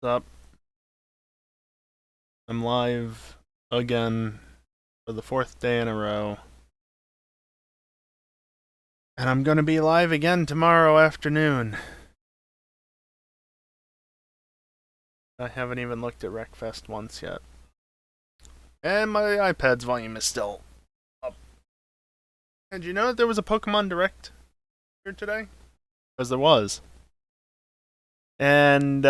Up. I'm live again for the fourth day in a row. And I'm gonna be live again tomorrow afternoon. I haven't even looked at Wreckfest once yet. And my iPad's volume is still up. And you know that there was a Pokemon Direct here today? Because there was. And,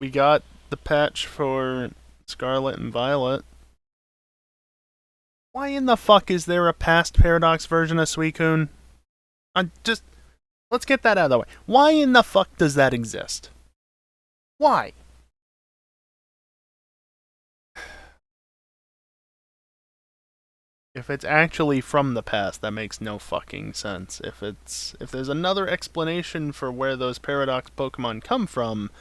we got the patch for Scarlet and Violet. Why in the fuck is there a past Paradox version of Suicune? Let's get that out of the way. Why in the fuck does that exist? Why? If it's actually from the past, that makes no fucking sense. If there's another explanation for where those Paradox Pokemon come from,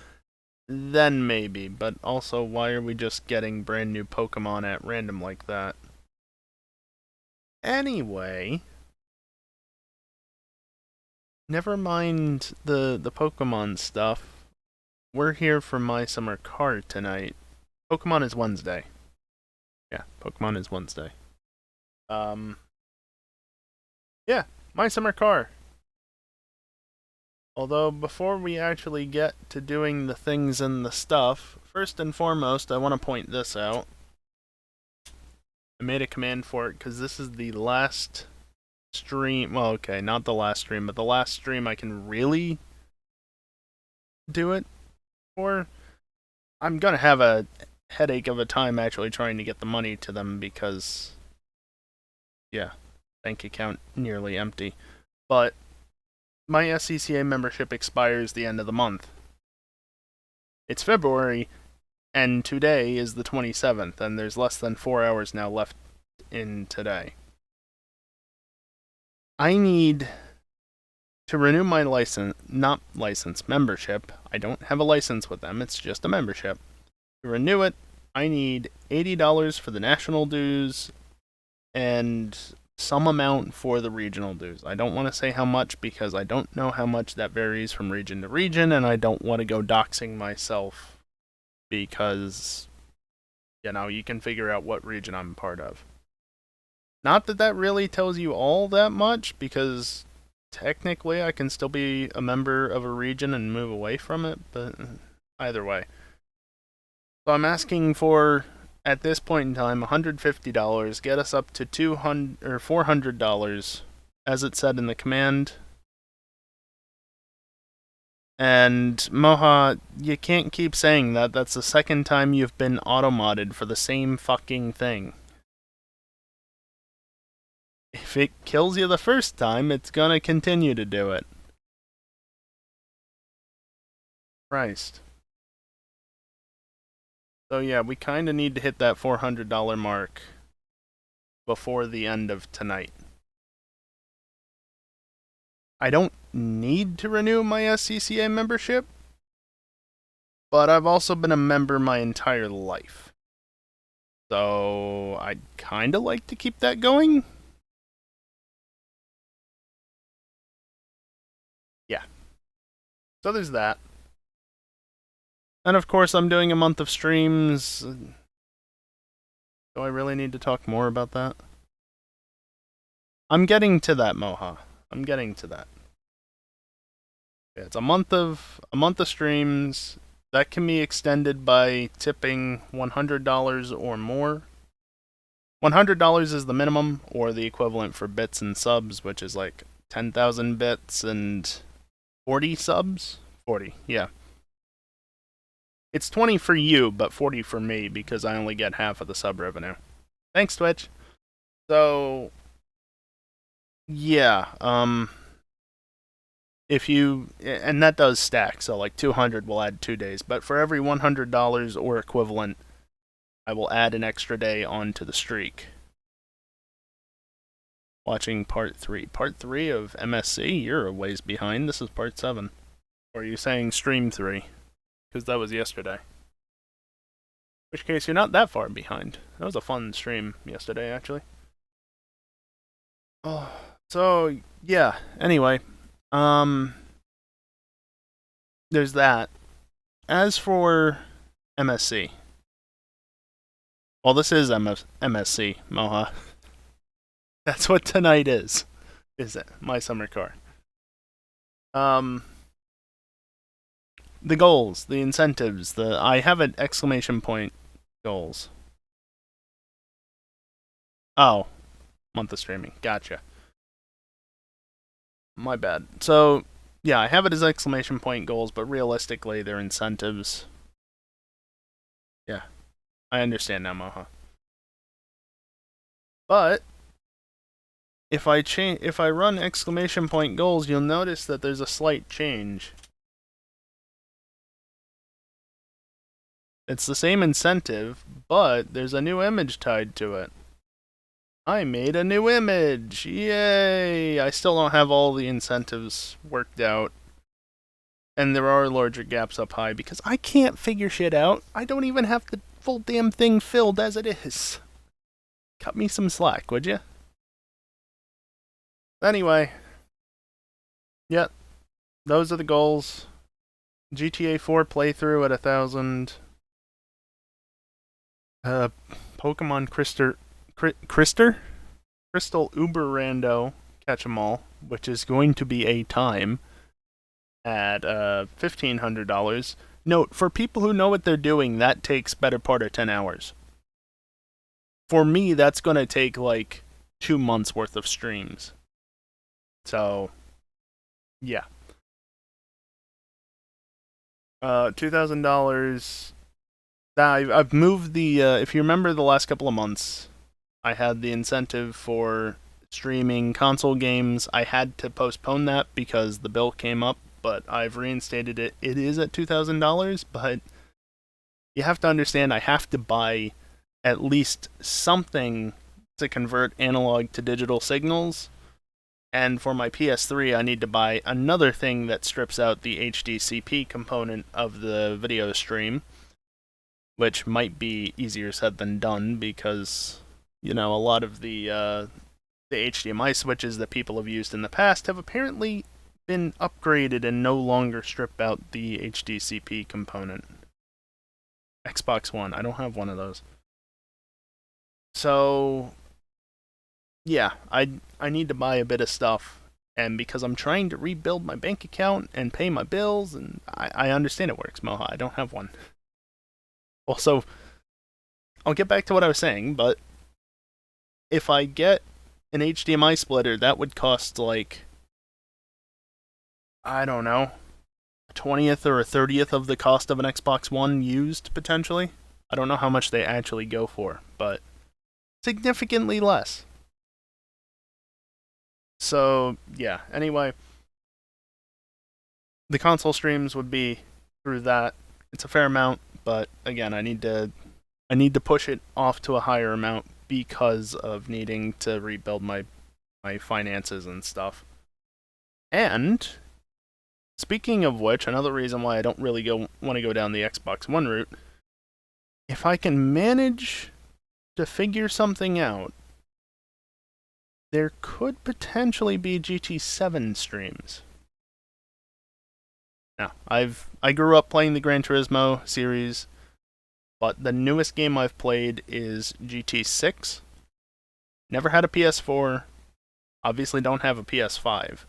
then maybe. But also, why are we just getting brand new Pokemon at random like that? Anyway, never mind the Pokemon stuff. We're here for My Summer Car tonight. Pokemon is Wednesday. Yeah, Pokemon is Wednesday. Yeah, My Summer Car. Although, before we actually get to doing the things and the stuff, first and foremost, I want to point this out. I made a command for it because this is the last stream. Well, okay, not the last stream, but the last stream I can really do it for. I'm gonna have a headache of a time actually trying to get the money to them because, yeah, bank account nearly empty. But my SCCA membership expires the end of the month. It's February, and today is the 27th, and there's less than 4 hours now left in today. I need to renew my membership. I don't have a license with them, it's just a membership. To renew it, I need $80 for the national dues and some amount for the regional dues. I don't want to say how much because I don't know how much that varies from region to region, and I don't want to go doxing myself because, you can figure out what region I'm part of. Not that that really tells you all that much, because technically I can still be a member of a region and move away from it, but either way. So I'm asking for, at this point in time, $150, get us up to $200 or $400, as it said in the command. And Moha, you can't keep saying that. That's the second time you've been auto-modded for the same fucking thing. If it kills you the first time, it's gonna continue to do it. Christ. So yeah, we kinda need to hit that $400 mark before the end of tonight. I don't need to renew my SCCA membership, but I've also been a member my entire life. So I'd kinda like to keep that going. Yeah. So there's that. And of course, I'm doing a month of streams. Do I really need to talk more about that? I'm getting to that, Moha. I'm getting to that. Yeah, it's a month of streams. That can be extended by tipping $100 or more. $100 is the minimum, or the equivalent for bits and subs, which is like 10,000 bits and 40 subs? 40, yeah. It's 20 for you, but 40 for me, because I only get half of the sub revenue. Thanks, Twitch. So, yeah, if you, and that does stack, so like 200 will add 2 days, but for every $100 or equivalent, I will add an extra day onto the streak. Watching part 3. Part 3 of MSC? You're a ways behind. This is part 7. Or are you saying stream 3? Because that was yesterday. In which case, you're not that far behind. That was a fun stream yesterday, actually. Oh, so, yeah. Anyway, there's that. As for MSC, well, this is MSC, Moha. That's what tonight is it? My summer car. The goals, the incentives, I have an exclamation point goals. Oh, month of streaming. Gotcha. My bad. So, yeah, I have it as exclamation point goals, but realistically, they're incentives. Yeah, I understand now, Moha. But if I run exclamation point goals, you'll notice that there's a slight change. It's the same incentive, but there's a new image tied to it. I made a new image! Yay! I still don't have all the incentives worked out. And there are larger gaps up high because I can't figure shit out. I don't even have the full damn thing filled as it is. Cut me some slack, would you? Anyway. Yep. Those are the goals. GTA 4 playthrough at 1,000. Pokemon Crystal Uber Rando Catch 'em All, which is going to be a time at $1,500. Note, for people who know what they're doing, that takes better part of 10 hours. For me, that's going to take like 2 months worth of streams. So, yeah. $2,000. I've moved the, if you remember the last couple of months, I had the incentive for streaming console games. I had to postpone that because the bill came up, but I've reinstated it. It is at $2,000, but you have to understand I have to buy at least something to convert analog to digital signals. And for my PS3, I need to buy another thing that strips out the HDCP component of the video stream, which might be easier said than done because, you know, a lot of the HDMI switches that people have used in the past have apparently been upgraded and no longer strip out the HDCP component. Xbox One, I don't have one of those. So, yeah, I need to buy a bit of stuff, and because I'm trying to rebuild my bank account and pay my bills, and I understand it works, Moha, I don't have one. Also, I'll get back to what I was saying, but if I get an HDMI splitter, that would cost like, I don't know, a 20th or a 30th of the cost of an Xbox One used, potentially. I don't know how much they actually go for, but significantly less. So, yeah, anyway, the console streams would be through that. It's a fair amount, but again, I need to push it off to a higher amount because of needing to rebuild my finances and stuff. And speaking of which, another reason why I don't really want to go down the Xbox One route, if I can manage to figure something out, there could potentially be GT7 streams. Now, I grew up playing the Gran Turismo series, but the newest game I've played is GT6. Never had a PS4. Obviously don't have a PS5.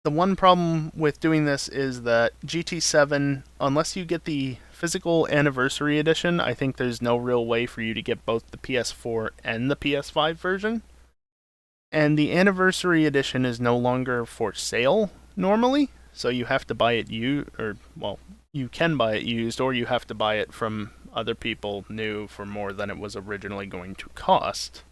The one problem with doing this is that GT7, unless you get the physical anniversary edition, I think there's no real way for you to get both the PS4 and the PS5 version. And the anniversary edition is no longer for sale normally, so you have to buy it you can buy it used, or you have to buy it from other people new for more than it was originally going to cost.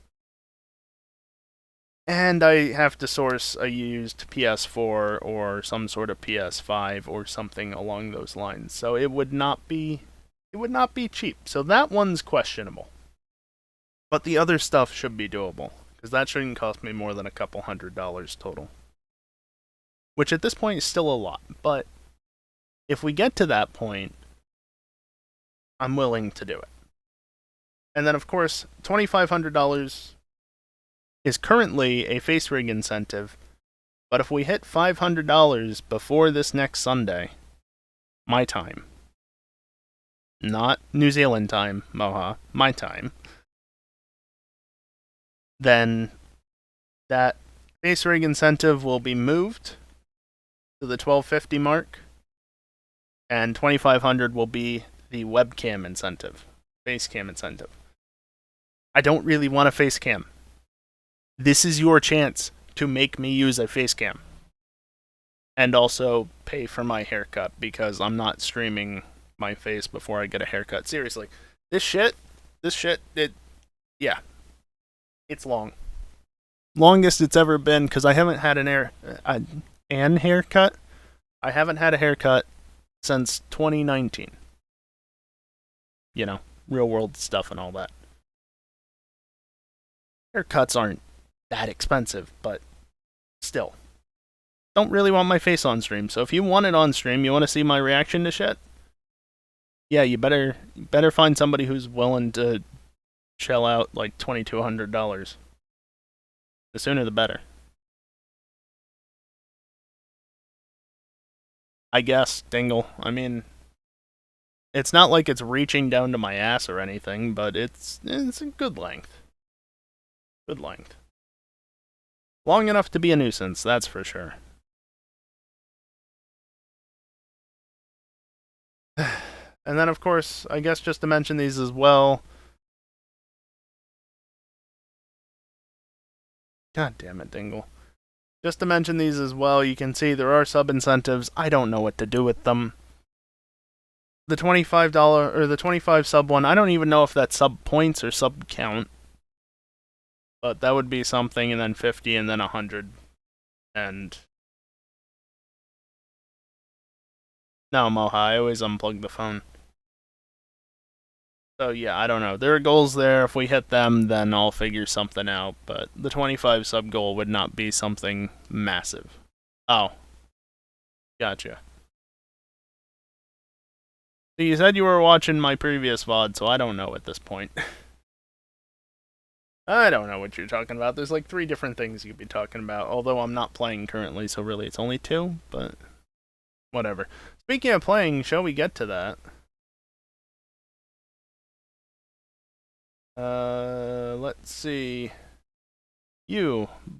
And I have to source a used PS4 or some sort of PS5 or something along those lines. So it would not be cheap. So that one's questionable. But the other stuff should be doable, because that shouldn't cost me more than a couple $100 total. Which at this point is still a lot, but if we get to that point, I'm willing to do it. And then, of course, $2,500 is currently a face rig incentive, But if we hit $500 before this next Sunday, my time, not New Zealand time, Moha, my time, then that face rig incentive will be moved to the 1250 mark, and 2500 will be the webcam incentive, face cam incentive. I don't really want a face cam. This is your chance to make me use a face cam. And also pay for my haircut, because I'm not streaming my face before I get a haircut. Seriously. This shit, yeah. It's long. Longest it's ever been, because I haven't had an haircut. I haven't had a haircut since 2019. You know, real world stuff and all that. Haircuts aren't that expensive, but still. Don't really want my face on stream, so if you want it on stream, you want to see my reaction to shit, yeah, you better find somebody who's willing to shell out like $2,200. The sooner the better. I guess, Dingle. I mean, it's not like it's reaching down to my ass or anything, but it's a good length. Good length. Long enough to be a nuisance, that's for sure. And then, of course, I guess just to mention these as well. God damn it, Dingle. Just to mention these as well, you can see there are sub incentives. I don't know what to do with them. The $25 or the 25 sub one, I don't even know if that's sub points or sub count. But that would be something, and then 50, and then 100. And no, Moha, I always unplug the phone. So yeah, I don't know. There are goals there. If we hit them, then I'll figure something out. But the 25 sub goal would not be something massive. Oh. Gotcha. So you said you were watching my previous VOD, so I don't know at this point. I don't know what you're talking about. There's like 3 different things you could be talking about. Although I'm not playing currently, so really it's only 2. But whatever. Speaking of playing, shall we get to that? Let's see.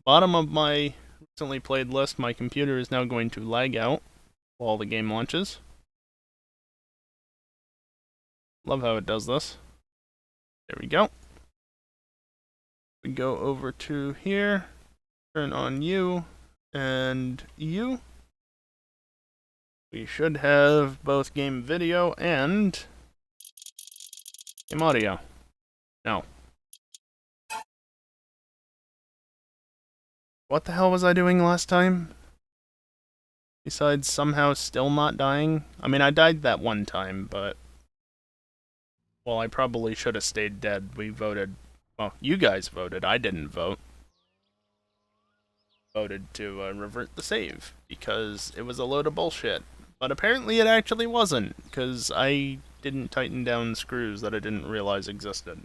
Bottom of my recently played list, my computer is now going to lag out while the game launches. Love how it does this. There we go. We go over to here, turn on you, and you. We should have both game video and game audio. No. What the hell was I doing last time? Besides somehow still not dying? I mean, I died that one time, but... well, I probably should have stayed dead. We voted... well, you guys voted. I didn't vote. Voted to revert the save, because it was a load of bullshit. But apparently it actually wasn't, because I didn't tighten down screws that I didn't realize existed.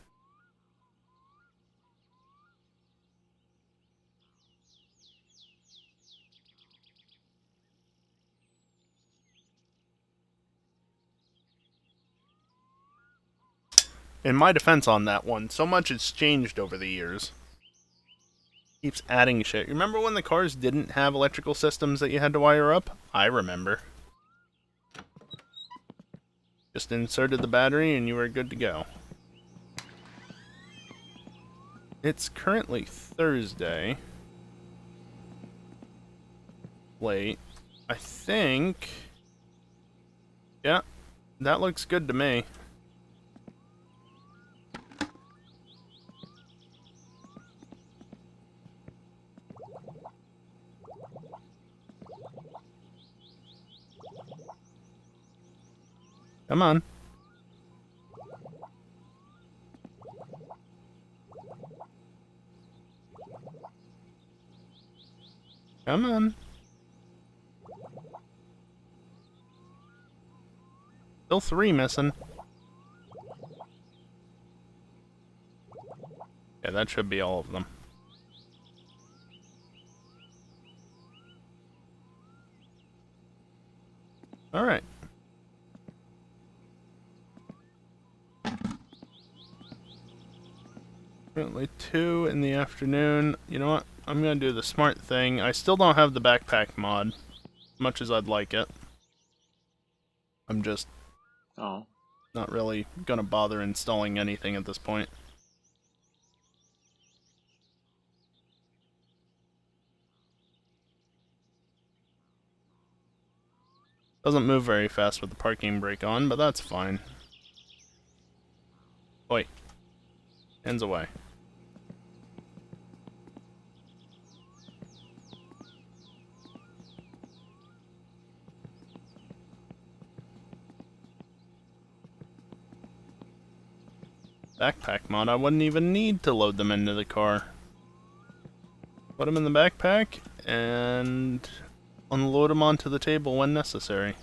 In my defense on that one, so much has changed over the years. Keeps adding shit. Remember when the cars didn't have electrical systems that you had to wire up? I remember. Just inserted the battery and you were good to go. It's currently Thursday. Late. I think... yeah, that looks good to me. Come on. Come on. Still 3 missing. Yeah, that should be all of them. Alright. Currently 2 in the afternoon. You know what? I'm gonna do the smart thing. I still don't have the backpack mod, much as I'd like it. I'm just not really gonna bother installing anything at this point. Doesn't move very fast with the parking brake on, but that's fine. Oi. Hands away. Backpack mod, I wouldn't even need to load them into the car. Put them in the backpack, and unload them onto the table when necessary.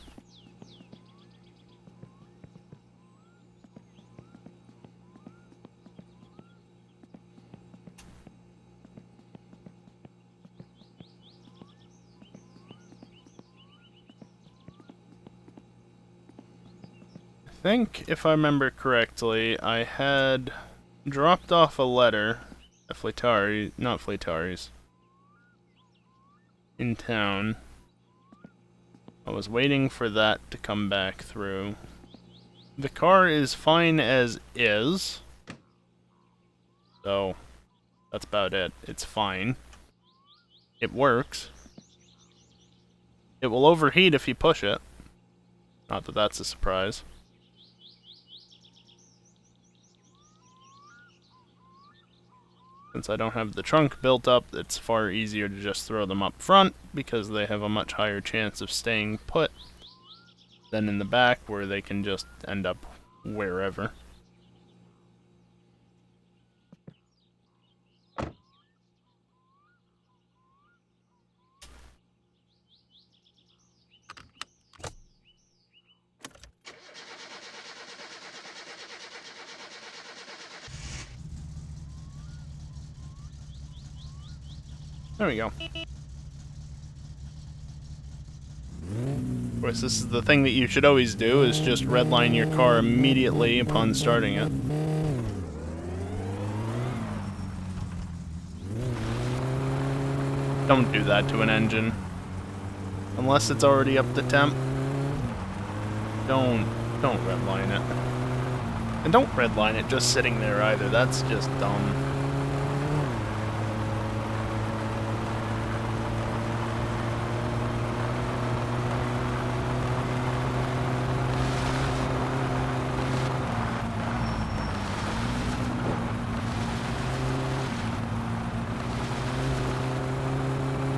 I think, if I remember correctly, I had dropped off a letter at not Fleetari's, in town. I was waiting for that to come back through. The car is fine as is, so that's about it. It's fine. It works. It will overheat if you push it. Not that that's a surprise. Since I don't have the trunk built up, it's far easier to just throw them up front, because they have a much higher chance of staying put than in the back, where they can just end up wherever. There we go. Of course, this is the thing that you should always do, is just redline your car immediately upon starting it. Don't do that to an engine. Unless it's already up to temp. Don't redline it. And don't redline it just sitting there either, that's just dumb.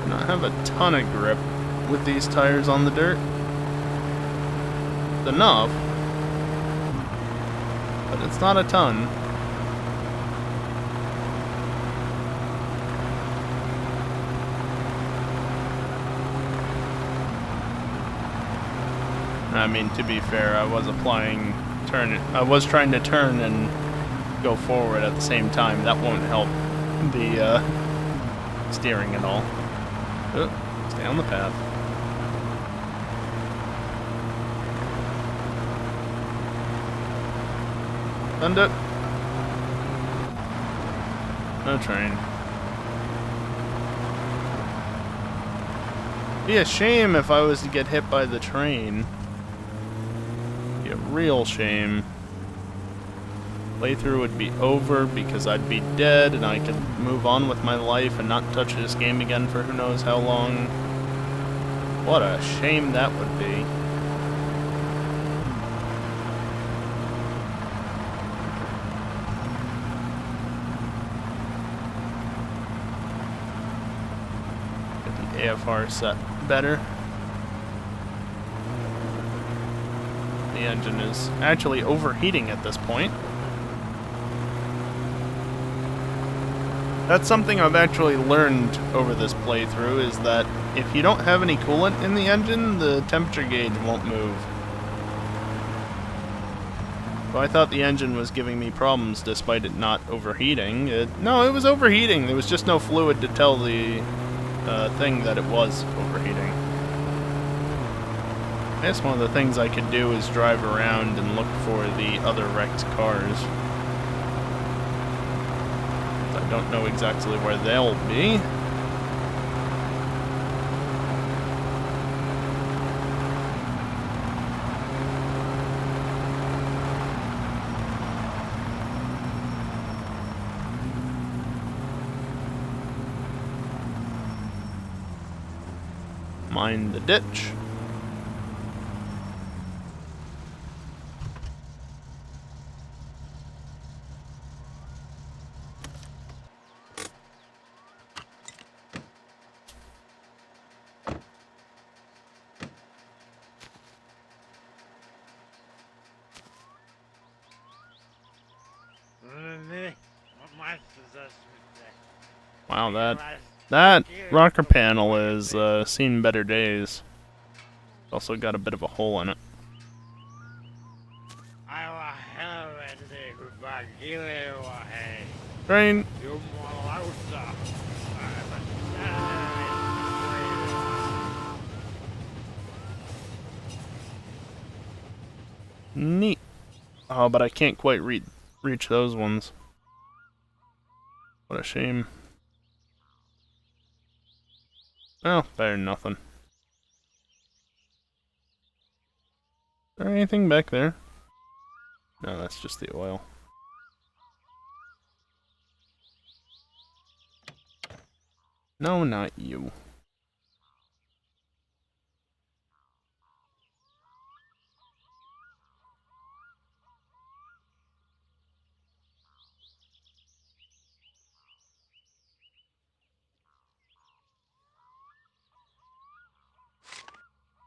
I have a ton of grip with these tires on the dirt. It's enough, but it's not a ton. I mean, to be fair, I was trying to turn and go forward at the same time. That won't help the steering at all. Stay on the path. Send it. No train. Be a shame if I was to get hit by the train. Be a real shame. Playthrough would be over because I'd be dead and I could move on with my life and not touch this game again for who knows how long. What a shame that would be. Get the AFR set better. The engine is actually overheating at this point. That's something I've actually learned over this playthrough, is that if you don't have any coolant in the engine, the temperature gauge won't move. So I thought the engine was giving me problems despite it not overheating. No, it was overheating. There was just no fluid to tell the thing that it was overheating. I guess one of the things I could do is drive around and look for the other wrecked cars. I don't know exactly where they'll be. Mind the ditch. Wow, that rocker panel is seen better days. It's also got a bit of a hole in it. Train. Neat. Oh, but I can't quite reach those ones. What a shame. Well, better than nothing. Is there anything back there? No, that's just the oil. No, not you.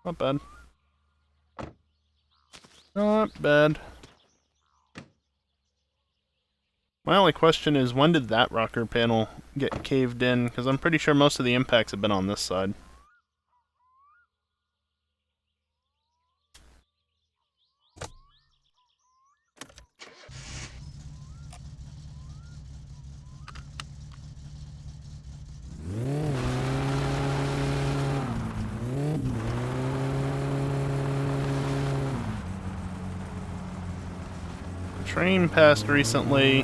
Not bad. Not bad. My only question is, when did that rocker panel get caved in? Because I'm pretty sure most of the impacts have been on this side. Train passed recently.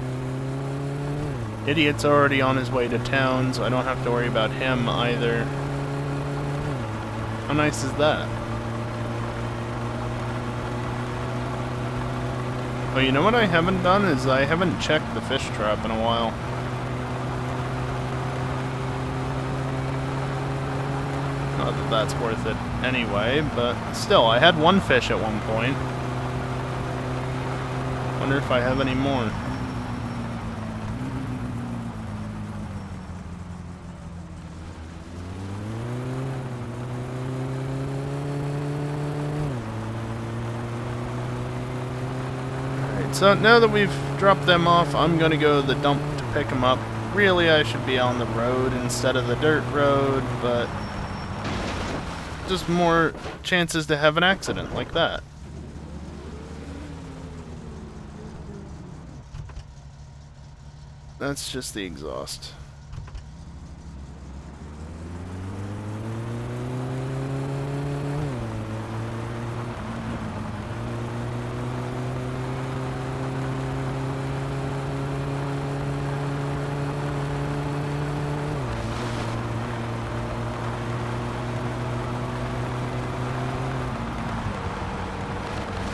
Idiot's already on his way to town, so I don't have to worry about him either. How nice is that? Oh, you know what I haven't done is I haven't checked the fish trap in a while. Not that that's worth it anyway, but still, I had one fish at one point. Wonder if I have any more. Alright, so now that we've dropped them off, I'm gonna go to the dump to pick them up. Really, I should be on the road instead of the dirt road, but just more chances to have an accident like that. That's just the exhaust.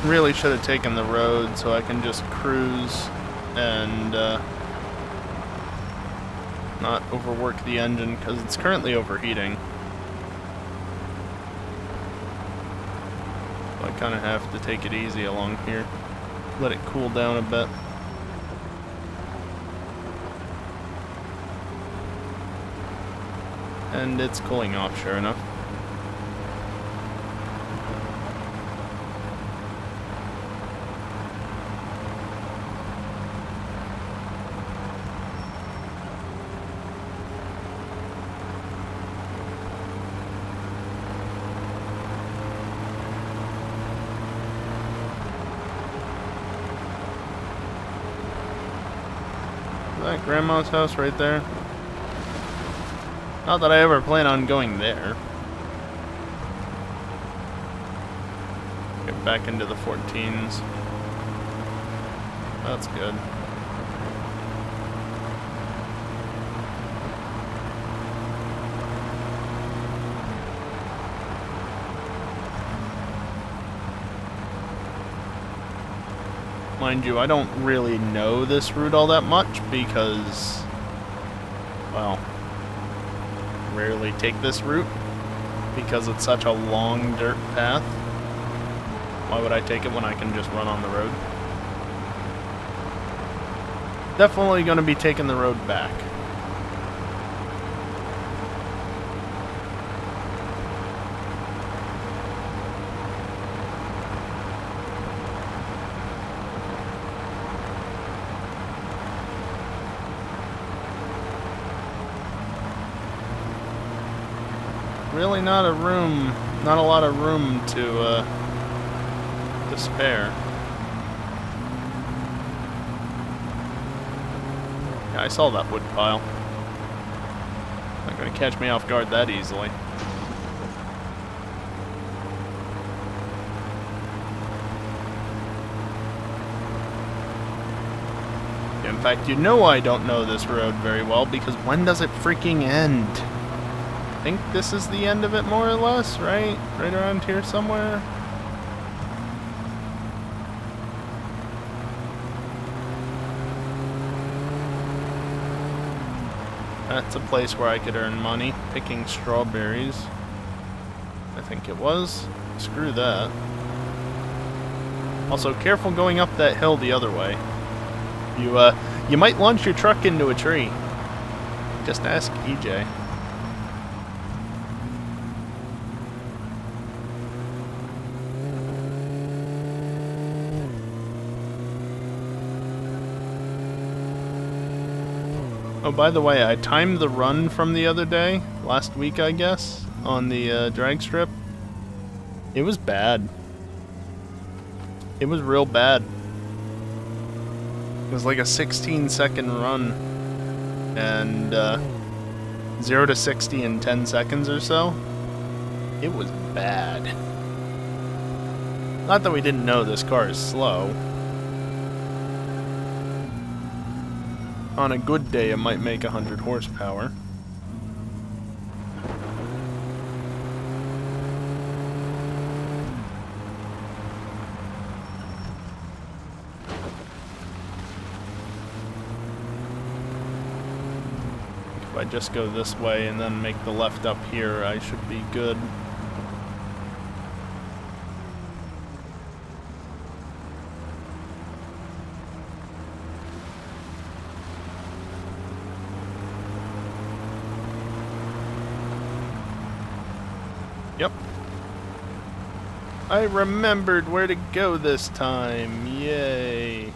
Really should have taken the road so I can just cruise and not overwork the engine, because it's currently overheating. So I kind of have to take it easy along here. Let it cool down a bit. And it's cooling off, sure enough. That grandma's house right there. Not that I ever plan on going there. Get back into the 14s. That's good. Mind you, I don't really know this route all that much because, well, rarely take this route because it's such a long dirt path. Why would I take it when I can just run on the road? Definitely going to be taking the road back. Really not a lot of room to spare. Yeah, I saw that wood pile. Not gonna catch me off guard that easily. In fact, you know I don't know this road very well because when does it freaking end? I think this is the end of it more or less, right? Right around here somewhere? That's a place where I could earn money, picking strawberries. I think it was. Screw that. Also, careful going up that hill the other way. You might launch your truck into a tree. Just ask EJ. Oh, by the way, I timed the run from the other day, last week I guess, on the drag strip. It was bad. It was real bad. It was like a 16-second run, and 0 to 60 in 10 seconds or so. It was bad. Not that we didn't know this car is slow. On a good day, it might make 100 horsepower. If I just go this way and then make the left up here, I should be good. Yep. I remembered where to go this time. Yay.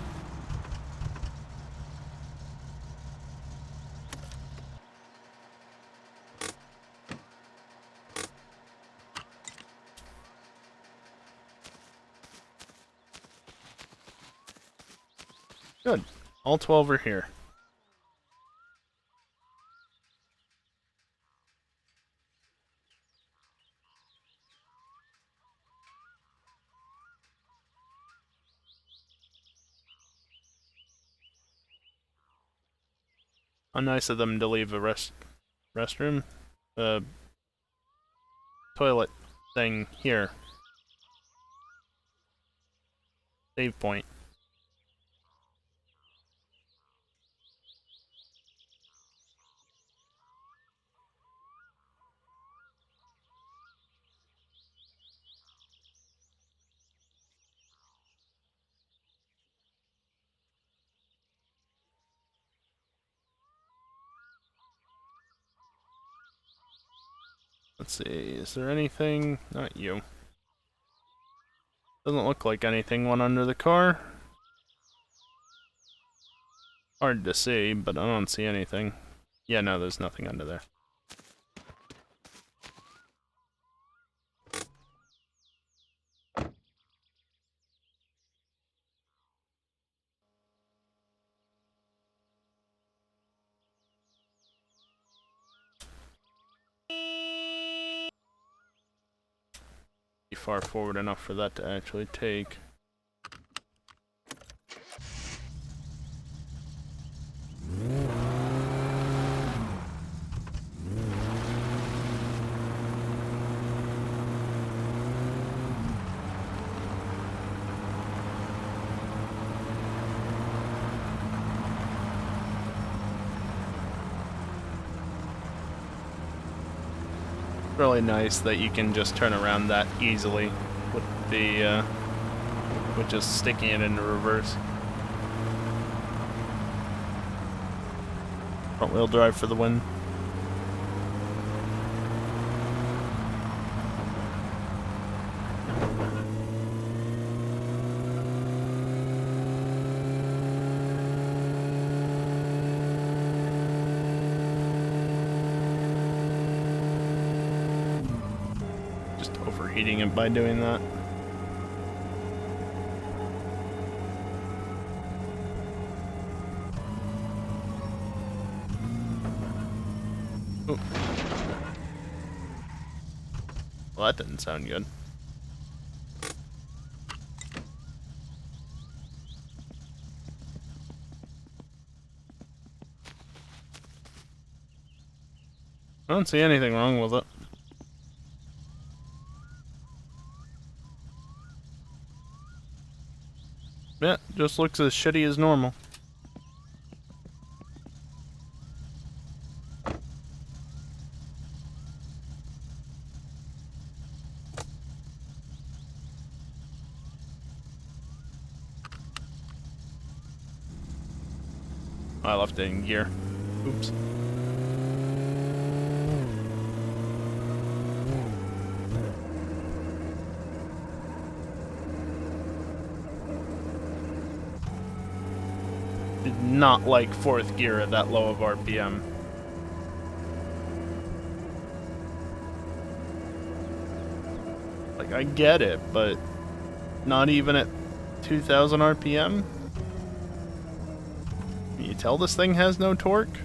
Good. All 12 are here. How nice of them to leave a restroom? Toilet thing here. Save point. Let's see, is there anything? Not you. Doesn't look like anything went under the car. Hard to see, but I don't see anything. Yeah, no, there's nothing under there. far forward enough for that to actually take. Really nice that you can just turn around that easily with the with just sticking it into reverse. Front wheel drive for the win. Overheating it by doing that. Oh. Well, that didn't sound good. I don't see anything wrong with it. Yeah, just looks as shitty as normal. I left it in gear. Oops. Did not like fourth gear at that low of RPM. Like, I get it, but not even at 2,000 RPM? Can you tell this thing has no torque?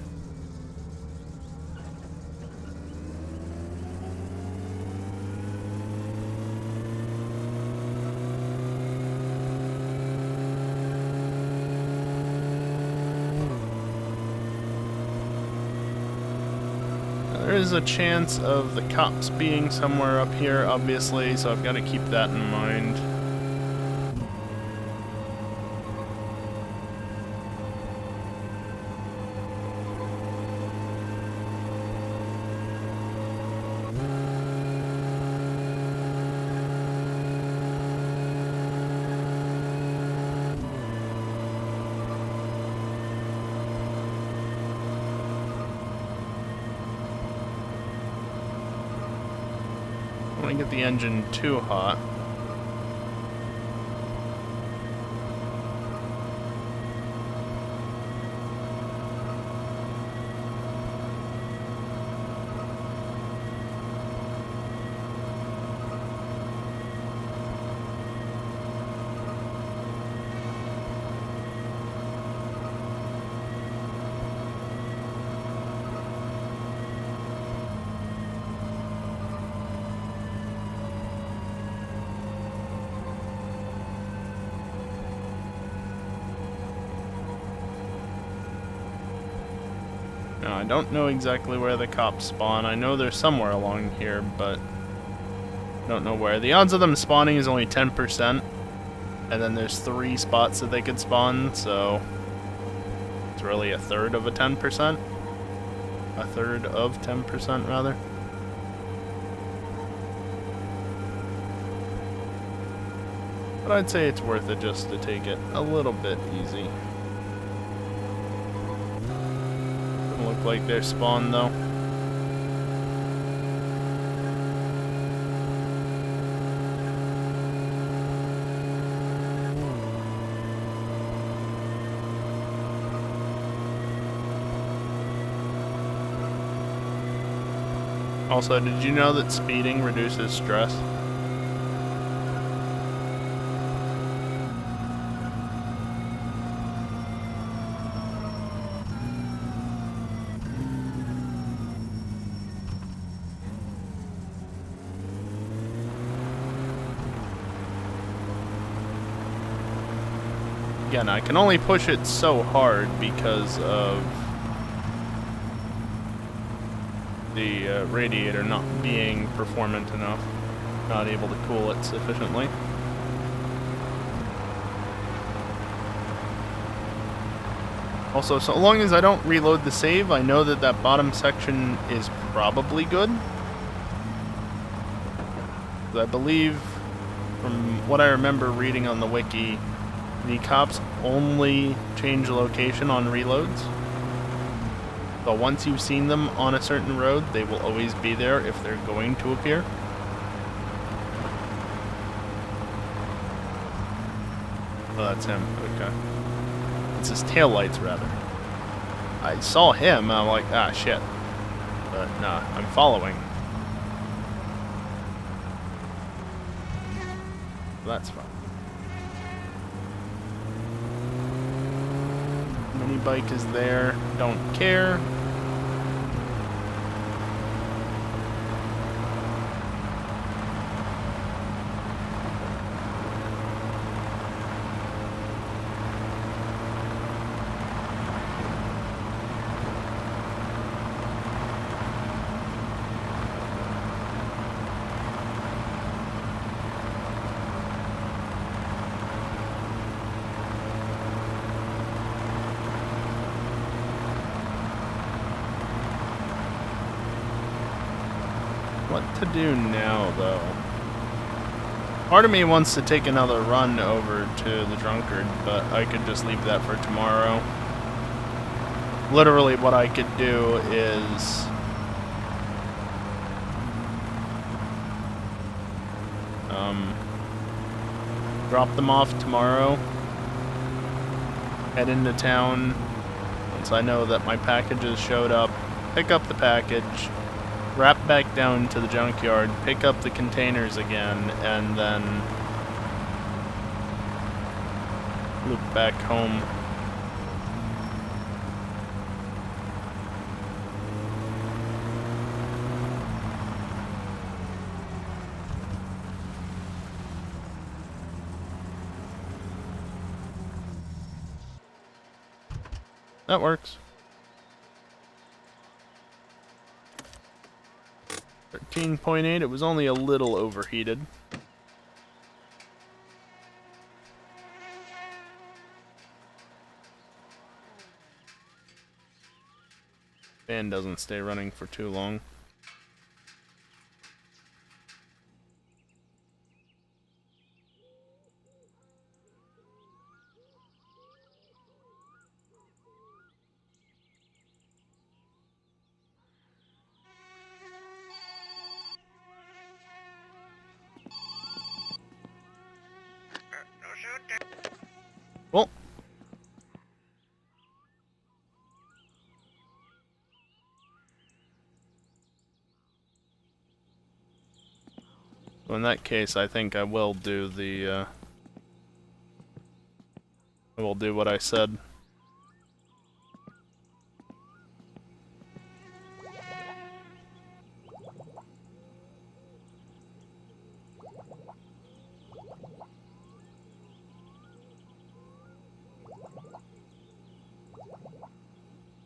There is a chance of the cops being somewhere up here, obviously, so I've got to keep that in mind. I don't want to get the engine too hot. Now, I don't know exactly where the cops spawn. I know they're somewhere along here, but I don't know where. The odds of them spawning is only 10%, and then there's 3 spots that they could spawn, so it's really a third of a 10%. A third of 10%, rather. But I'd say it's worth it just to take it a little bit easy. Look like they're spawned though. Also, did you know that speeding reduces stress? Again, I can only push it so hard because of the radiator not being performant enough. Not able to cool it sufficiently. Also, so long as I don't reload the save, I know that that bottom section is probably good. I believe, from what I remember reading on the wiki, the cops only change location on reloads. But once you've seen them on a certain road, they will always be there if they're going to appear. Oh, that's him. Okay. It's his taillights, rather. I saw him, and I'm like, ah, shit. But, nah, I'm following. That's fine. Mini bike is there. Don't care. What to do now, though? Part of me wants to take another run over to the Drunkard, but I could just leave that for tomorrow. Literally, what I could do is... drop them off tomorrow, head into town, once I know that my packages showed up, pick up the package, wrap back down to the junkyard, pick up the containers again, and then loop back home. That works. 13.8, it was only a little overheated. Fan doesn't stay running for too long. Well, in that case, I think I will do the, I will do what I said.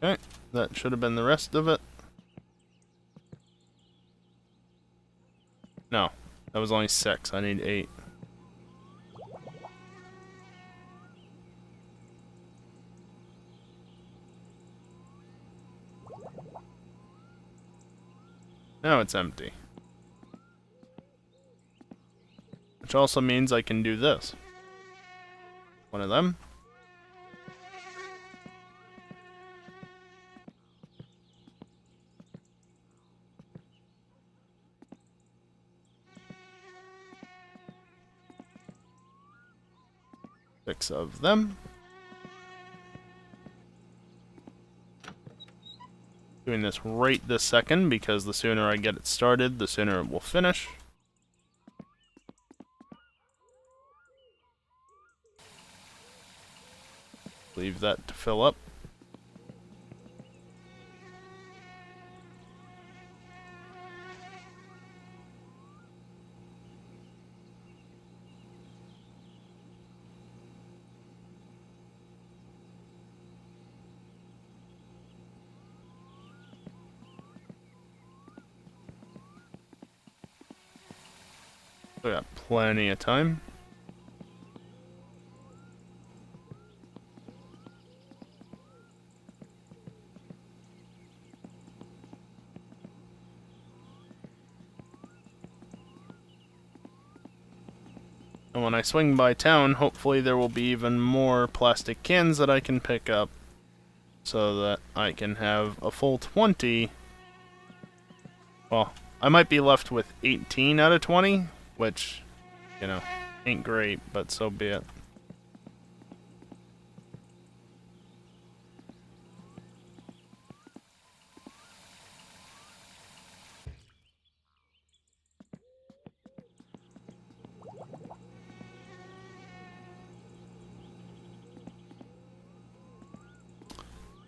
Okay, that should have been the rest of it. No, that was only 6. I need 8. Now it's empty. Which also means I can do this. One of them. Six of them. Doing this right this second because the sooner I get it started, the sooner it will finish. Leave that to fill up. We got plenty of time. And when I swing by town, hopefully there will be even more plastic cans that I can pick up so that I can have a full 20. Well, I might be left with 18 out of 20, which, you know, ain't great, but so be it.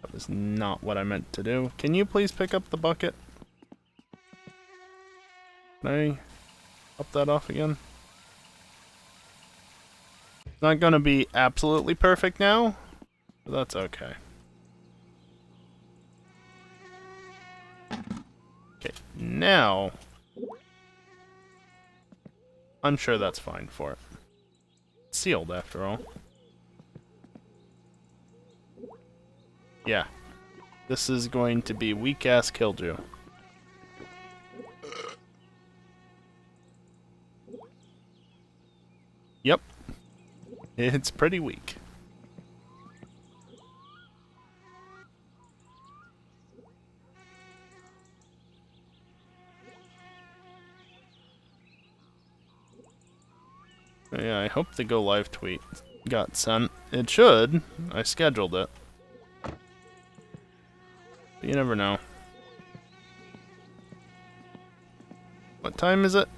That was not what I meant to do. Can you please pick up the bucket? Can I up that off again? It's not gonna be absolutely perfect now, but that's okay. Okay, now I'm sure that's fine for it. It's sealed after all. Yeah. This is going to be weak-ass Killdew. Yep. It's pretty weak. Yeah, I hope the go live tweet got sent. It should. I scheduled it. But you never know. What time is it?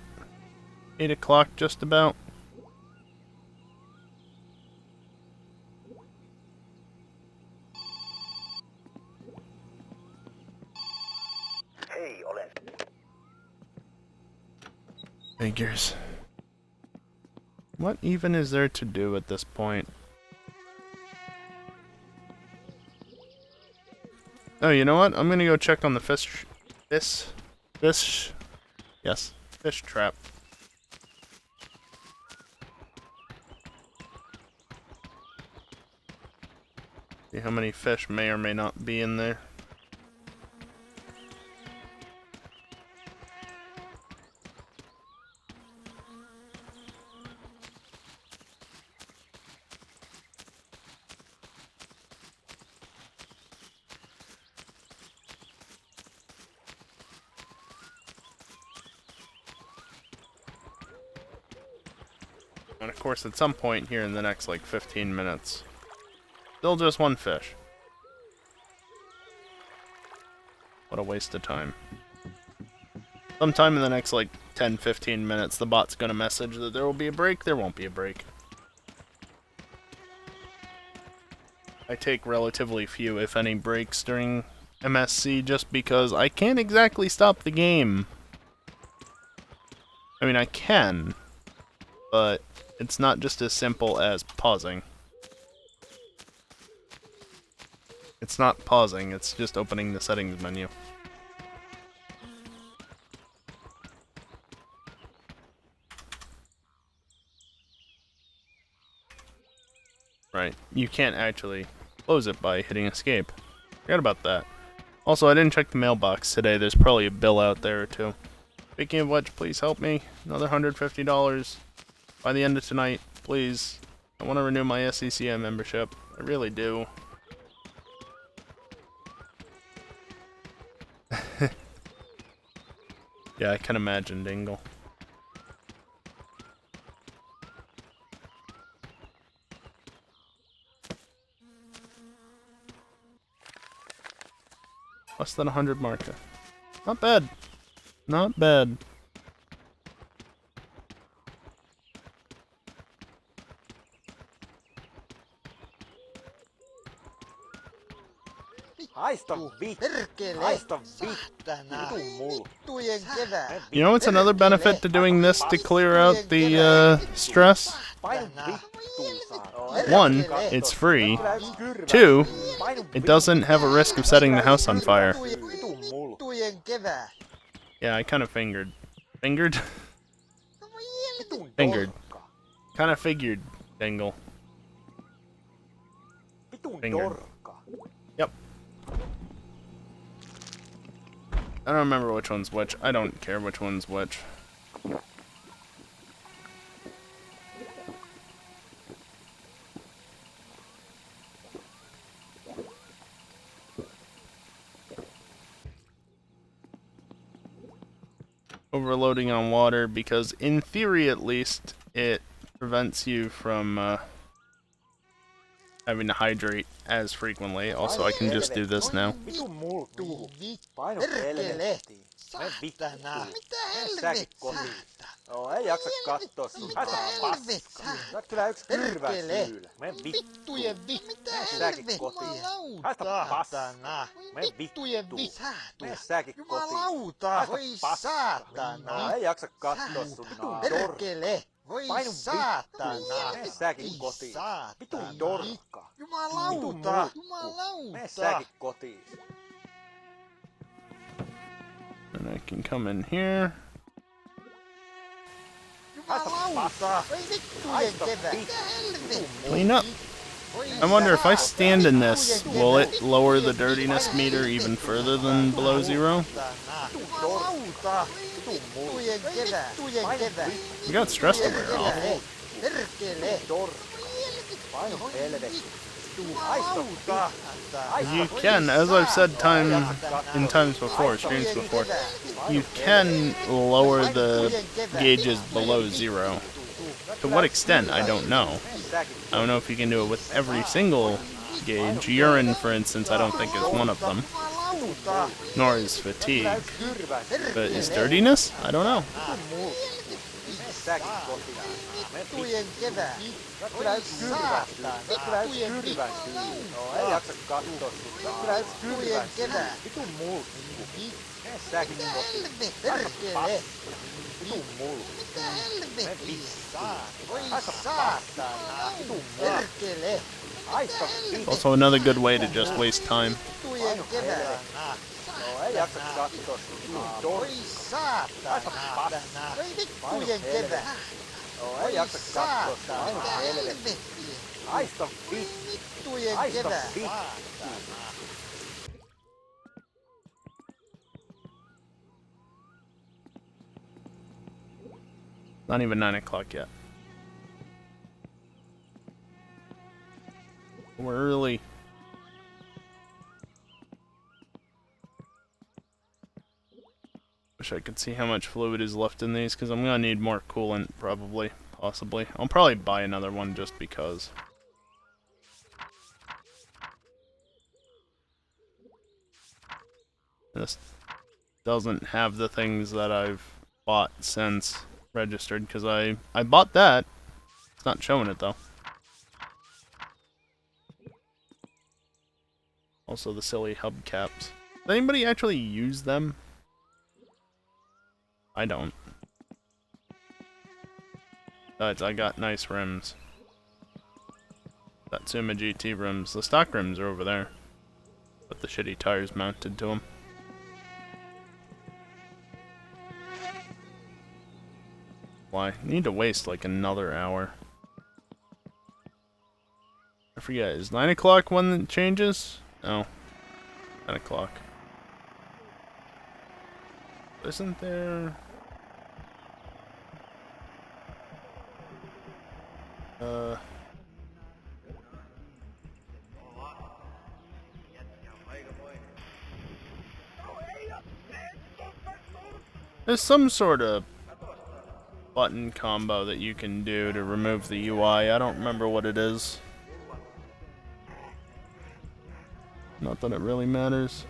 8 o'clock just about. Figures. What even is there to do at this point? Oh, you know what? I'm gonna go check on the fish trap. See how many fish may or may not be in there. And of course, at some point here in the next, like, 15 minutes, still just one fish. What a waste of time. Sometime in the next, like, 10-15 minutes, the bot's gonna message that there will be a break. There won't be a break. I take relatively few, if any, breaks during MSC just because I can't exactly stop the game. I mean, I can, but it's not just as simple as pausing. It's not pausing, it's just opening the settings menu. Right, you can't actually close it by hitting escape. Forgot about that. Also, I didn't check the mailbox today, there's probably a bill out there or two. Speaking of which, please help me. Another $150 by the end of tonight, please. I want to renew my SCCM membership. I really do. Yeah, I can imagine, Dingle. Less than 100 marker. Not bad. Not bad. You know what's another benefit to doing this to clear out the stress? One, it's free. Two, it doesn't have a risk of setting the house on fire. Yeah, I kind of fingered. Fingered? Fingered. Kind of figured, Dingle. Fingered. Yep. I don't remember which one's which. I don't care which one's which. Overloading on water because, in theory at least, it prevents you from having to hydrate as frequently. Also, I can just do this now. Joo, ei jaksa kattoo sun. Haista paskaa. Sä oot kyllä yks kyrväsyylä. Mene vittuun. Mene säkin kotiin. Haista paskaa. Mene vittuun. Mene säkin kotiin. Haista paskaa. Joo, ei jaksa kattoo sun. Perkele. Voi saatana. Mene säkin kotiin. Vitun dorkka. Jumalauta. Mene säkin kotiin. And I can come in here. Clean up. I wonder if I stand in this, will it lower the dirtiness meter even further than below 0? We got stress to wear off. You can, as I've said in times before, streams before, you can lower the gauges below 0. To what extent, I don't know. I don't know if you can do it with every single gauge. Urine, for instance, I don't think is one of them. Nor is fatigue. But is dirtiness? I don't know. Also another good way to just waste time. Not even 9 o'clock yet. We're early. Wish I could see how much fluid is left in these, because I'm gonna need more coolant, probably. Possibly. I'll probably buy another one just because. This doesn't have the things that I've bought since registered, because I bought that. It's not showing it, though. Also the silly hubcaps. Does anybody actually use them? I don't. Besides, I got nice rims. Satsuma GT rims. The stock rims are over there. With the shitty tires mounted to them. Why? Need to waste like another hour. I forget, is 9 o'clock when it changes? No. 9 o'clock. Isn't there... There's some sort of button combo that you can do to remove the UI. I don't remember what it is. Not that it really matters.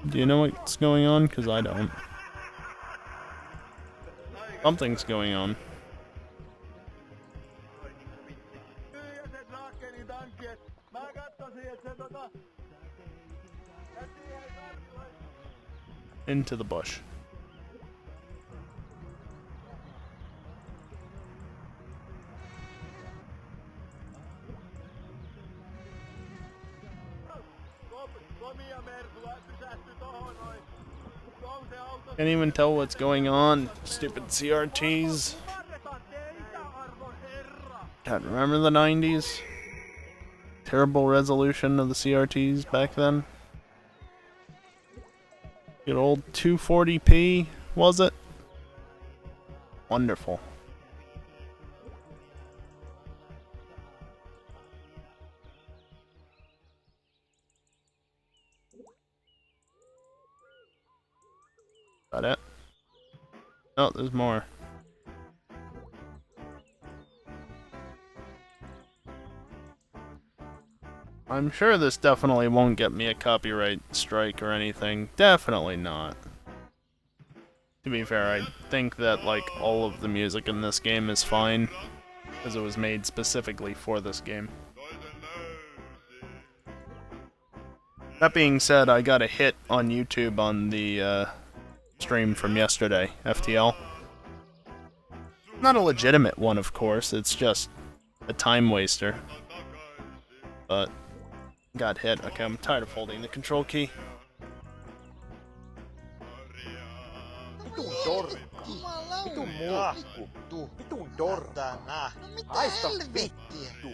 Do you know what's going on? Because I don't. Something's going on. Into the bush. Can't even tell what's going on. Stupid CRTs. God, remember the 90s? Terrible resolution of the CRTs back then. Good old 240p, was it? Wonderful. That it? Oh, there's more. I'm sure this definitely won't get me a copyright strike or anything. Definitely not. To be fair, I think that, like, all of the music in this game is fine, because it was made specifically for this game. That being said, I got a hit on YouTube on the stream from yesterday, FTL. Not a legitimate one, of course, it's just a time waster. But got hit. Okay, I'm tired of holding the control key. Vitun dorkka. Vitun mulkku. Vitun dorkka. Haista vittu.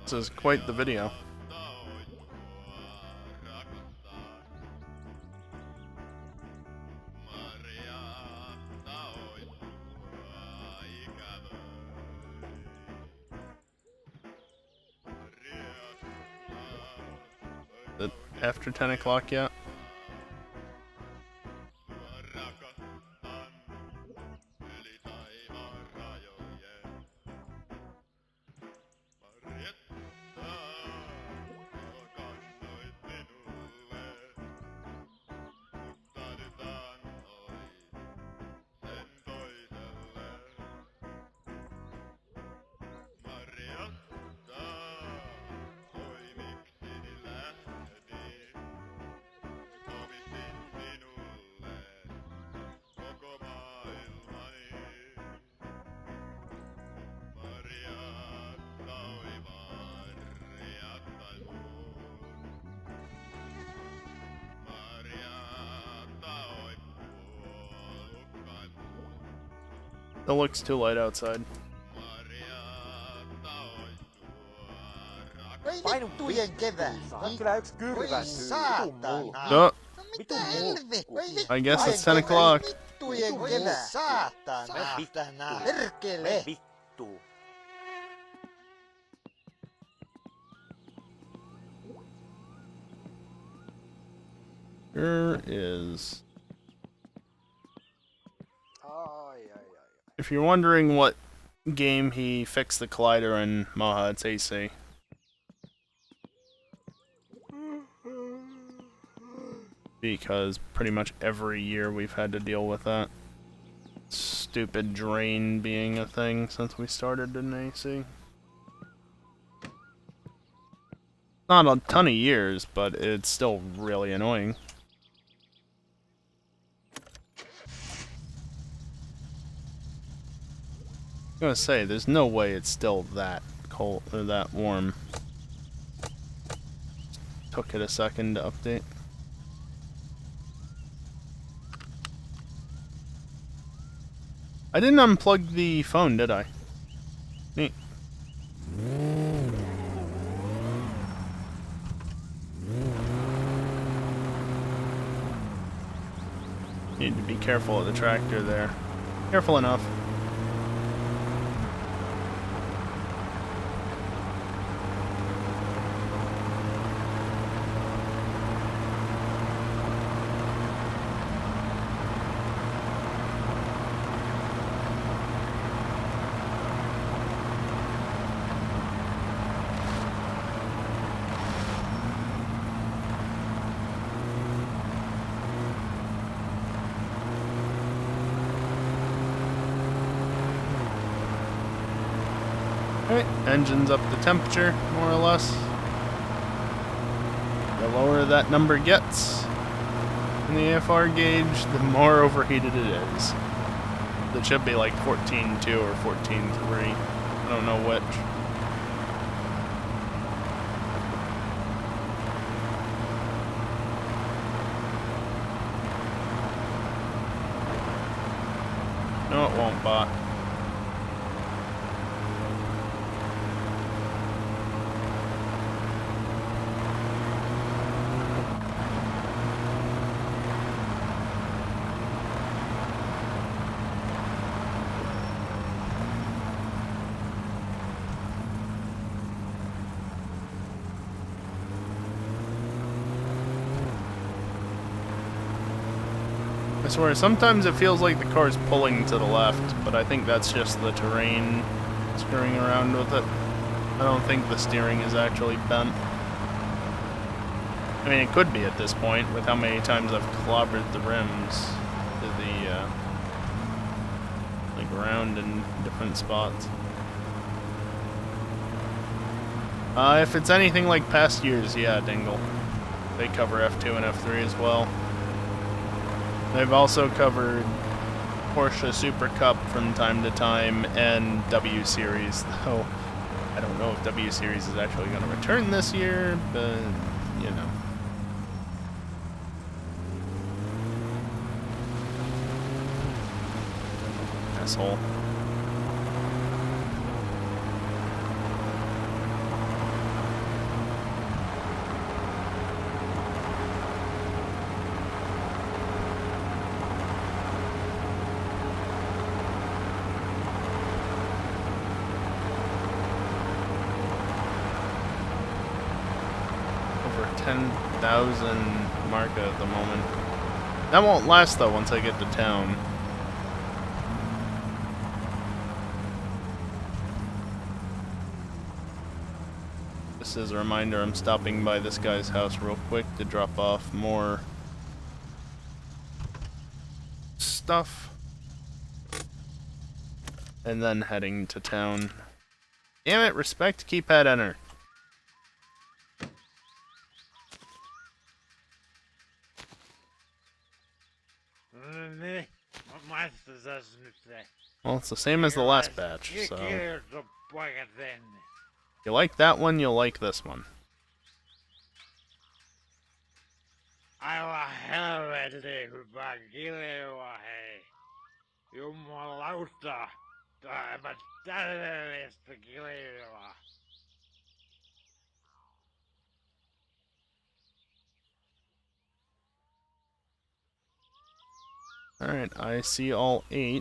This is quite the video. After 10 o'clock yet? It looks too light outside. Vittujen kevää. On kyllä yks kyrvä syy. Vitun mulkku. I guess it's 10 o'clock. Vittujen kevää. Saatana. Perkele. Vittu. Here is... If you're wondering what game he fixed the collider in, Maha, it's AC. Because pretty much every year we've had to deal with that stupid drain being a thing since we started in AC. Not a ton of years, but it's still really annoying. I was gonna say, there's no way it's still that cold or that warm. Took it a second to update. I didn't unplug the phone, did I? Neat. Need to be careful of the tractor there. Careful enough. Alright, engine's up to temperature, more or less. The lower that number gets in the AFR gauge, the more overheated it is. It should be like 14.2 or 14.3. I don't know which. No, it won't, bot. I swear, sometimes it feels like the car's pulling to the left, but I think that's just the terrain screwing around with it. I don't think the steering is actually bent. I mean, it could be at this point, with how many times I've clobbered the rims to the ground in different spots. If it's anything like past years, yeah, Dingle. They cover F2 and F3 as well. They've also covered Porsche Super Cup from time to time and W Series, though I don't know if W Series is actually going to return this year, but, you know. Asshole. Over 10,000 marca at the moment. That won't last though once I get to town. This is a reminder I'm stopping by this guy's house real quick to drop off more stuff. And then heading to town. Damn it, respect keypad enter. Well, it's the same as the last batch, so... If you like that one, you'll like this one. Alright, I see all 8.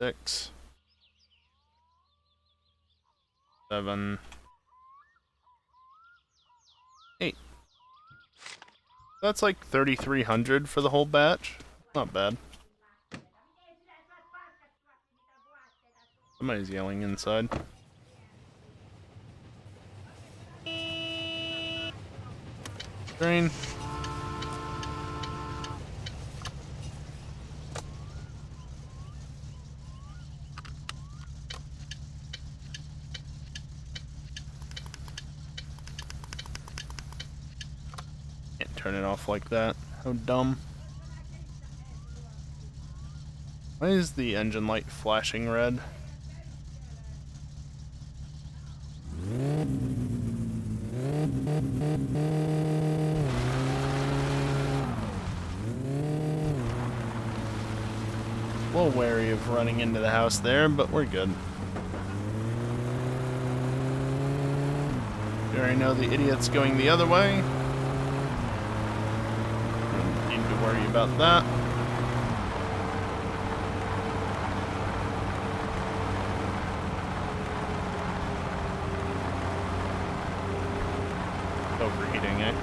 6. 7. 8. That's like 3,300 for the whole batch. Not bad. Somebody's yelling inside. Green. Can't turn it off like that. How dumb. Why is the engine light flashing red? A little wary of running into the house there, but we're good. We already know the idiot's going the other way. Don't need to worry about that. Overheating, eh?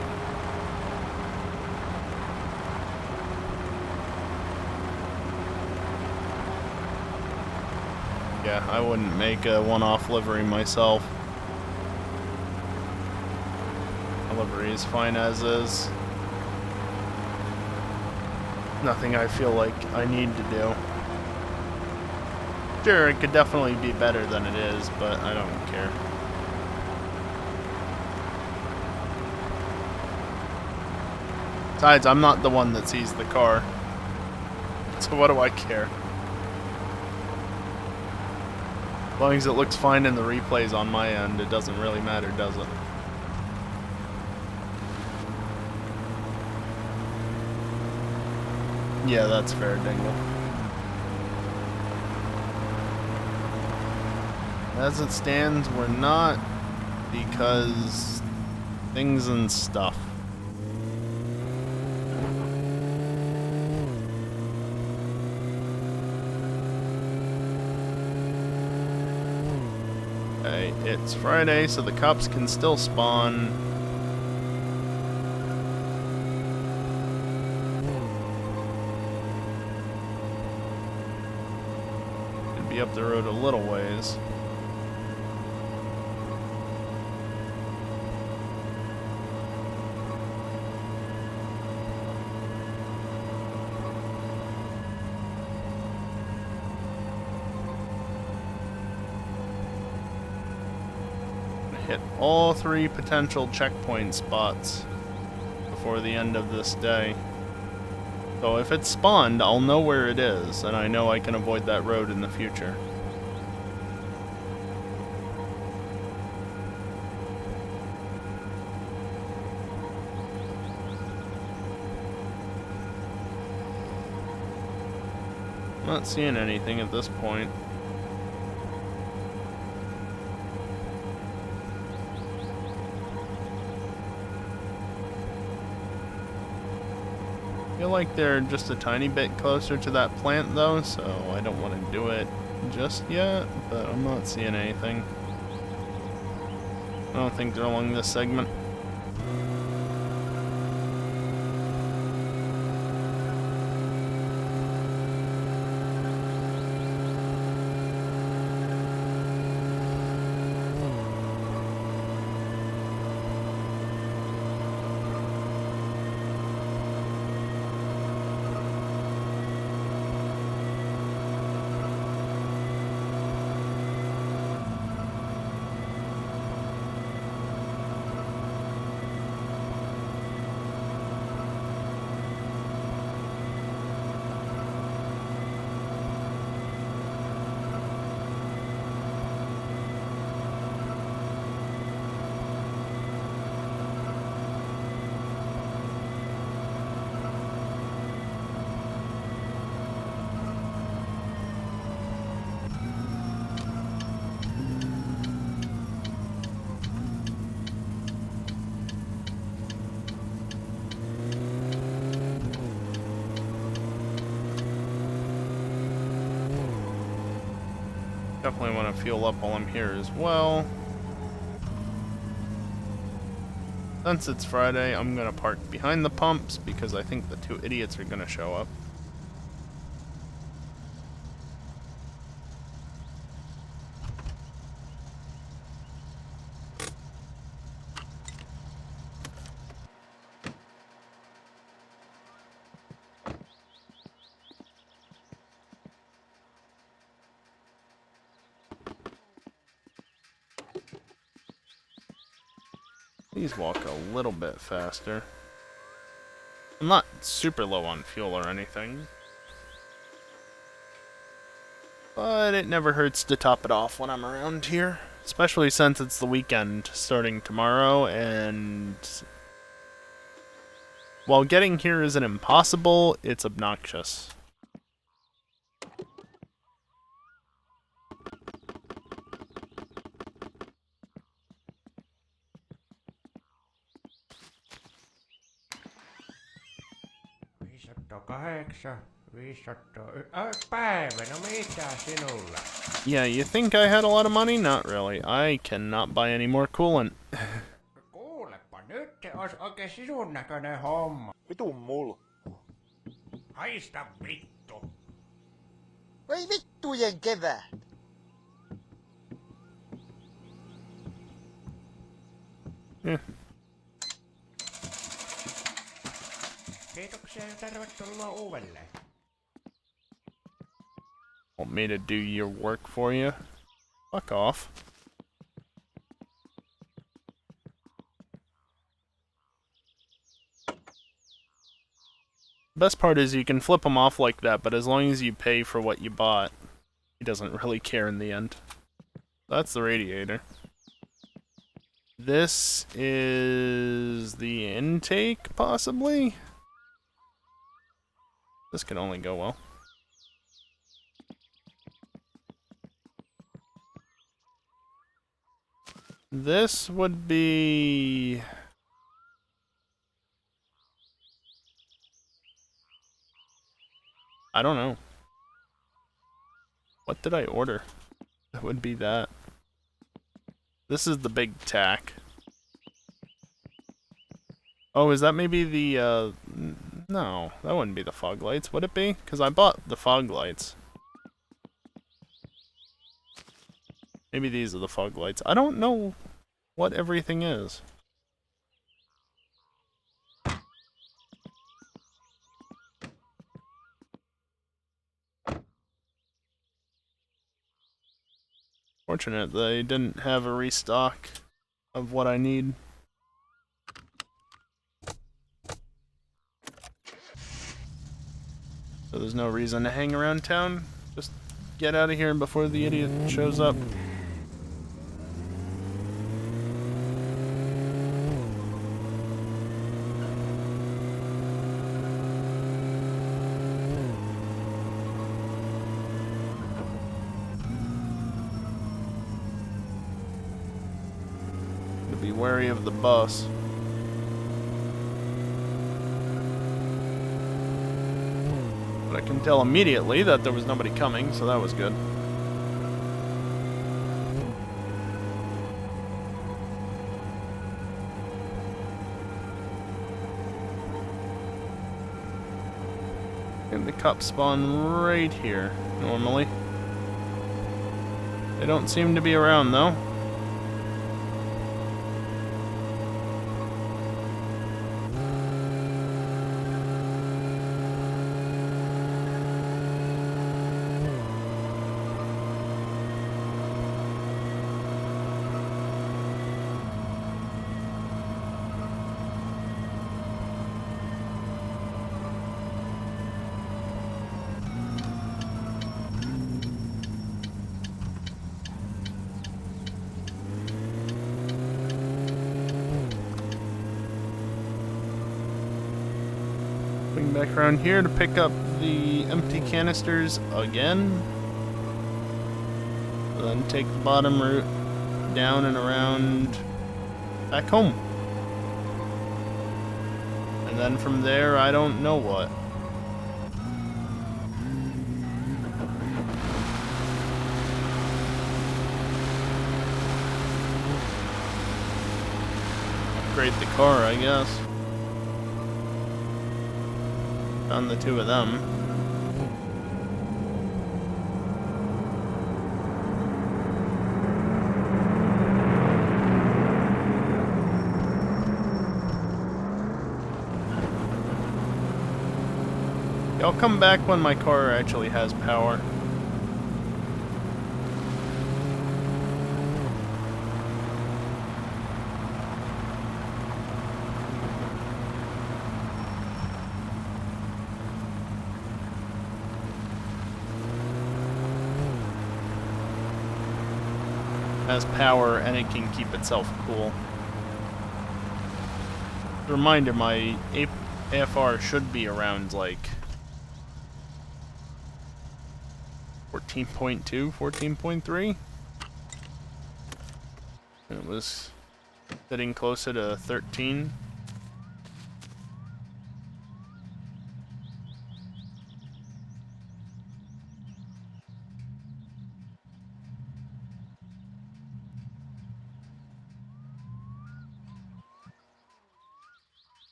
Yeah, I wouldn't make a one-off livery myself. The livery is fine as is. Nothing I feel like I need to do. Sure, it could definitely be better than it is, but I don't care. Besides, I'm not the one that sees the car. So what do I care? As long as it looks fine in the replays on my end, it doesn't really matter, does it? Yeah, that's fair, Dingle. As it stands, we're not, because things and stuff. Okay, it's Friday, so the cops can still spawn. Could be up the road a little ways. Hit all 3 potential checkpoint spots before the end of this day. So if it's spawned, I'll know where it is, and I know I can avoid that road in the future. Not seeing anything at this point. I feel like they're just a tiny bit closer to that plant though, so I don't want to do it just yet, but I'm not seeing anything. I don't think they're along this segment. Definitely want to fuel up while I'm here as well. Since it's Friday, I'm gonna park behind the pumps because I think the 2 idiots are gonna show up. Please walk a little bit faster. I'm not super low on fuel or anything, but it never hurts to top it off when I'm around here, especially since it's the weekend starting tomorrow, and while getting here isn't impossible, it's obnoxious. Päivä, no mitä sinulla? Yeah, you think I had a lot of money? Not really. I cannot buy any more coolant. Kuulepa, nyt se olisi oikein sisun näköinen homma. Vitun mulkku. Haista vittu. Voi vittujen kevät! Kiitoksia ja tervetuloa uudelleen. Want me to do your work for you? Fuck off. Best part is you can flip him off like that, but as long as you pay for what you bought, he doesn't really care in the end. That's the radiator. This is the intake, possibly? This can only go well. This would be... I don't know. What did I order? That would be that. This is the big tack. Oh, is that maybe the, no, that wouldn't be the fog lights, would it be? Because I bought the fog lights. Maybe these are the fog lights. I don't know what everything is. Fortunate they didn't have a restock of what I need. So there's no reason to hang around town. Just get out of here before the idiot shows up. Be wary of the bus. But I can tell immediately that there was nobody coming, so that was good. And the cops spawn right here, normally. They don't seem to be around, though. Swing back around here to pick up the empty canisters again. Then take the bottom route down and around back home. And then from there, I don't know what. Upgrade the car, I guess. Found the two of them. I'll come back when my car actually has power. Has power and it can keep itself cool. Reminder, my AFR should be around like 14.2, 14.3. It was sitting closer to 13.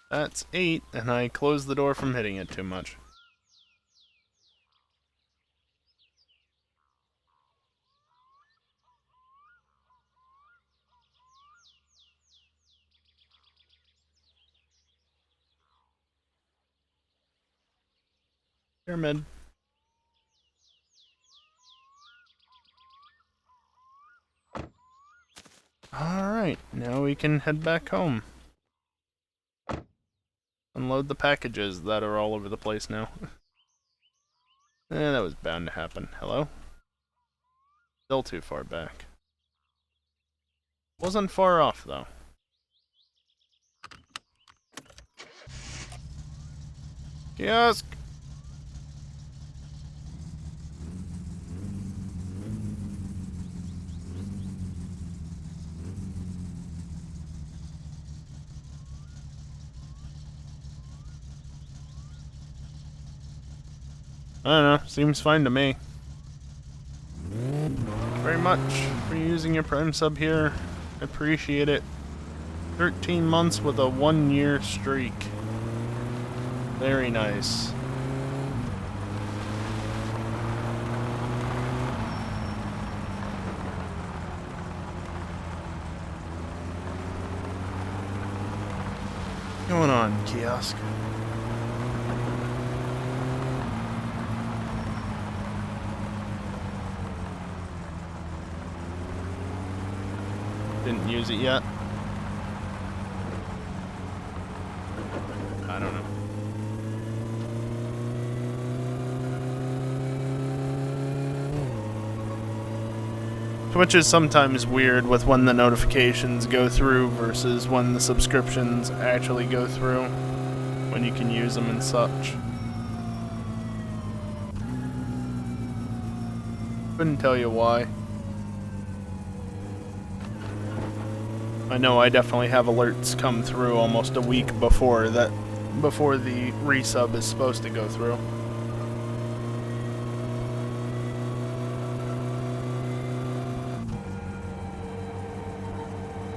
That's 8, and I closed the door from hitting it too much. Pyramid. Alright, now we can head back home. Unload the packages that are all over the place now. That was bound to happen. Hello? Still too far back. Wasn't far off, though. Kiosk! I don't know, seems fine to me. Thank you very much for using your Prime sub here. I appreciate it. 13 months with a 1-year streak. Very nice. What's going on, kiosk? Didn't use it yet. I don't know. Twitch is sometimes weird with when the notifications go through versus when the subscriptions actually go through, when you can use them and such. Couldn't tell you why. I know I definitely have alerts come through almost a week before the resub is supposed to go through.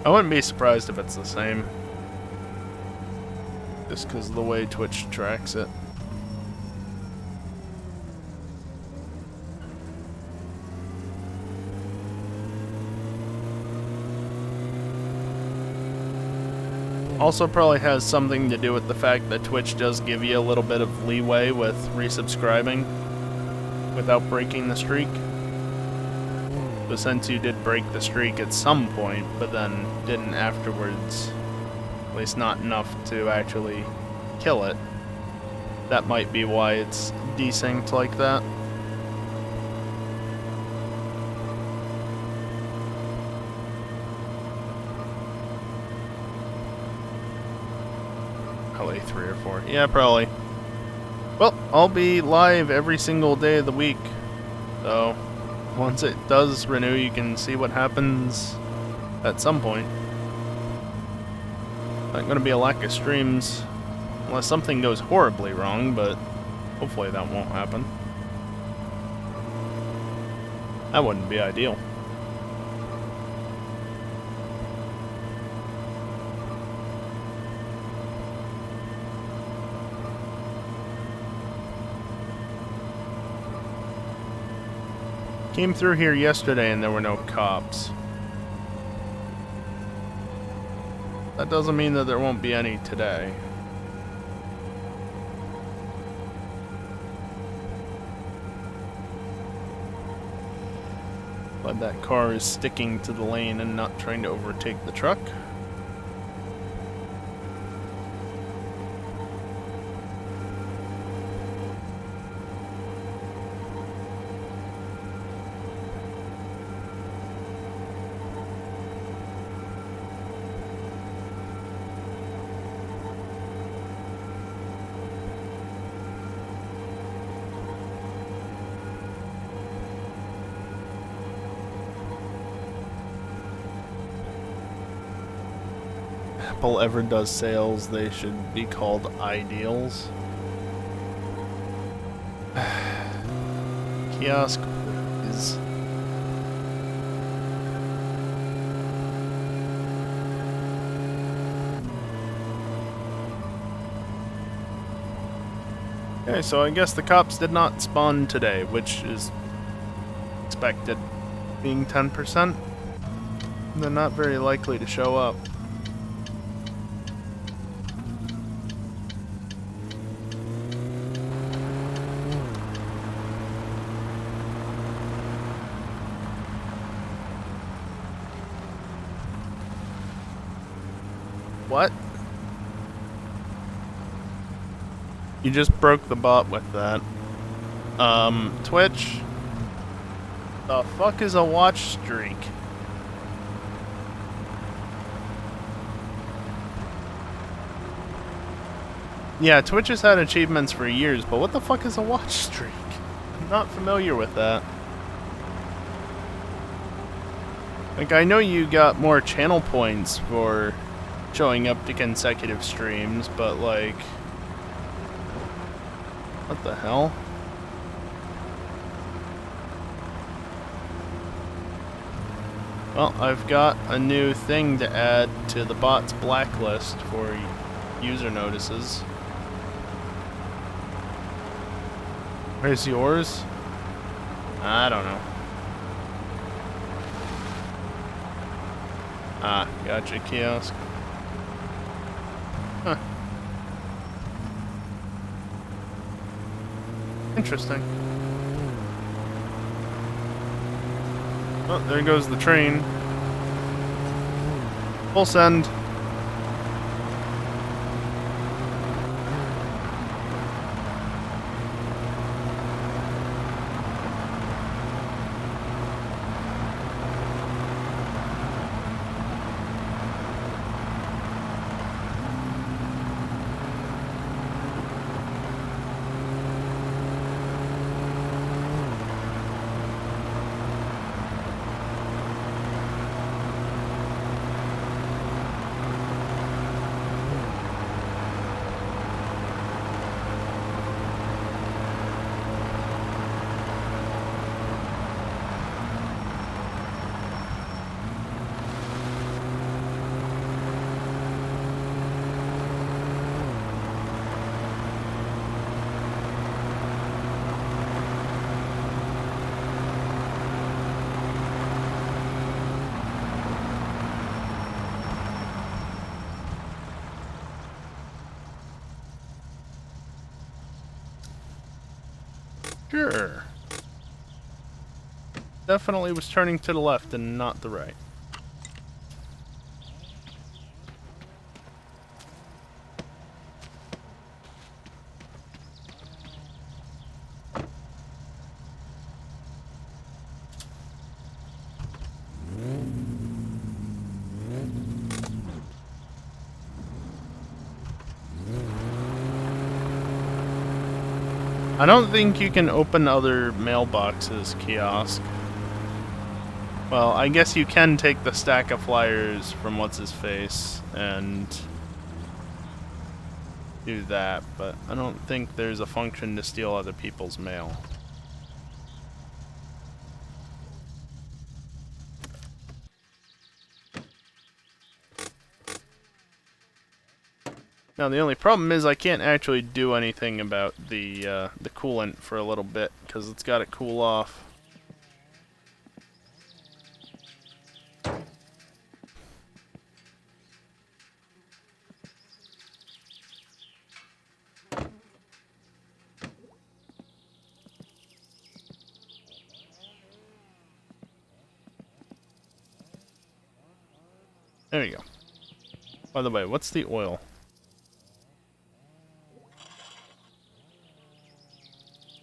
I wouldn't be surprised if it's the same. Just because of the way Twitch tracks it. Also probably has something to do with the fact that Twitch does give you a little bit of leeway with resubscribing without breaking the streak. But since you did break the streak at some point, but then didn't afterwards, at least not enough to actually kill it, that might be why it's desynced like that. Probably 3 or 4. Yeah, probably. Well, I'll be live every single day of the week. So, once it does renew, you can see what happens at some point. Not gonna be a lack of streams, unless something goes horribly wrong, but hopefully that won't happen. That wouldn't be ideal. Came through here yesterday and there were no cops. That doesn't mean that there won't be any today. But that car is sticking to the lane and not trying to overtake the truck. Apple ever does sales, they should be called ideals. Kiosk is... Okay, so I guess the cops did not spawn today, which is expected. Being 10%, they're not very likely to show up. What? You just broke the bot with that. Twitch? The fuck is a watch streak? Yeah, Twitch has had achievements for years, but what the fuck is a watch streak? I'm not familiar with that. Like, I know you got more channel points for showing up to consecutive streams, but like... What the hell? Well, I've got a new thing to add to the bot's blacklist for user notices. Where's yours? I don't know. Ah, gotcha, kiosk. Huh. Interesting. Oh, there goes the train. Full send. Sure. Definitely was turning to the left and not the right. I don't think you can open other mailboxes, kiosk. Well, I guess you can take the stack of flyers from what's-his-face and do that, but I don't think there's a function to steal other people's mail. Now the only problem is I can't actually do anything about the coolant for a little bit because it's got to cool off. There you go. By the way, what's the oil?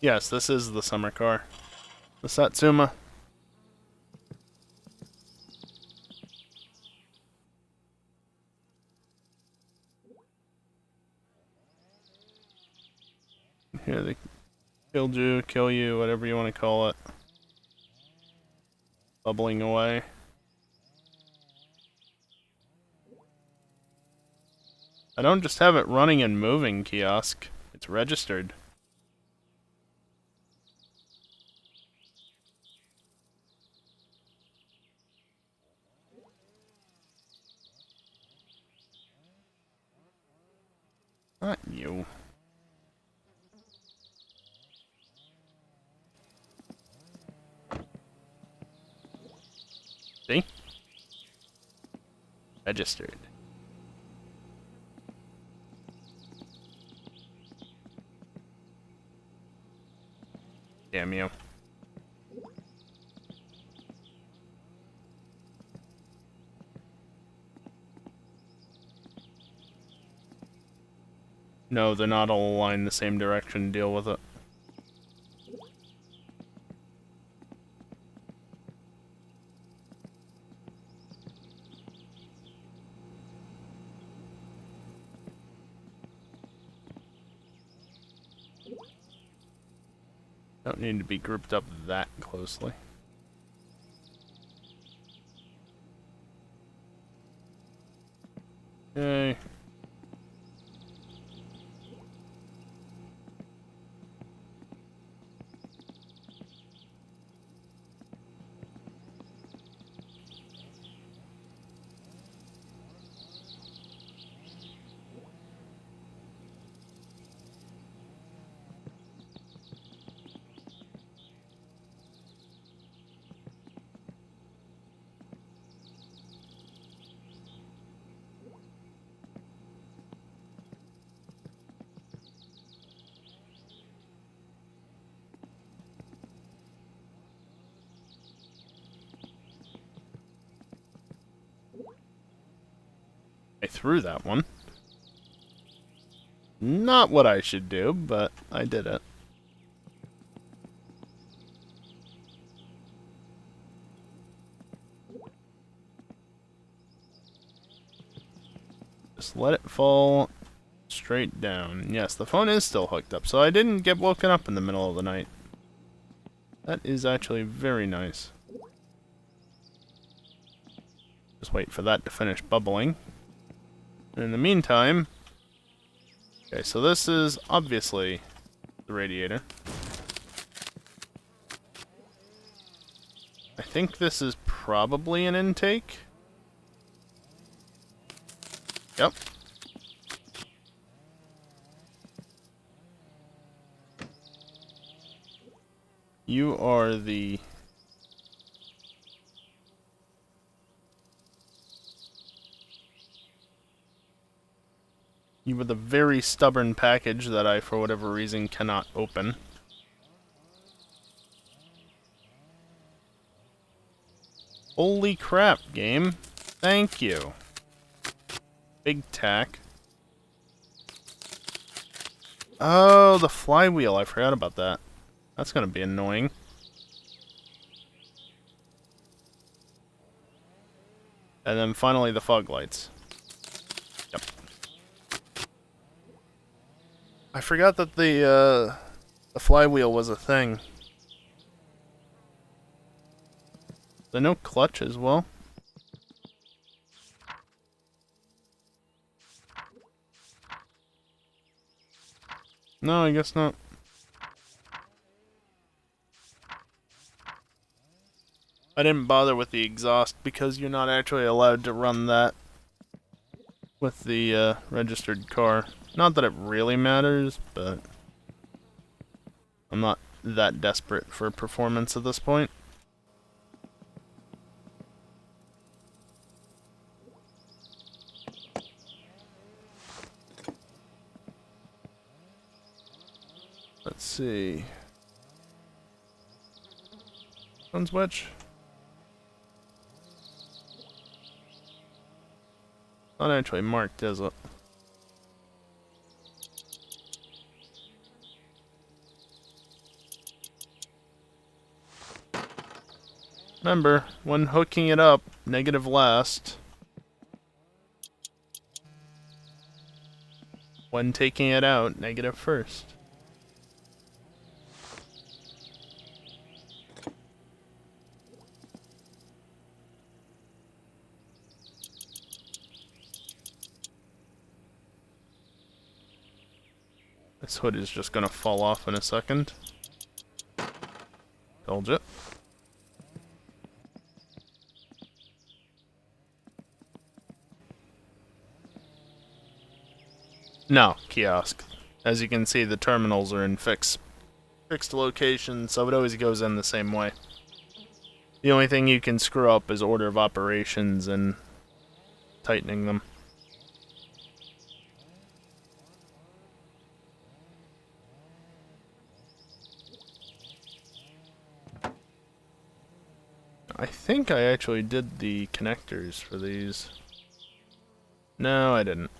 Yes, this is the summer car. The Satsuma. Here, they killed you, kill you, whatever you want to call it. Bubbling away. I don't just have it running and moving, kiosk. It's registered. Not you. See? Registered. Damn you. No, they're not all aligned the same direction. Deal with it. Don't need to be grouped up that closely. Okay. I threw that one. Not what I should do, but I did it. Just let it fall straight down. Yes, the phone is still hooked up, so I didn't get woken up in the middle of the night. That is actually very nice. Just wait for that to finish bubbling. And in the meantime... Okay, so this is obviously the radiator. I think this is probably an intake. Yep. You are the... You were the very stubborn package that I, for whatever reason, cannot open. Holy crap, game. Thank you. Big tack. Oh, the flywheel. I forgot about that. That's gonna be annoying. And then finally the fog lights. Yep. I forgot that the flywheel was a thing. There no clutch as well? No, I guess not. I didn't bother with the exhaust because you're not actually allowed to run that with the registered car. Not that it really matters, but I'm not that desperate for performance at this point. Let's see. One's which? Not actually marked, is it? Remember, when hooking it up, negative last. When taking it out, negative first. This hood is just gonna fall off in a second. Told you. No, kiosk. As you can see, the terminals are in fixed locations, so it always goes in the same way. The only thing you can screw up is order of operations and tightening them. I think I actually did the connectors for these. No, I didn't.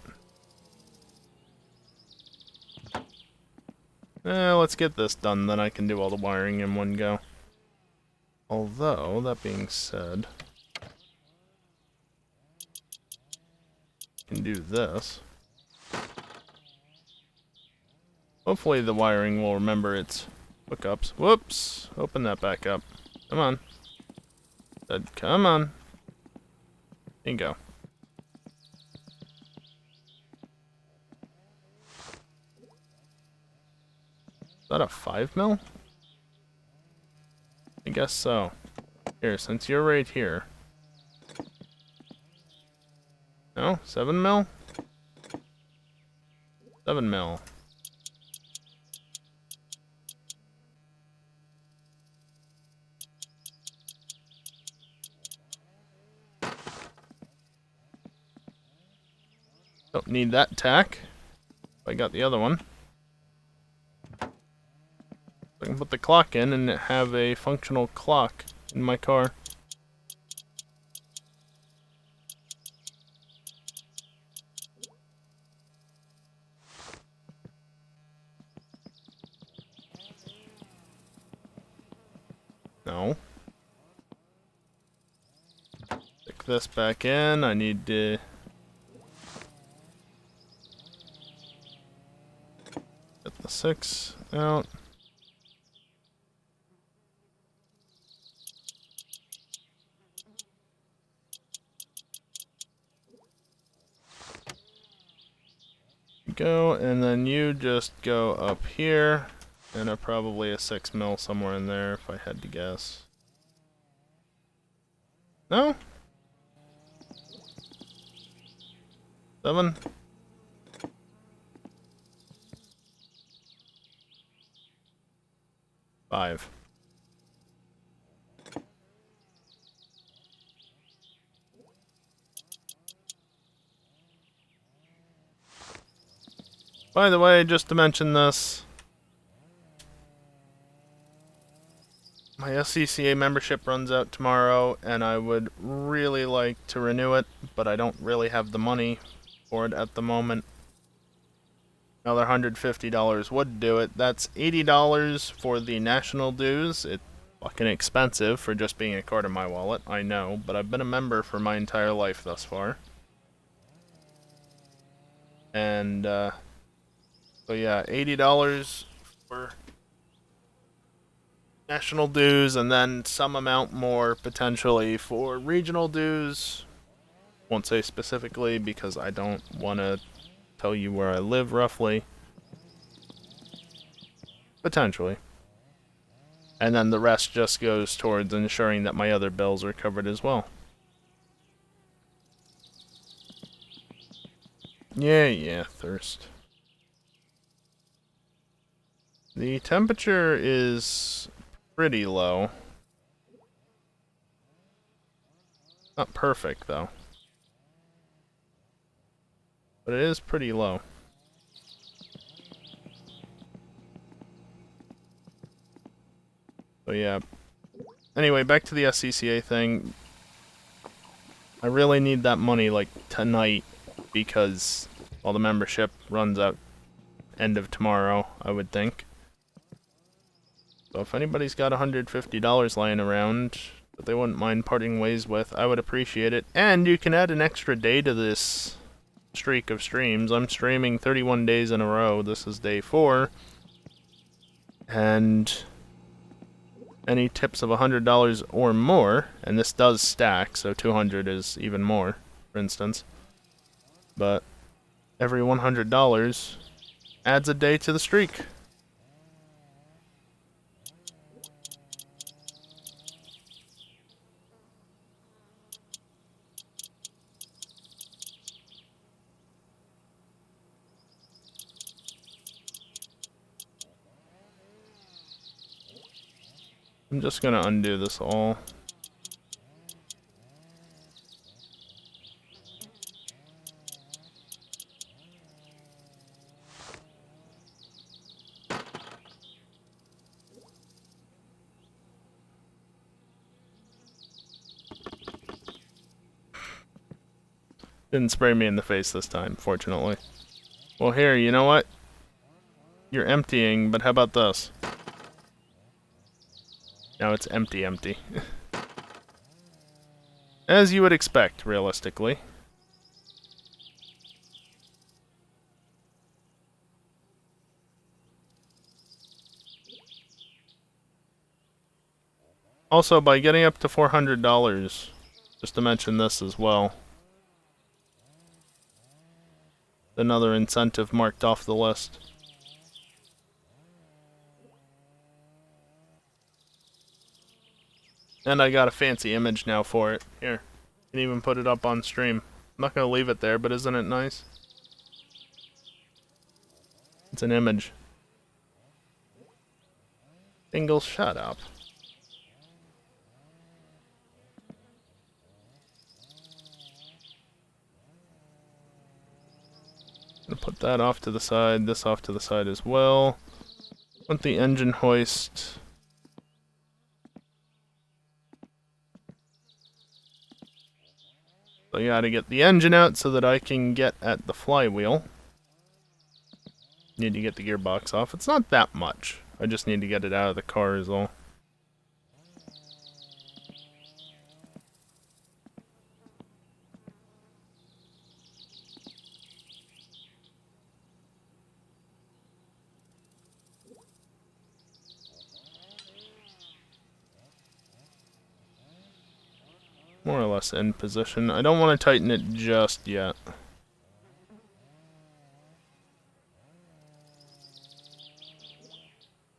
Let's get this done, then I can do all the wiring in one go. Although, that being said, I can do this. Hopefully the wiring will remember its hookups. Whoops! Open that back up. Come on. Come on. Bingo. Is that a 5 mil? I guess so. Here, since you're right here. No? 7 mil? 7 mil. Don't need that tack. I got the other one. I can put the clock in and have a functional clock in my car. No. Stick this back in. I need to get the 6 out. Go, and then you just go up here, and probably a 6 mil somewhere in there if I had to guess. No? 7? Five. By the way, just to mention this, my SCCA membership runs out tomorrow, and I would really like to renew it, but I don't really have the money for it at the moment. Another $150 would do it. That's $80 for the national dues. It's fucking expensive for just being a card in my wallet, I know, but I've been a member for my entire life thus far. And, so yeah, $80 for national dues, and then some amount more potentially for regional dues. Won't say specifically because I don't want to tell you where I live roughly. Potentially. And then the rest just goes towards ensuring that my other bills are covered as well. Yeah, thirst. The temperature is pretty low. Not perfect, though. But it is pretty low. So yeah. Anyway, back to the SCCA thing. I really need that money, like, tonight, because, well, the membership runs out end of tomorrow, I would think. So if anybody's got $150 lying around that they wouldn't mind parting ways with, I would appreciate it. And you can add an extra day to this streak of streams. I'm streaming 31 days in a row. This is day 4. And any tips of $100 or more, and this does stack, so 200 is even more, for instance. But every $100 adds a day to the streak. I'm just gonna undo this all. Didn't spray me in the face this time, fortunately. Well, here, you know what? You're emptying, but how about this? Now it's empty, empty. As you would expect, realistically. Also, by getting up to $400, just to mention this as well, another incentive marked off the list. And I got a fancy image now for it. Here, can even put it up on stream. I'm not gonna leave it there, but isn't it nice? It's an image. Ingle, shut up. Gonna put that off to the side, this off to the side as well. Want the engine hoist. So I gotta get the engine out so that I can get at the flywheel. Need to get the gearbox off. It's not that much. I just need to get it out of the car is all. More or less in position. I don't want to tighten it just yet.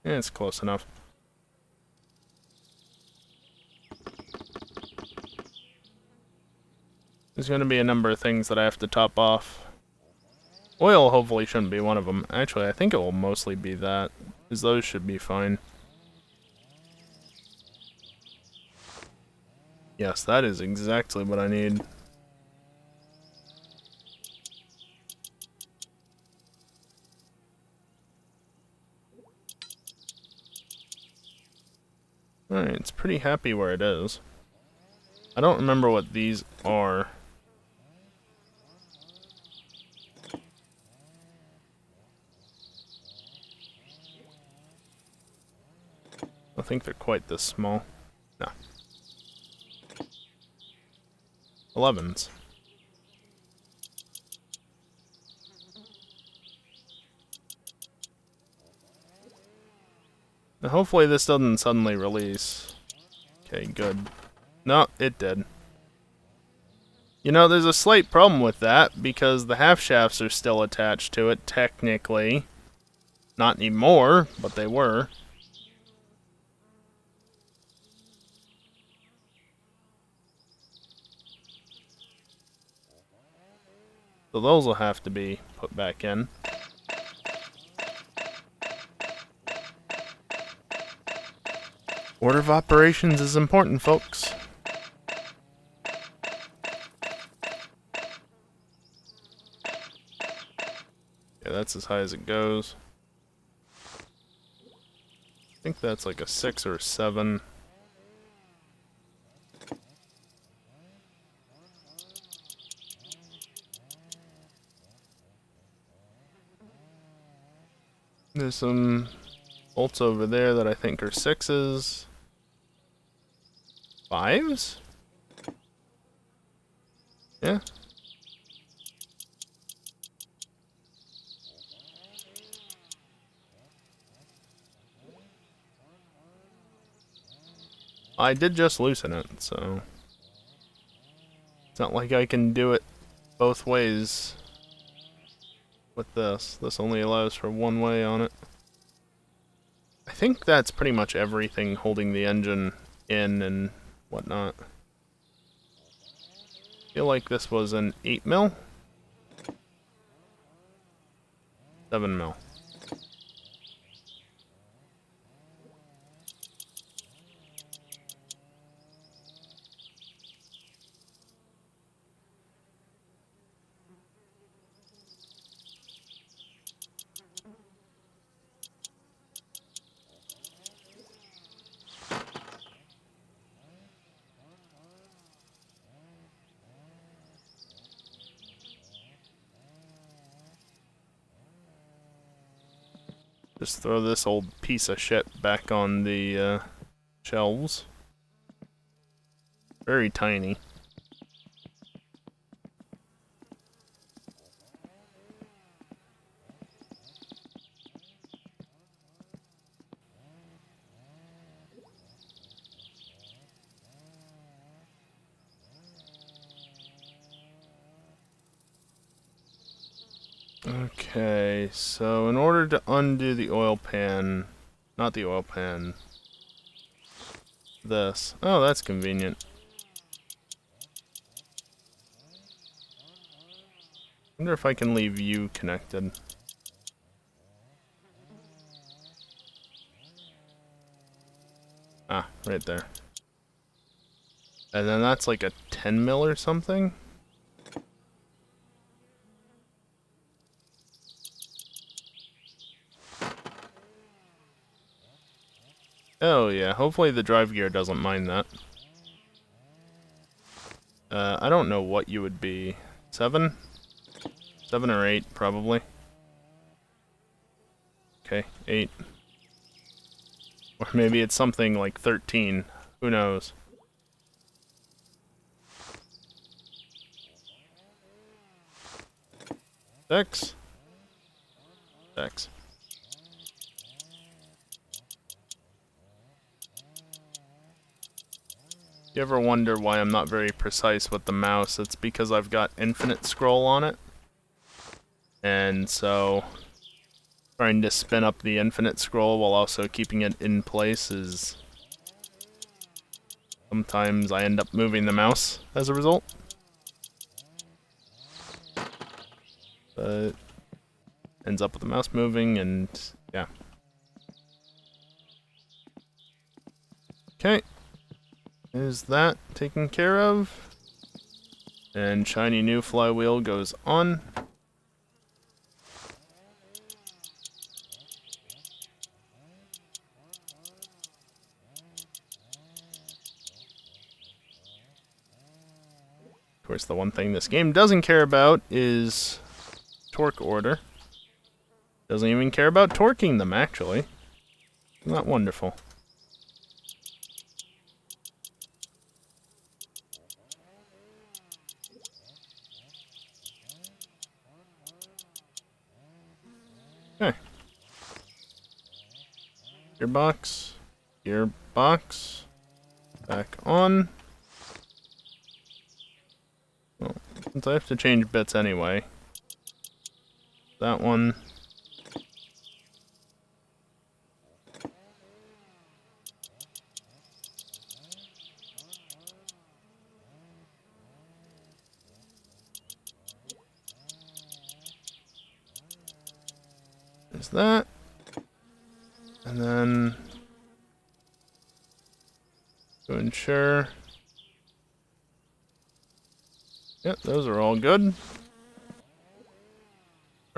Yeah, it's close enough. There's going to be a number of things that I have to top off. Oil hopefully shouldn't be one of them. Actually, I think it will mostly be that, because those should be fine. Yes, that is exactly what I need. Alright, it's pretty happy where it is. I don't remember what these are. I think they're quite this small. No. 11s. Now hopefully this doesn't suddenly release. Okay, good. No, it did. You know, there's a slight problem with that, because the half shafts are still attached to it, technically. Not anymore, but they were. So those will have to be put back in. Order of operations is important, folks. Yeah, that's as high as it goes. I think that's like a 6 or a 7. There's some bolts over there that I think are 6s. 5s? Yeah. I did just loosen it, so it's not like I can do it both ways with this. This only allows for one way on it. I think that's pretty much everything holding the engine in and whatnot. I feel like this was an 8mm? 7mm. Just throw this old piece of shit back on the shelves. Very tiny. Okay, so in order to undo the oil pan, not the oil pan, this. Oh, that's convenient. Wonder if I can leave you connected. Ah, right there. And then that's like a 10 mil or something? Oh yeah, hopefully the drive gear doesn't mind that. I don't know what you would be. 7? 7 or 8, probably. Okay, 8. Or maybe it's something like 13. Who knows? Six? 6. You ever wonder why I'm not very precise with the mouse? It's because I've got infinite scroll on it. And so trying to spin up the infinite scroll while also keeping it in place is... sometimes I end up moving the mouse as a result. But ends up with the mouse moving and yeah. Okay. Is that taken care of? And shiny new flywheel goes on. Of course, the one thing this game doesn't care about is torque order. Doesn't even care about torquing them, actually. Isn't that wonderful? Okay. Gearbox. Gearbox. Back on. Well, since I have to change bits anyway. That one. There's that. And then to ensure. Yep, those are all good.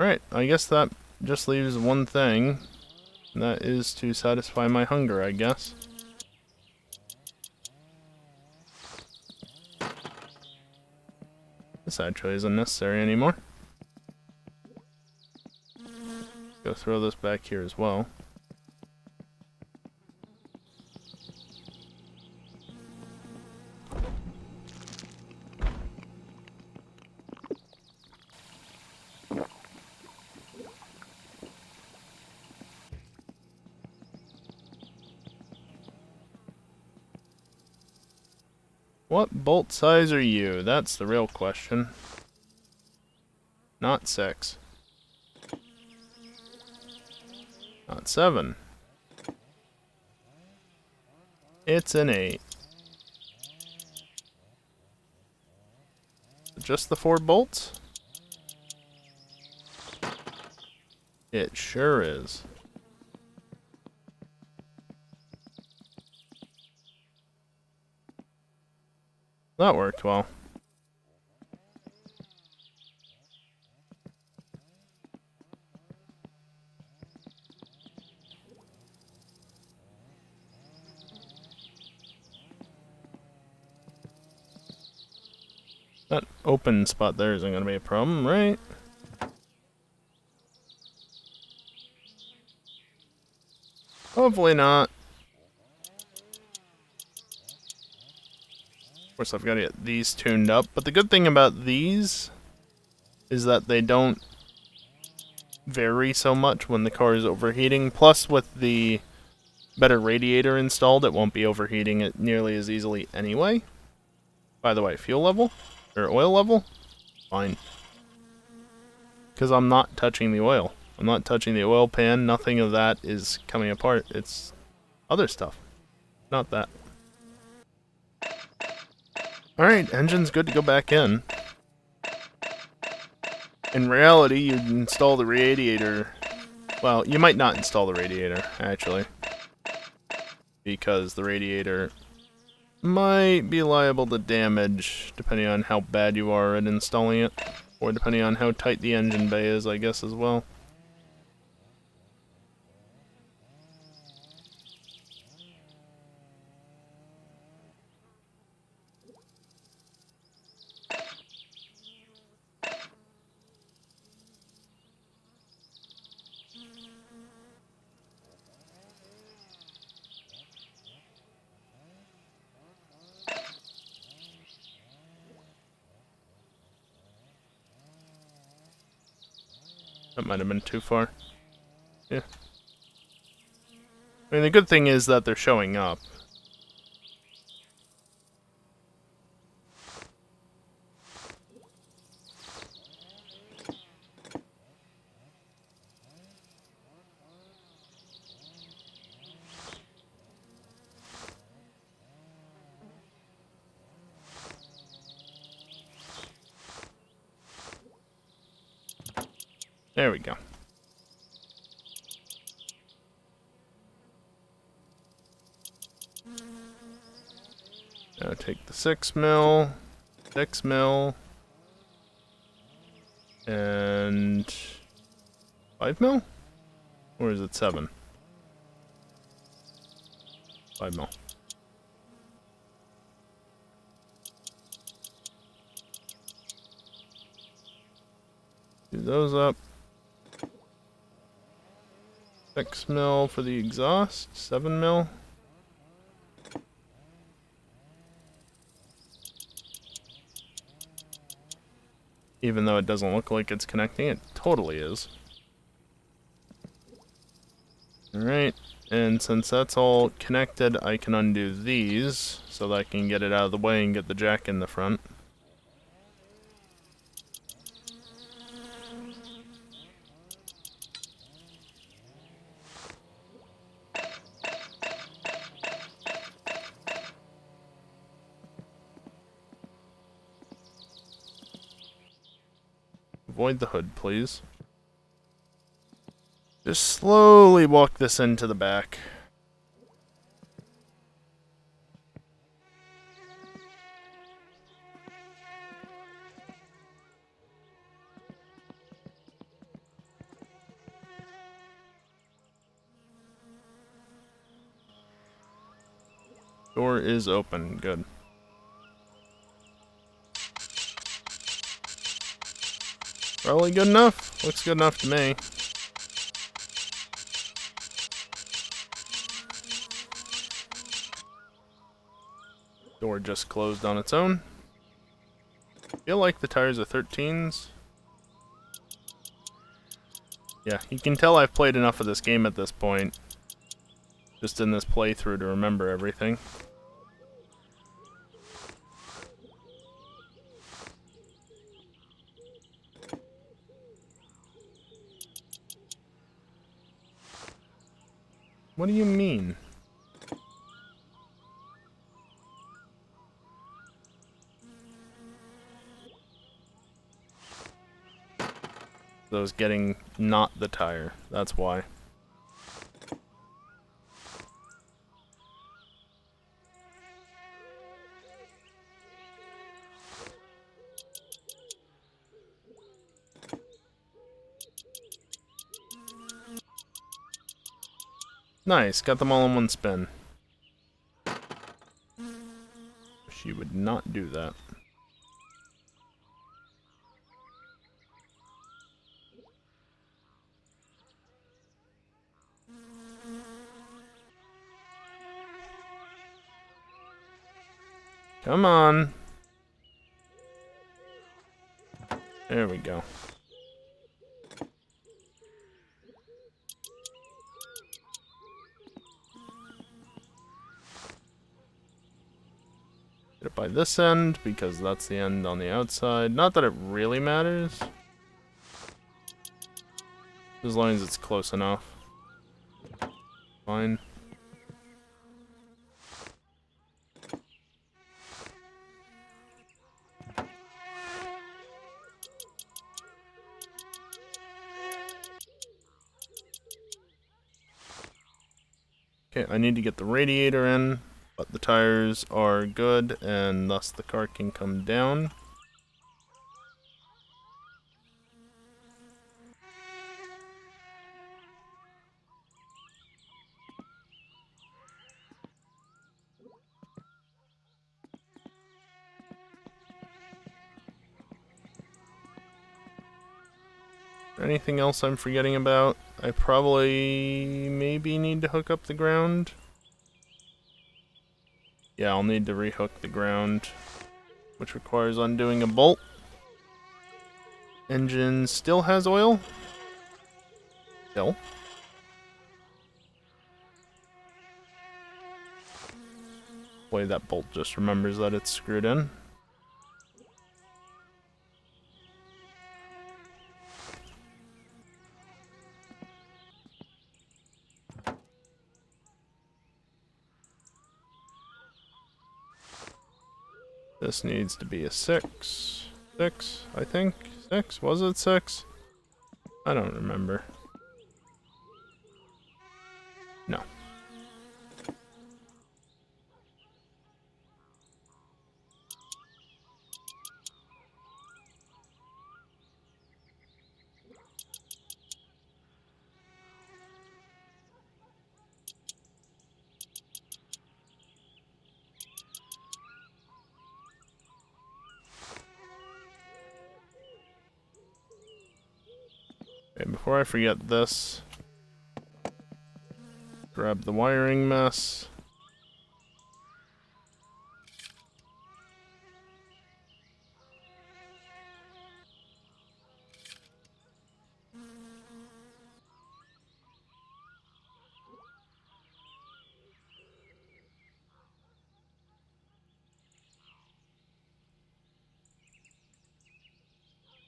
Alright, I guess that just leaves one thing. And that is to satisfy my hunger, I guess. This actually isn't necessary anymore. Go throw this back here as well. What bolt size are you? That's the real question. Not 6. Not 7. It's an 8. Just the 4 bolts? It sure is. That worked well. That open spot there isn't going to be a problem, right? Hopefully not. Of course, I've got to get these tuned up. But the good thing about these is that they don't vary so much when the car is overheating. Plus, with the better radiator installed, it won't be overheating it nearly as easily anyway. By the way, fuel level? Or oil level? Fine. Because I'm not touching the oil. I'm not touching the oil pan. Nothing of that is coming apart. It's other stuff. Not that. Alright, engine's good to go back in. In reality, you'd install the radiator. Well, you might not install the radiator, actually. Because the radiator might be liable to damage, depending on how bad you are at installing it. Or depending on how tight the engine bay is, I guess, as well. That might have been too far. Yeah. I mean, the good thing is that they're showing up. There we go. Now take the 6 mil, 6 mil, and 5 mil? Or is it 7? 5 mil. Do those up. 6 mil for the exhaust, 7 mil. Even though it doesn't look like it's connecting, it totally is. Alright, and since that's all connected, I can undo these so that I can get it out of the way and get the jack in the front. Avoid the hood, please. Just slowly walk this into the back. Door is open. Good. Probably good enough. Looks good enough to me. Door just closed on its own. Feel like the tires are 13s. Yeah, you can tell I've played enough of this game at this point. Just in this playthrough to remember everything. What do you mean? Those getting not the tire. That's why. Nice, got them all in one spin. She would not do that. Come on. There we go. Get it by this end, because that's the end on the outside. Not that it really matters. As long as it's close enough. Fine. Okay, I need to get the radiator in, but the tires are good, and thus the car can come down. Anything else I'm forgetting about? I probably maybe need to hook up the ground. Yeah, I'll need to rehook the ground, which requires undoing a bolt. Engine still has oil? Still. Boy, that bolt just remembers that it's screwed in. This needs to be a 6. 6, I think. 6? Was it 6? I don't remember. No. Okay, before I forget this, grab the wiring mess.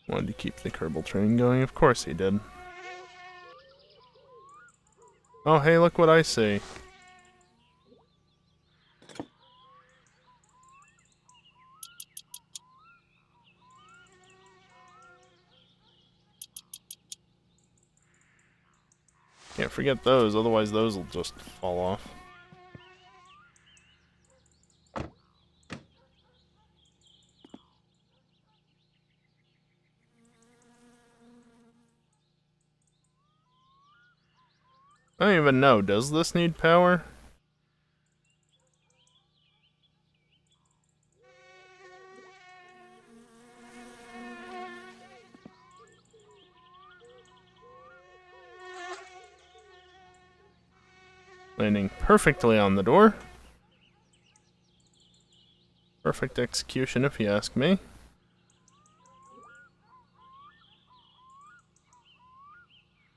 Wanted to keep the Kerbal train going, of course he did. Oh hey, look what I see. Can't forget those, otherwise those will just fall off. I don't even know, does this need power? Landing perfectly on the door. Perfect execution if you ask me.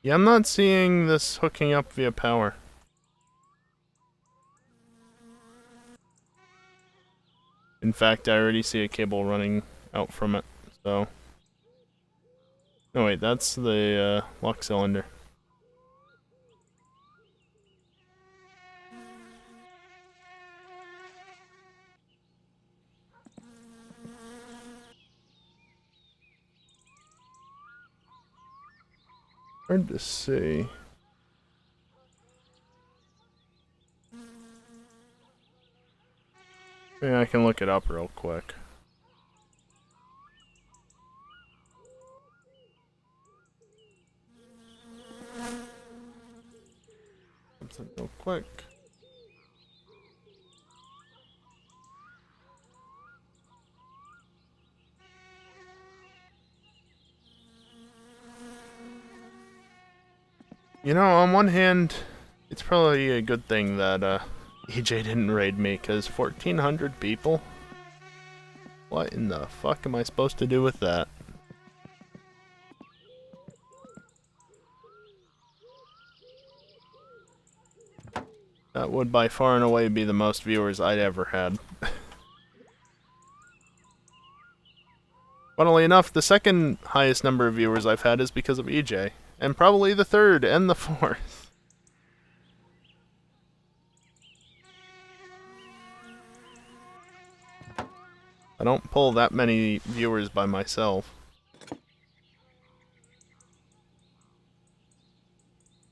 Yeah, I'm not seeing this hooking up via power. In fact, I already see a cable running out from it, so... No wait, that's the lock cylinder. Hard to see. Yeah, I can look it up real quick. Something real quick. You know, on one hand, it's probably a good thing that EJ didn't raid me, because 1,400 people? What in the fuck am I supposed to do with that? That would by far and away be the most viewers I'd ever had. Funnily enough, the second highest number of viewers I've had is because of EJ. And probably the third and the fourth. I don't pull that many viewers by myself.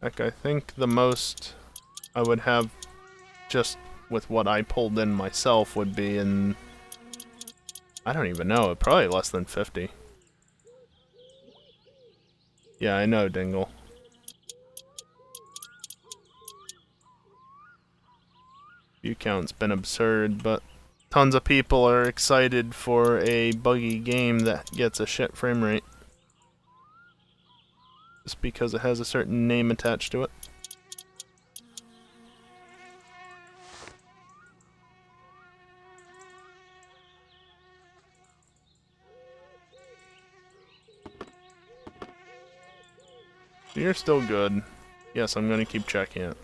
Heck, I think the most I would have just with what I pulled in myself would be in... I don't even know, probably less than 50. Yeah, I know, Dingle. View count's been absurd, but tons of people are excited for a buggy game that gets a shit frame rate. Just because it has a certain name attached to it. You're still good. Yes, I'm gonna keep checking it.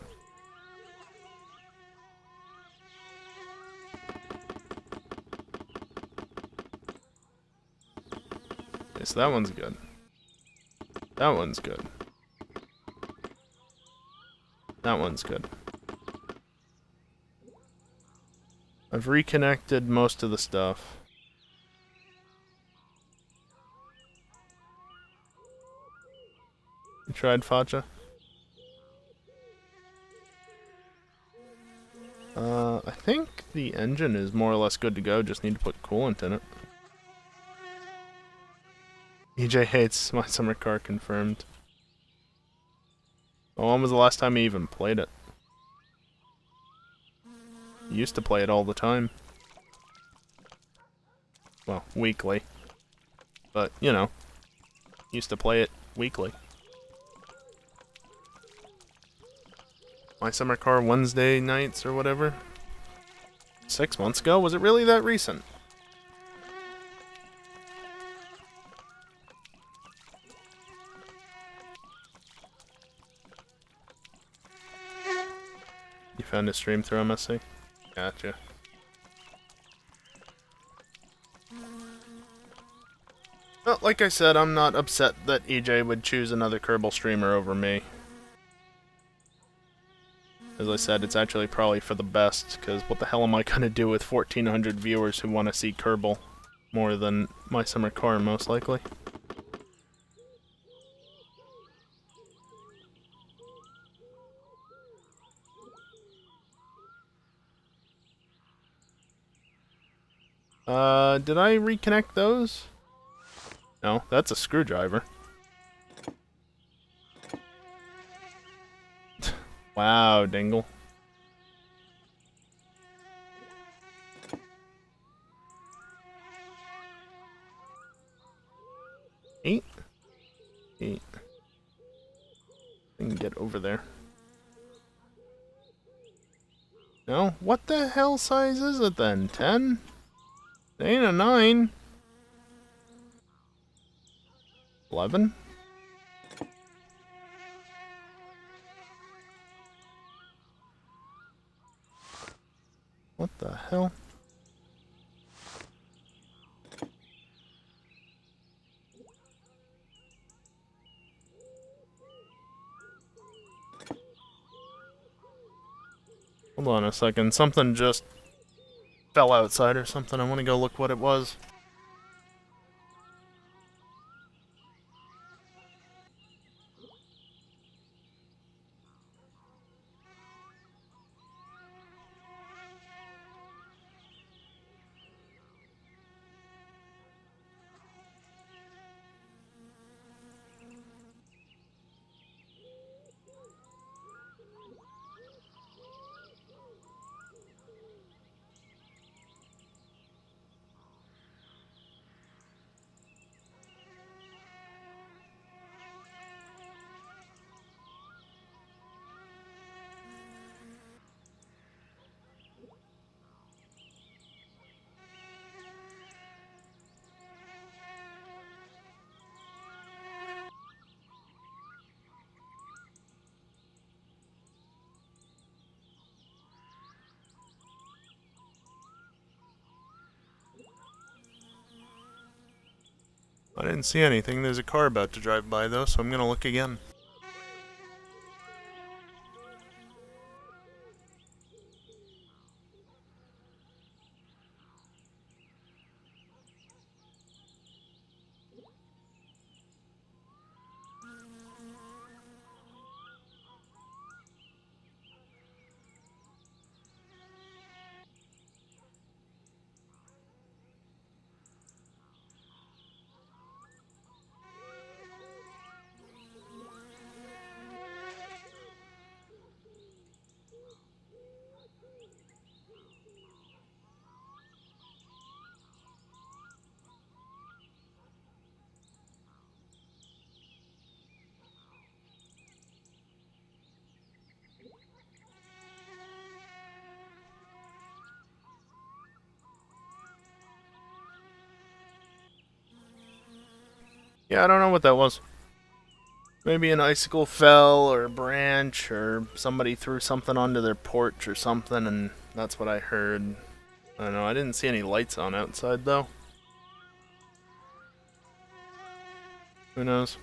Okay, so that one's good. That one's good. That one's good. I've reconnected most of the stuff. You tried Facha? I think the engine is more or less good to go, just need to put coolant in it. EJ hates my summer car, confirmed. Well, when was the last time he even played it? He used to play it all the time. Well, weekly. But, you know, used to play it weekly. My summer car Wednesday nights or whatever. 6 months ago? Was it really that recent? You found a stream through MSC? Gotcha. Well, like I said, I'm not upset that EJ would choose another Kerbal streamer over me. As I said, it's actually probably for the best, because what the hell am I gonna do with 1,400 viewers who want to see Kerbal more than my summer car, most likely? Did I reconnect those? No, that's a screwdriver. Wow, Dingle. Eight? I can get over there. No? What the hell size is it then? 10? It ain't a 9. 11? What the hell? Hold on a second. Something just fell outside or something. I want to go look what it was. I didn't see anything. There's a car about to drive by though, so I'm gonna look again. Yeah, I don't know what that was. Maybe an icicle fell, or a branch, or somebody threw something onto their porch or something, and that's what I heard. I don't know, I didn't see any lights on outside though. Who knows?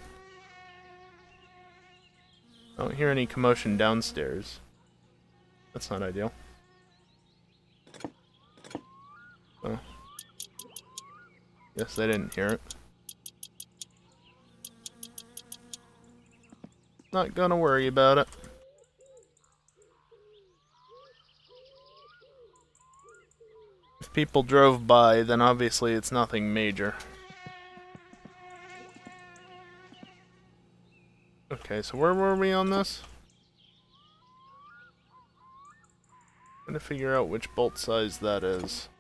I don't hear any commotion downstairs. That's not ideal. Oh. Guess they didn't hear it. Not gonna worry about it. If people drove by, then obviously it's nothing major. Okay, so where were we on this? I'm trying to figure out which bolt size that is.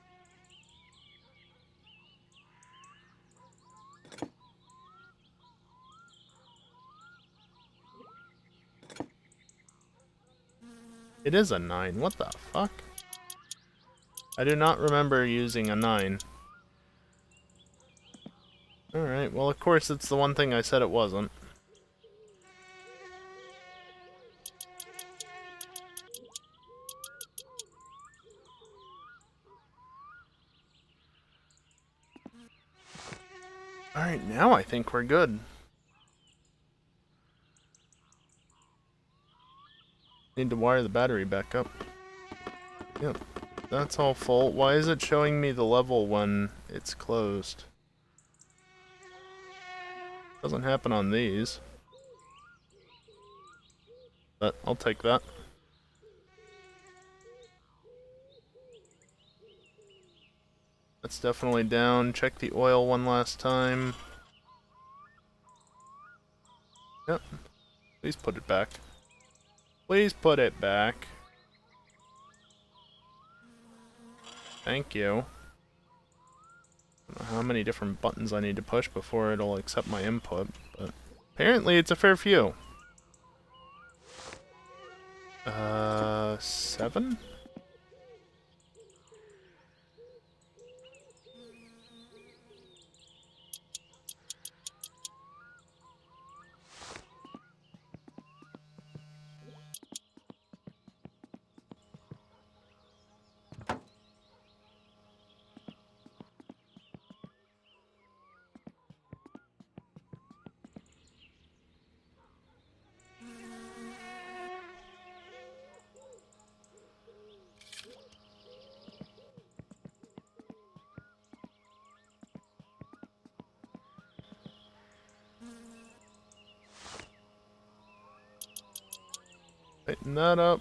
It is a 9. What the fuck? I do not remember using a 9. Alright, well of course it's the one thing I said it wasn't. Alright, now I think we're good. Need to wire the battery back up. Yep, that's all full. Why is it showing me the level when it's closed? Doesn't happen on these. But I'll take that. That's definitely down. Check the oil one last time. Yep. Please put it back. Please put it back. Thank you. I don't know how many different buttons I need to push before it'll accept my input, but apparently it's a fair few. 7? Tighten that up.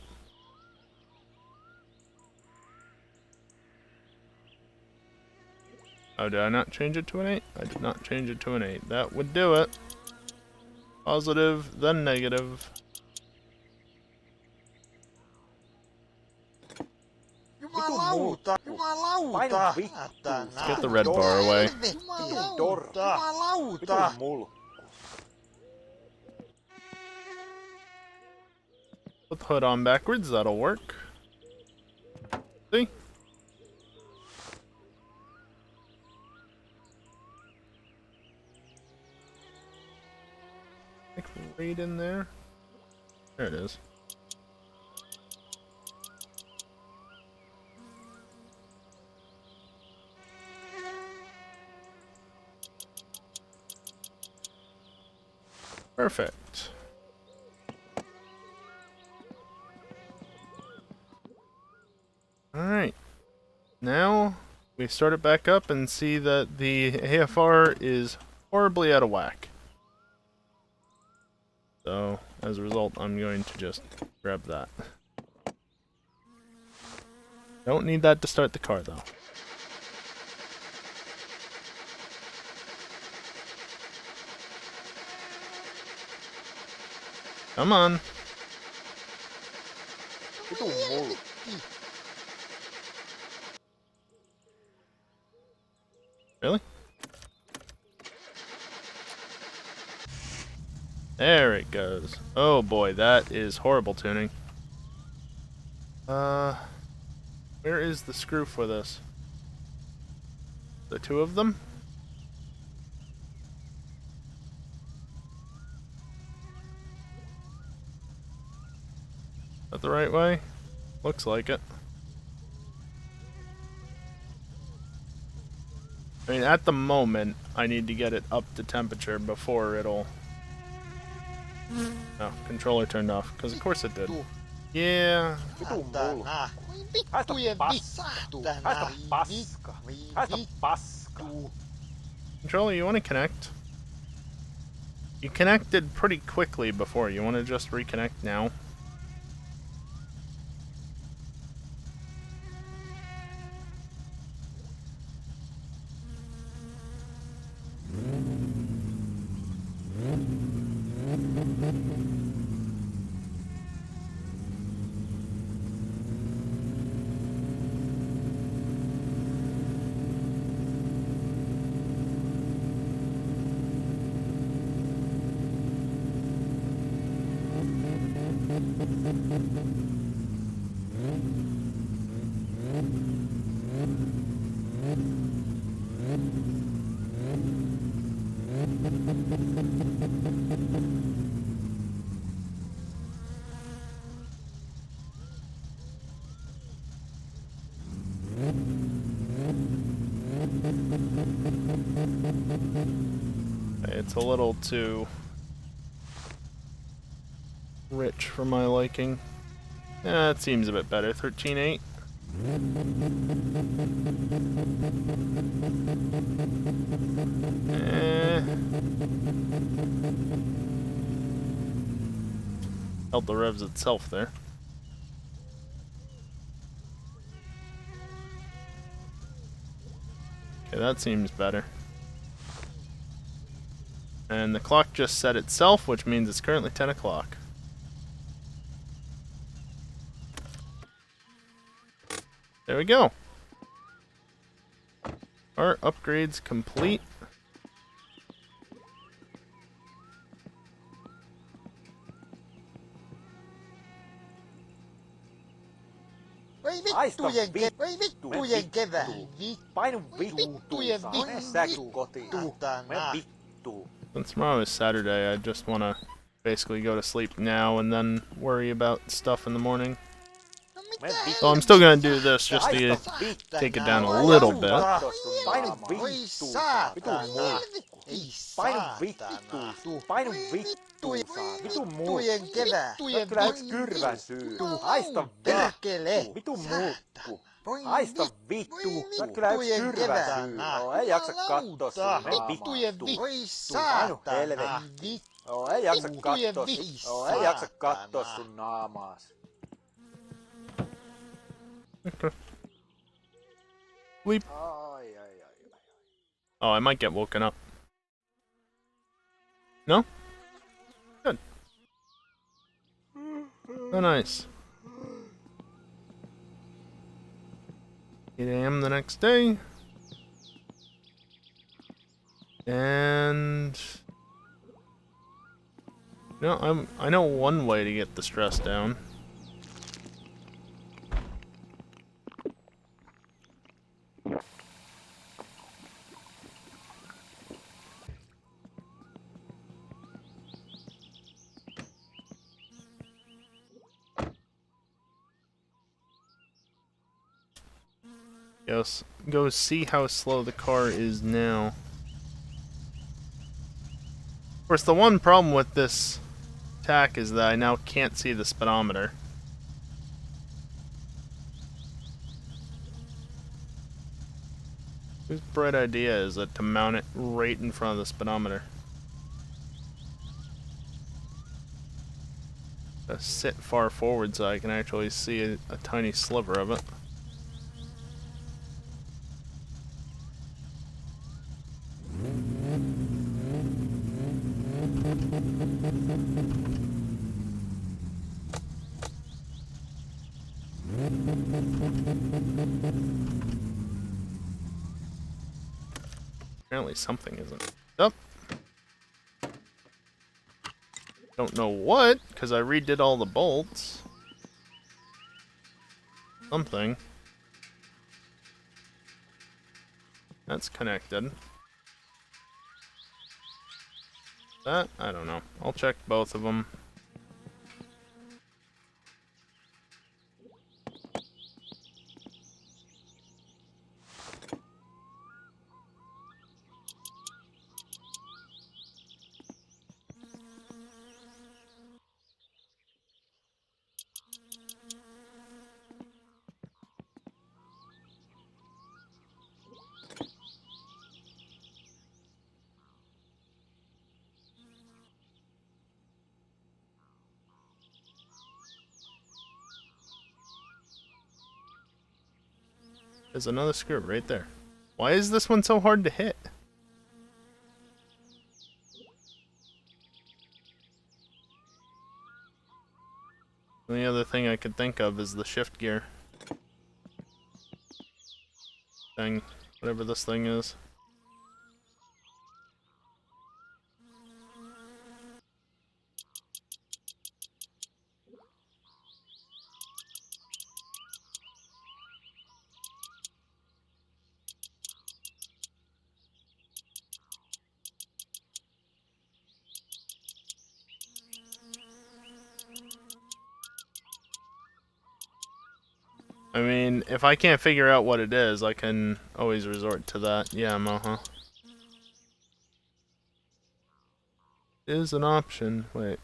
Oh, did I not change it to an 8? I did not change it to an 8. That would do it. Positive, then negative. Jumalauta! Jumalauta! Let's get the red bar away. Jumalauta! Put the hood on backwards, that'll work. See? Like right in there. There it is. Perfect. Alright. Now we start it back up and see that the AFR is horribly out of whack. So, as a result, I'm going to just grab that. Don't need that to start the car, though. Come on. Vitu mulla. Really? There it goes. Oh boy, that is horrible tuning. Where is the screw for this? The two of them? Is that the right way? Looks like it. I mean, at the moment, I need to get it up to temperature before it'll... Oh, controller turned off, because of course it did. Yeah. Vitu mulla. Haista paska. Haista paska. Haista paska. Controller, you want to connect? You connected pretty quickly before. You want to just reconnect now? It's a little too rich for my liking. Yeah, it seems a bit better. 13.8. Held the revs itself there. Okay, that seems better. And the clock just set itself, which means it's currently 10 o'clock. There we go. Our upgrades complete. Haista vittujen kevään. Painu vittuun saa. Mene säkin kotiin. Mene vittuun. Since tomorrow is Saturday, I just want to basically go to sleep now and then worry about stuff in the morning. So I'm still going to do this just to take it down a little bit. Painu vittuun saa. Vitun mulkku. Painu vittuun. Painu vittuun saa. Vitun mulkku. Sä oot kyllä yks kyrvän syy. Haista vittuun. Vitun mulkku. Haista vittuun. Sä oot kyllä yks kyrvän syy. Ei jaksa kattoo sun. Mene vittuun. Painu helvetti. Ei jaksa kattoo. Ei jaksa kattoo sun naamaas. Okay. Sleep. Oh, I might get woken up. No? Good. Oh, nice. 8 a.m. the next day. And... No, I know one way to get the stress down. Yes, go see how slow the car is now. Of course, the one problem with this tack is that I now can't see the speedometer. Whose bright idea is it to mount it right in front of the speedometer? Sit far forward so I can actually see a tiny sliver of it. Apparently something isn't up. Don't know what, because I redid all the bolts. Something. That's connected. That, I don't know. I'll check both of them. There's another screw right there. Why is this one so hard to hit? The only other thing I could think of is the shift gear thing, whatever this thing is. I mean, if I can't figure out what it is, I can always resort to that Yamaha. Is an option. Wait.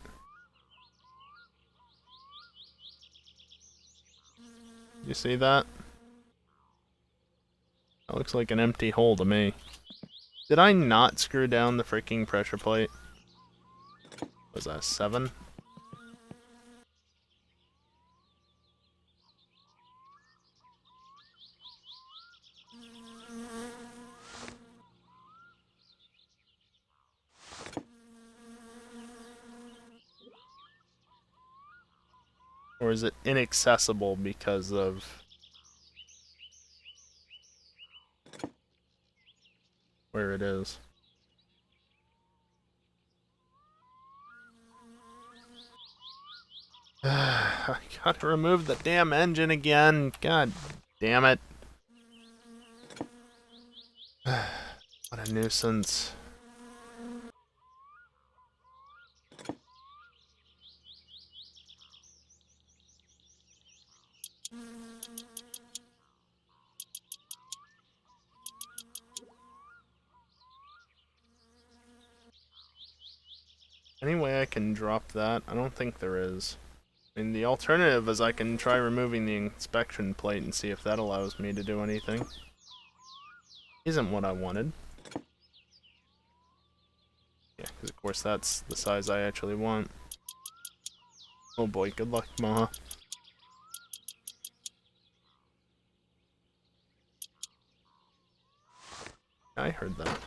You see that? That looks like an empty hole to me. Did I not screw down the freaking pressure plate? Was that 7? Or is it inaccessible because of where it is? I gotta remove the damn engine again. God damn it. What a nuisance. Any way I can drop that? I don't think there is. I mean, the alternative is I can try removing the inspection plate and see if that allows me to do anything. Isn't what I wanted. Yeah, because of course that's the size I actually want. Oh boy, good luck, Maha. I heard that.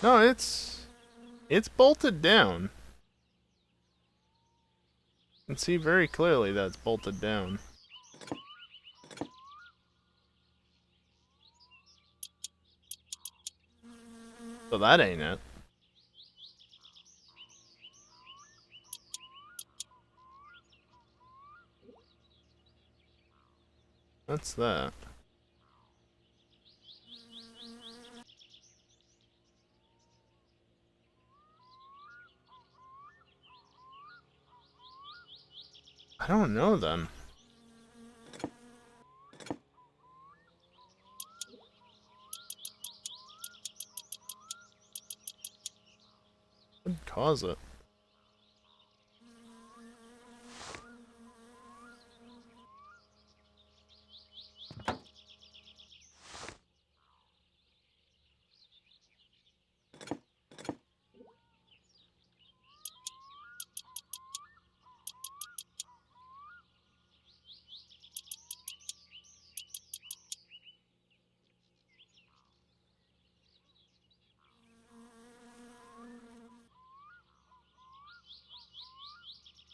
No, it's bolted down. You can see very clearly that it's bolted down. So that ain't it. That's that. I don't know then. Would cause it.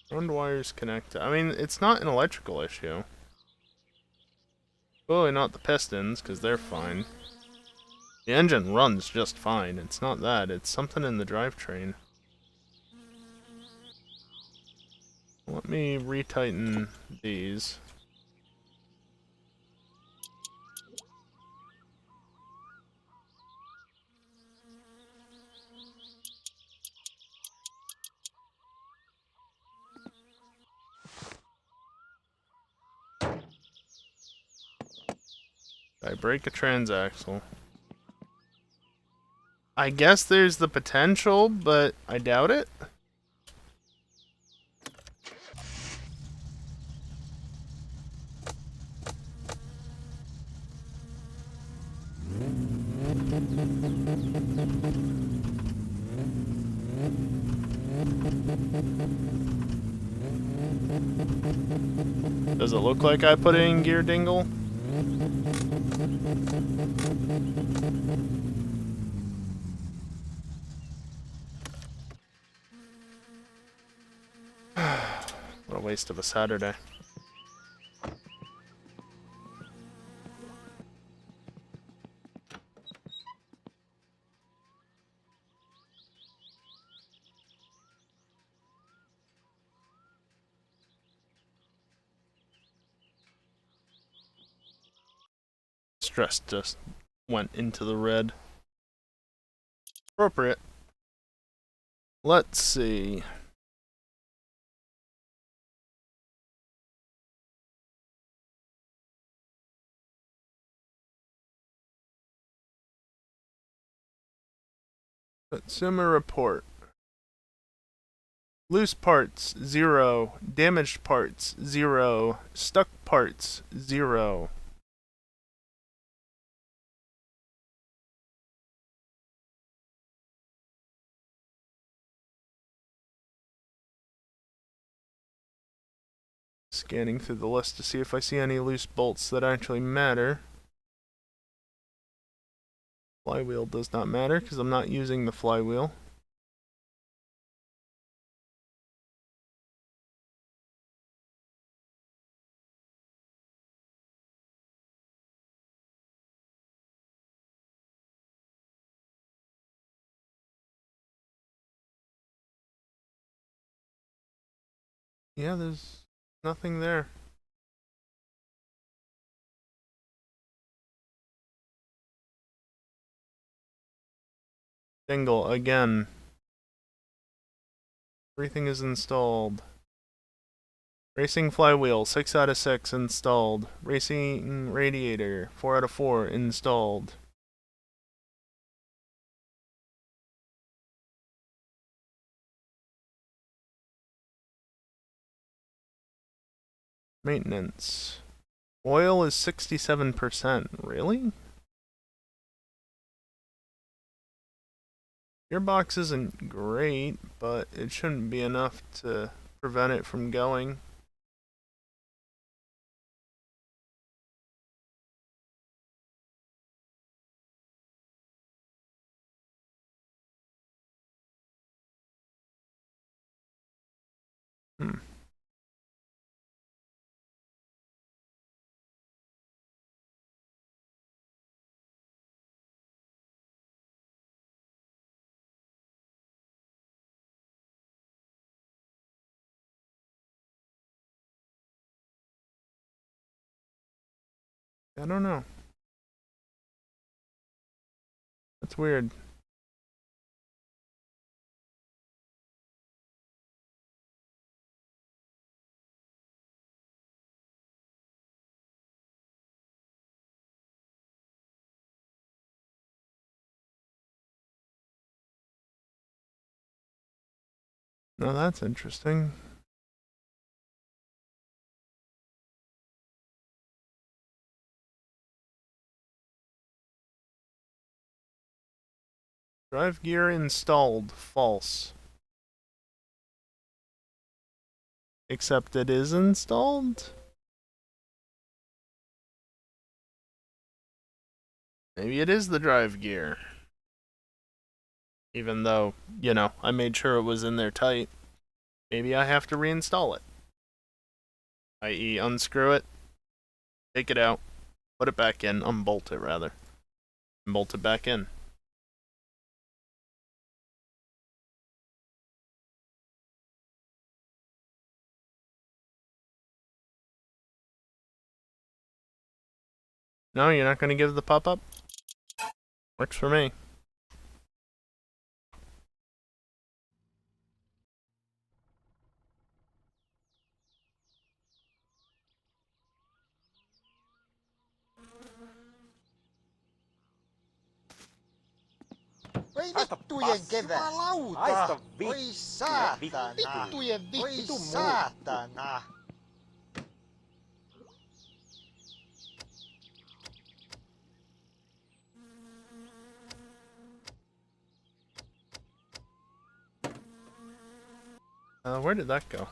Ground wires connected. I mean, it's not an electrical issue. Clearly not the pistons, because they're fine. The engine runs just fine. It's not that. It's something in the drivetrain. Let me retighten these. I break a transaxle. I guess there's the potential, but I doubt it. Does it look like I put it in gear dingle? What a waste of a Saturday. Stress just went into the red. Appropriate. Let's see. Consumer report. Loose parts, 0. Damaged parts, 0. Stuck parts, 0. Scanning through the list to see if I see any loose bolts that actually matter. Flywheel does not matter because I'm not using the flywheel. Yeah, there's nothing there. Dingle again. Everything is installed. Racing flywheel, 6 out of 6 installed. Racing radiator, 4 out of 4 installed. Maintenance. Oil is 67%. Really? Gearbox isn't great, but it shouldn't be enough to prevent it from going. Hmm. I don't know. That's weird. No, that's interesting. Drive gear installed. False. Except it is installed? Maybe it is the drive gear. Even though, you know, I made sure it was in there tight. Maybe I have to reinstall it. I.e., unscrew it, take it out, put it back in, unbolt it rather, and bolt it back in. No, you're not going to give the pop-up? Works for me. Oi vittujen kevät! Jumalauta! Haista Oi saatana! vittujen Oi vittu saatana! Where did that go?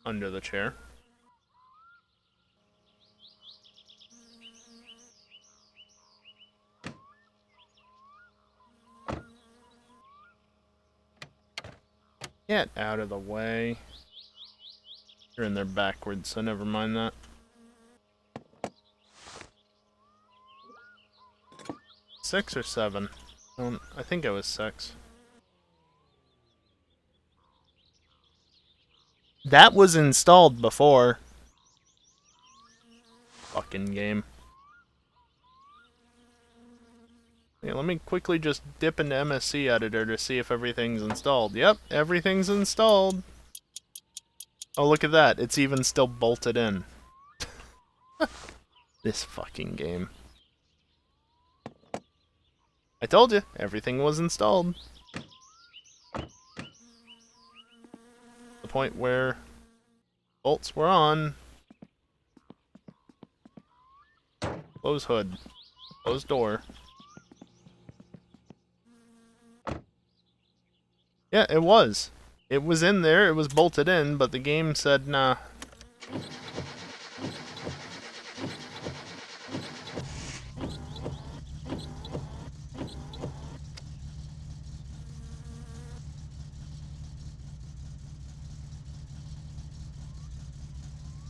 Under the chair. Get out of the way. You're in there backwards, so never mind that. Six or seven? I think it was 6. That was installed before. Fucking game. Yeah, let me quickly just dip into MSC Editor to see if everything's installed. Yep, everything's installed. Oh, look at that. It's even still bolted in. This fucking game. I told you, everything was installed. The point where bolts were on. Close hood. Close door. Yeah, it was. It was in there, it was bolted in, but the game said nah.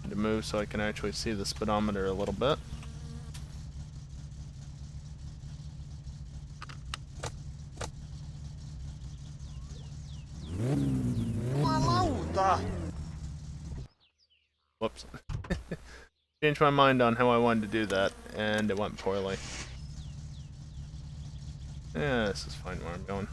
To move so I can actually see the speedometer a little bit. Jumalauta! Whoops. Changed my mind on how I wanted to do that, and it went poorly. Yeah, this is fine where I'm going.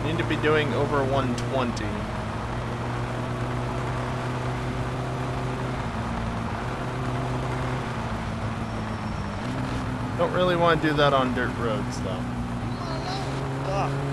Need to be doing over 120. Don't really want to do that on dirt roads, though. Jumalauta!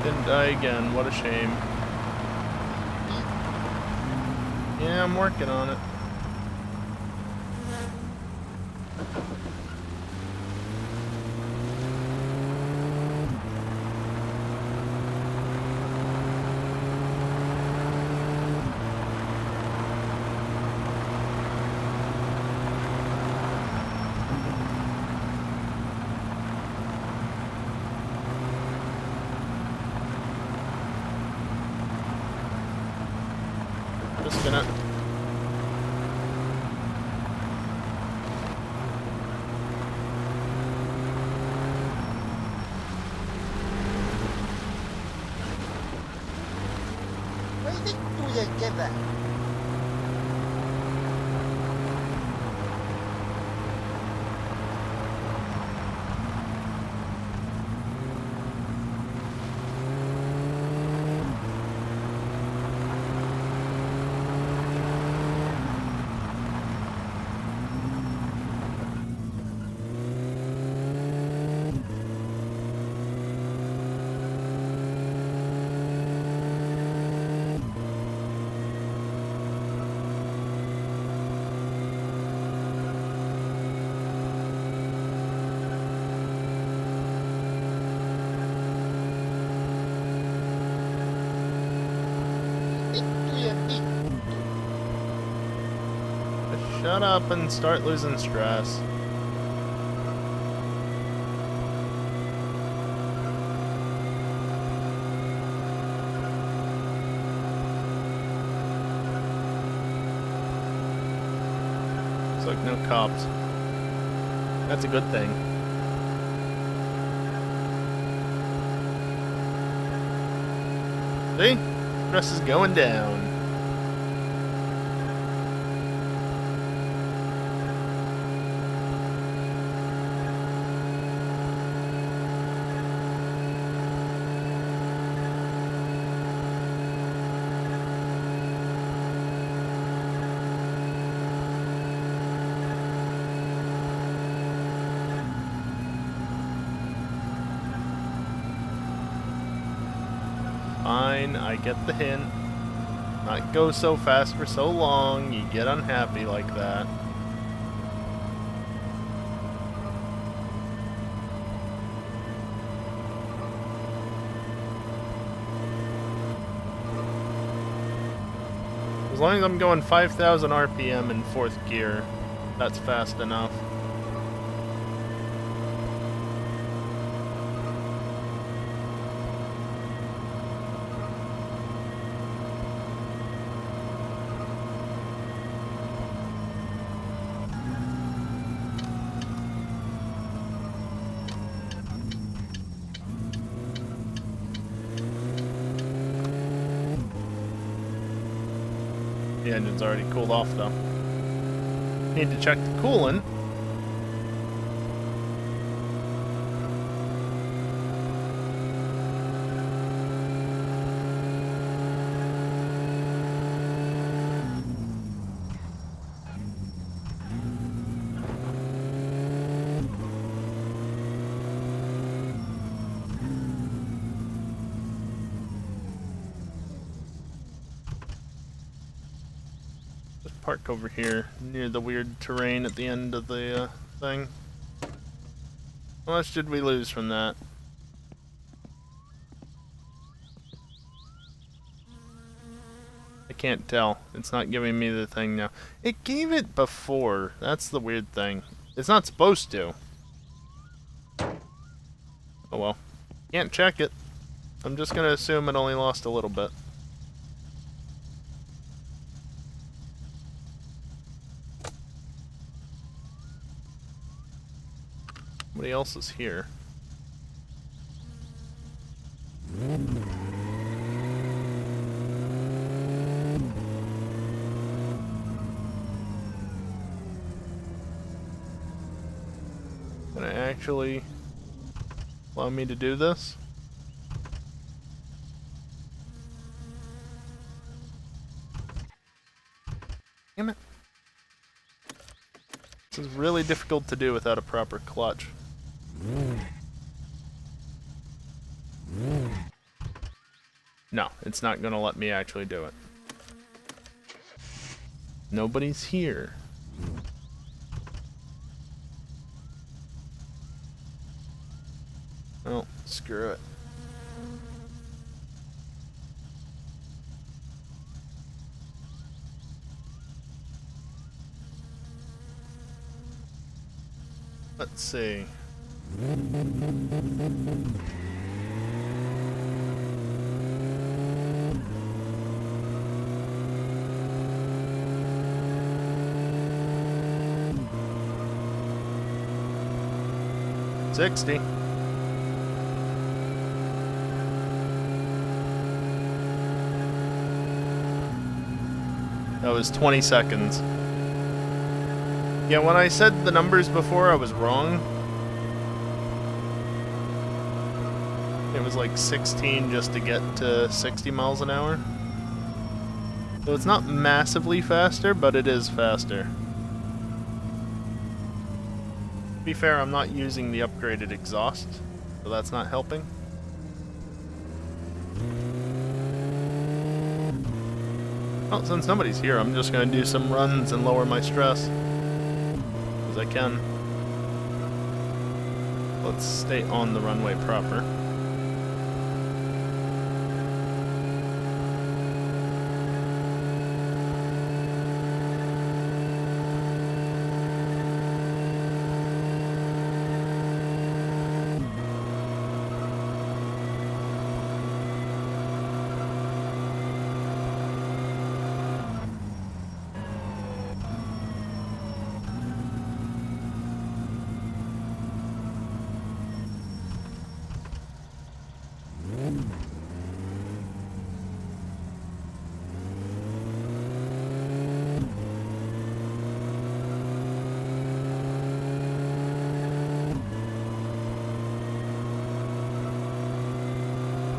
Didn't die again, what a shame. Yeah, I'm working on it. making it. Voi vittujen kevää. Shut up and start losing stress. Looks like no cops. That's a good thing. See? Stress is going down. Fine, I get the hint. Not go so fast for so long, you get unhappy like that. As long as I'm going 5,000 RPM in 4th gear, that's fast enough. The engine's already cooled off though. Need to check the coolant. Park over here near the weird terrain at the end of the thing. How much did we lose from that? I can't tell. It's not giving me the thing now. It gave it before. That's the weird thing. It's not supposed to. Oh well. Can't check it. I'm just gonna assume it only lost a little bit. Somebody else is here. Can I actually allow me to do this? Damn it. This is really difficult to do without a proper clutch. No, it's not gonna let me actually do it. Nobody's here. Oh, screw it. Let's see. 60. That was 20 seconds. Yeah, when I said the numbers before, I was wrong. It was like 16 just to get to 60 miles an hour. So it's not massively faster, but it is faster. To be fair, I'm not using the upgraded exhaust, so that's not helping. Well, since nobody's here, I'm just going to do some runs and lower my stress. As I can. Let's stay on the runway proper.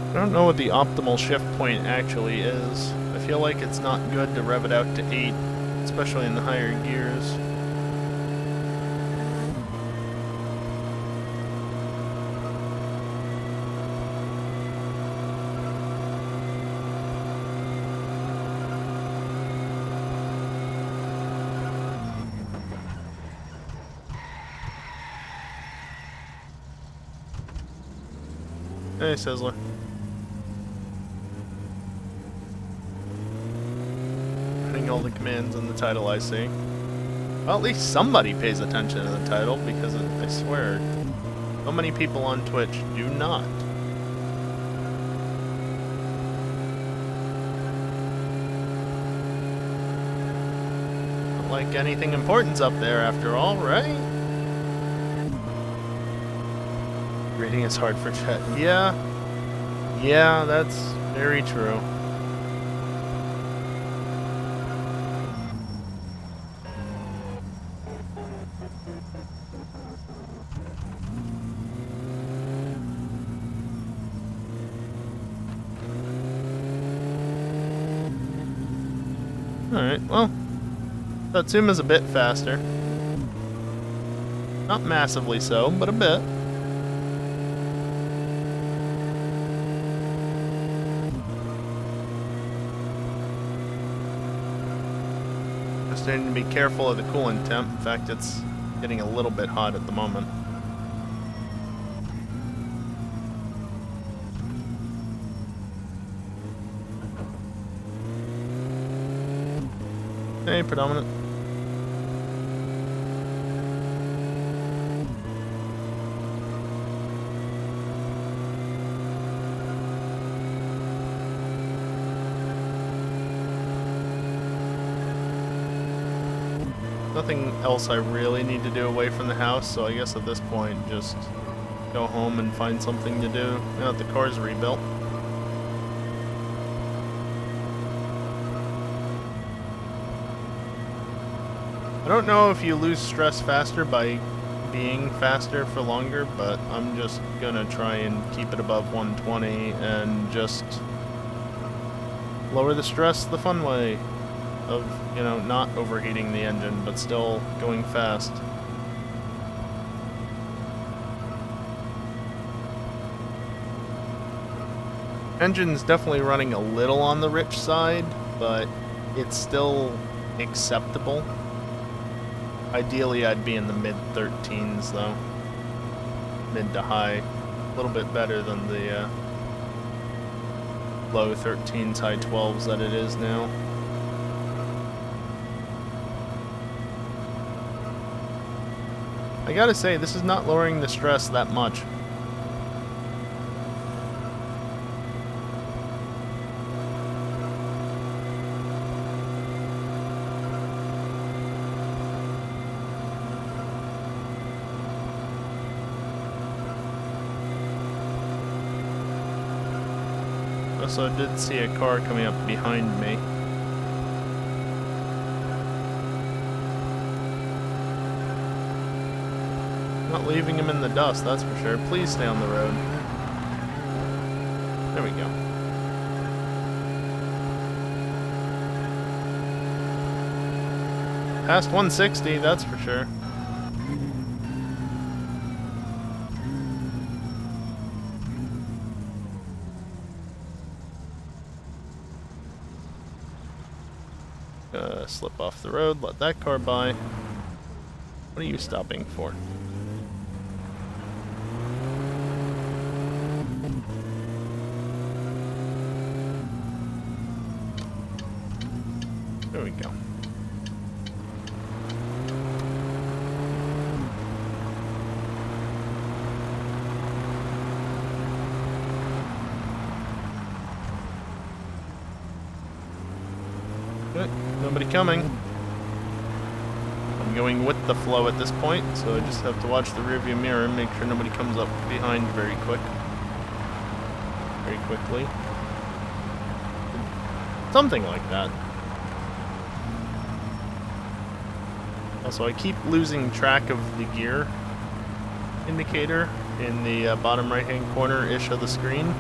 I don't know what the optimal shift point actually is. I feel like it's not good to rev it out to 8, especially in the higher gears. Hey, Sizzler. All the commands in the title I see. Well, at least somebody pays attention to the title, because I swear, so many people on Twitch do not. Not like anything important's up there after all, right? Reading is hard for chat. Yeah, that's very true. Alright, well, Satsuma's a bit faster. Not massively so, but a bit. Just need to be careful of the coolant temp. In fact, it's getting a little bit hot at the moment. Hey, predominant. Nothing else I really need to do away from the house, so I guess at this point just go home and find something to do now that the car's rebuilt. I don't know if you lose stress faster by being faster for longer, but I'm just gonna try and keep it above 120 and just lower the stress the fun way of, you know, not overheating the engine, but still going fast. Engine's definitely running a little on the rich side, but it's still acceptable. Ideally, I'd be in the mid-13s, though. Mid to high. A little bit better than the low 13s, high 12s that it is now. I gotta say, this is not lowering the stress that much. Also, I did see a car coming up behind me. Not leaving him in the dust, that's for sure. Please stay on the road. There we go. Past 160, that's for sure. Slip off the road, let that car by. What are you stopping for? There we go. Good. Nobody coming. I'm going with the flow at this point, so I just have to watch the rearview mirror and make sure nobody comes up behind very quickly. Something like that. Also, I keep losing track of the gear indicator in the bottom right-hand corner-ish of the screen,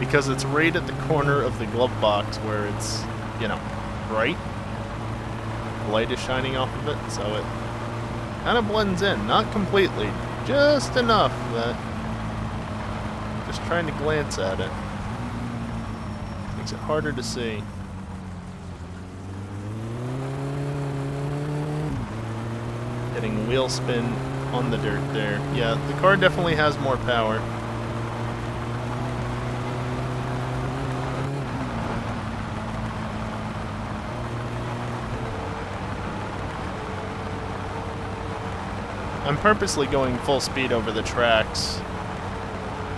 because it's right at the corner of the glove box where it's, you know, bright. The light is shining off of it, so it kind of blends in. Not completely, just enough that just trying to glance at it makes it harder to see. Getting wheel spin on the dirt there. Yeah, the car definitely has more power. I'm purposely going full speed over the tracks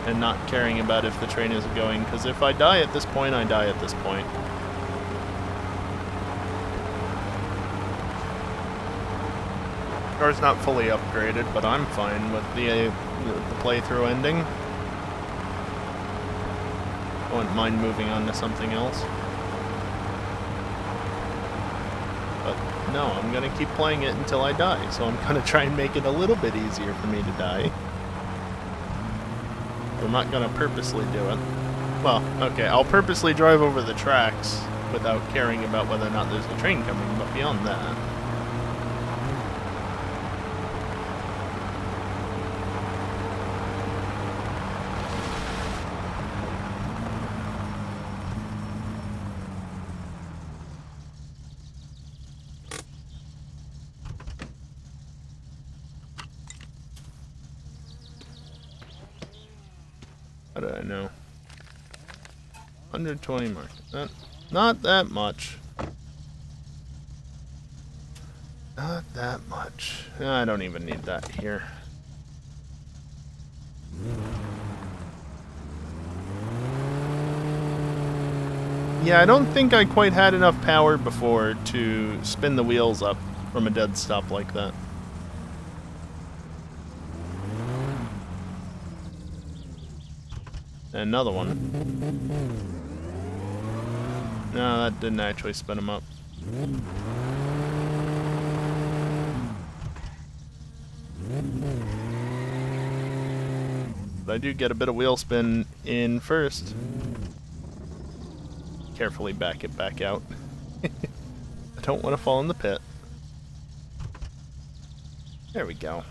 and not caring about if the train is going, because if I die at this point, I die at this point. Car's not fully upgraded, but I'm fine with the playthrough ending. I wouldn't mind moving on to something else. But no, I'm gonna keep playing it until I die, so I'm gonna try and make it a little bit easier for me to die. I'm not gonna purposely do it. Well, okay, I'll purposely drive over the tracks without caring about whether or not there's a train coming, but beyond that... How did I know? 120 mark. Not that much. Not that much. I don't even need that here. Yeah, I don't think I quite had enough power before to spin the wheels up from a dead stop like that. Another one. No, that didn't actually spin them up. But I do get a bit of wheel spin in first. Carefully back it back out. I don't want to fall in the pit. There we go.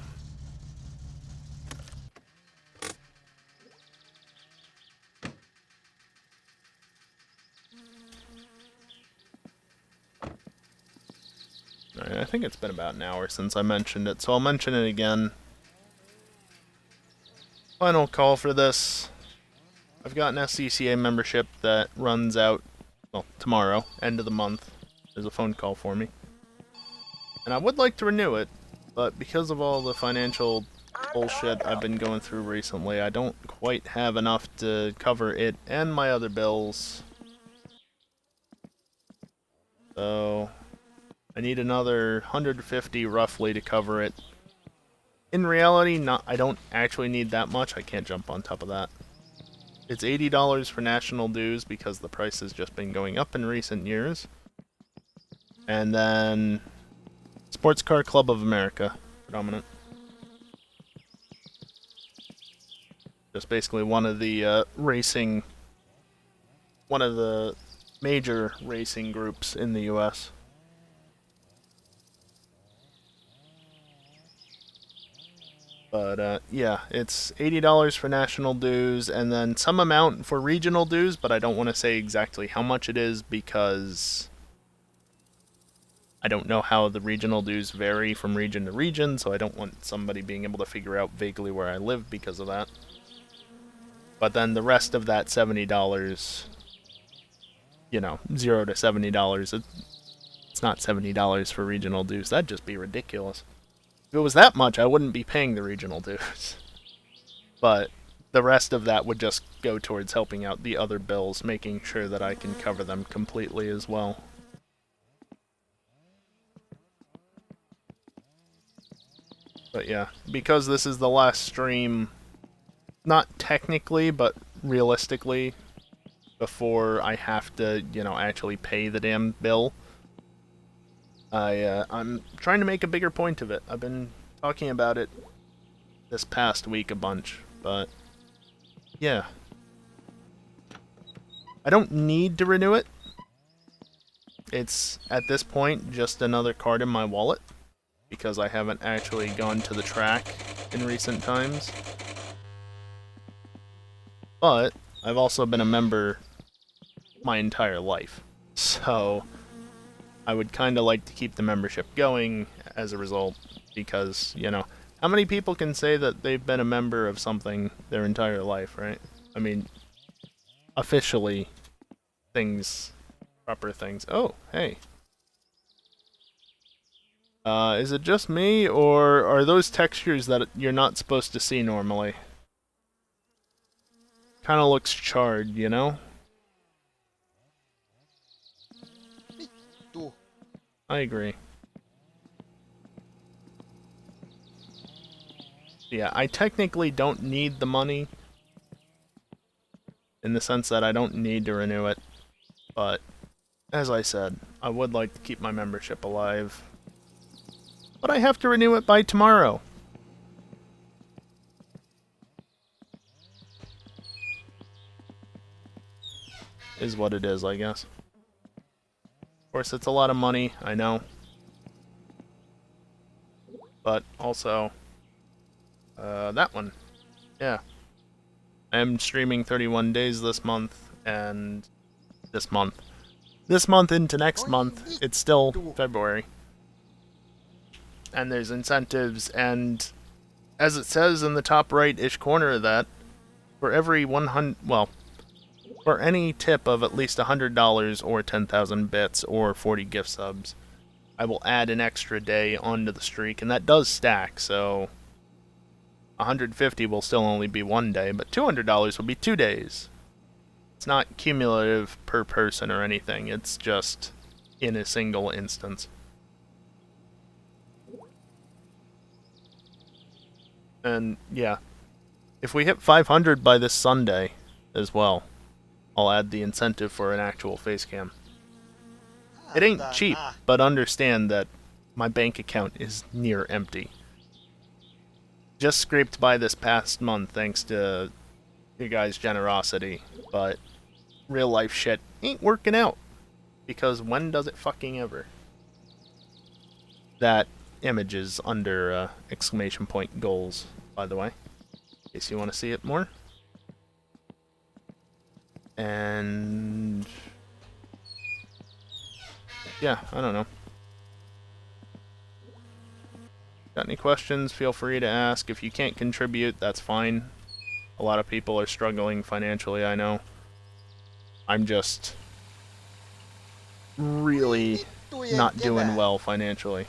Alright, I think it's been about an hour since I mentioned it, so I'll mention it again. Final call for this. I've got an SCCA membership that runs out, well, tomorrow, end of the month. There's a phone call for me. And I would like to renew it, but because of all the financial bullshit I've been going through recently, I don't quite have enough to cover it and my other bills. So I need another 150 roughly to cover it. In reality, I don't actually need that much. I can't jump on top of that. It's $80 for national dues because the price has just been going up in recent years. And then Sports Car Club of America, predominant. Just basically one of the one of the major racing groups in the U.S. But yeah, it's $80 for national dues and then some amount for regional dues, but I don't want to say exactly how much it is because I don't know how the regional dues vary from region to region, so I don't want somebody being able to figure out vaguely where I live because of that. But then the rest of that $70, you know, $0 to $70, it's not $70 for regional dues. That'd just be ridiculous. If it was that much, I wouldn't be paying the regional dues. But the rest of that would just go towards helping out the other bills, making sure that I can cover them completely as well. But yeah, because this is the last stream, not technically, but realistically, before I have to, you know, actually pay the damn bill, I'm trying to make a bigger point of it. I've been talking about it this past week a bunch, but yeah. I don't need to renew it. It's, at this point, just another card in my wallet, because I haven't actually gone to the track in recent times. But I've also been a member my entire life, so I would kind of like to keep the membership going as a result, because, you know, how many people can say that they've been a member of something their entire life, right? I mean, officially, proper things. Oh, hey. Is it just me, or are those textures that you're not supposed to see normally? Kinda looks charred, you know? I agree. Yeah, I technically don't need the money, in the sense that I don't need to renew it, but as I said, I would like to keep my membership alive. But I have to renew it by tomorrow. Is what it is, I guess. Of course, it's a lot of money, I know. But also, that one. Yeah. I am streaming 31 days this month, and this month into next month, it's still February. And there's incentives, and as it says in the top right-ish corner of that, for every 100, well, for any tip of at least $100 or 10,000 bits or 40 gift subs, I will add an extra day onto the streak, and that does stack, so 150 will still only be one day, but $200 will be 2 days. It's not cumulative per person or anything, it's just in a single instance. And yeah, if we hit 500 by this Sunday as well, I'll add the incentive for an actual face cam. It ain't cheap, but understand that my bank account is near empty. Just scraped by this past month thanks to your guys' generosity, but real life shit ain't working out. Because when does it fucking ever? That image is under exclamation point goals, by the way, in case you want to see it more. And yeah, I don't know. Got any questions? Feel free to ask. If you can't contribute, that's fine. A lot of people are struggling financially, I know. I'm just really not doing well financially.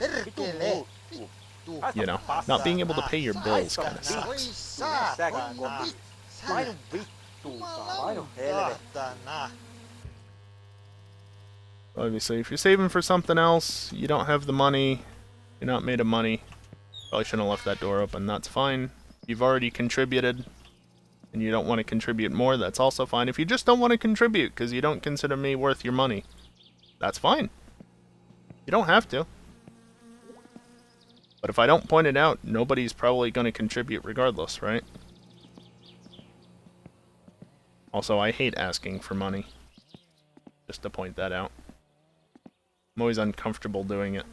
You know, not being able to pay your bills kind of sucks. Obviously, if you're saving for something else, you don't have the money, you're not made of money, probably shouldn't have left that door open, that's fine. You've already contributed, and you don't want to contribute more, that's also fine. If you just don't want to contribute because you don't consider me worth your money, that's fine. You don't have to. But if I don't point it out, nobody's probably going to contribute regardless, right? Also, I hate asking for money. Just to point that out. I'm always uncomfortable doing it.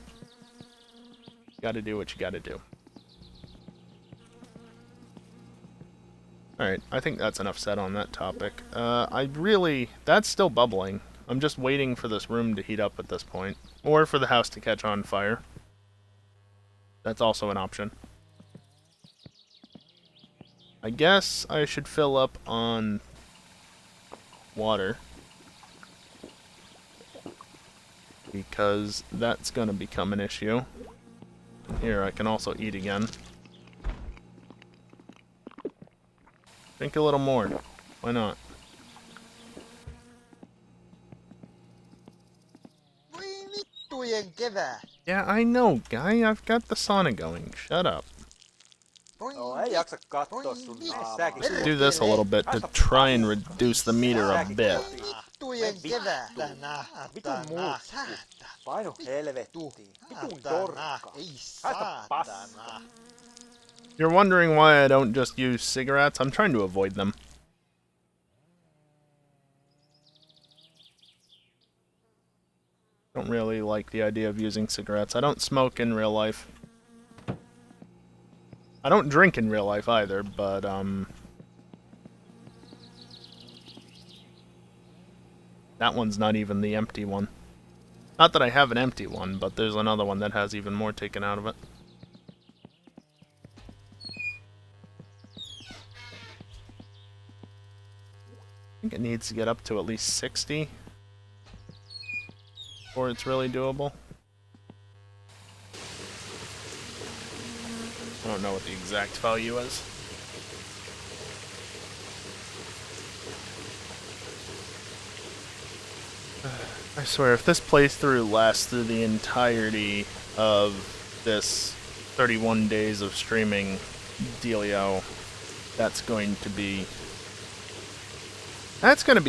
You gotta do what you gotta do. Alright, I think that's enough said on that topic. That's still bubbling. I'm just waiting for this room to heat up at this point. Or for the house to catch on fire. That's also an option. I guess I should fill up on water. Because that's gonna become an issue. Here, I can also eat again. Drink a little more. Why not? Yeah, I know, guy. I've got the sauna going. Shut up. No, ei jaksa katsoa sun naamaa. Let's do this a little bit to try and reduce the meter a bit. Vitun muuttu. Painu helvettiin. Vitun dorkka. Haista paskaa. You're wondering why I don't just use cigarettes? I'm trying to avoid them. Don't really like the idea of using cigarettes. I don't smoke in real life. I don't drink in real life either, but, that one's not even the empty one. Not that I have an empty one, but there's another one that has even more taken out of it. I think it needs to get up to at least 60 before it's really doable. I don't know what the exact value is. I swear, if this playthrough lasts through the entirety of this 31 days of streaming dealio, that's going to be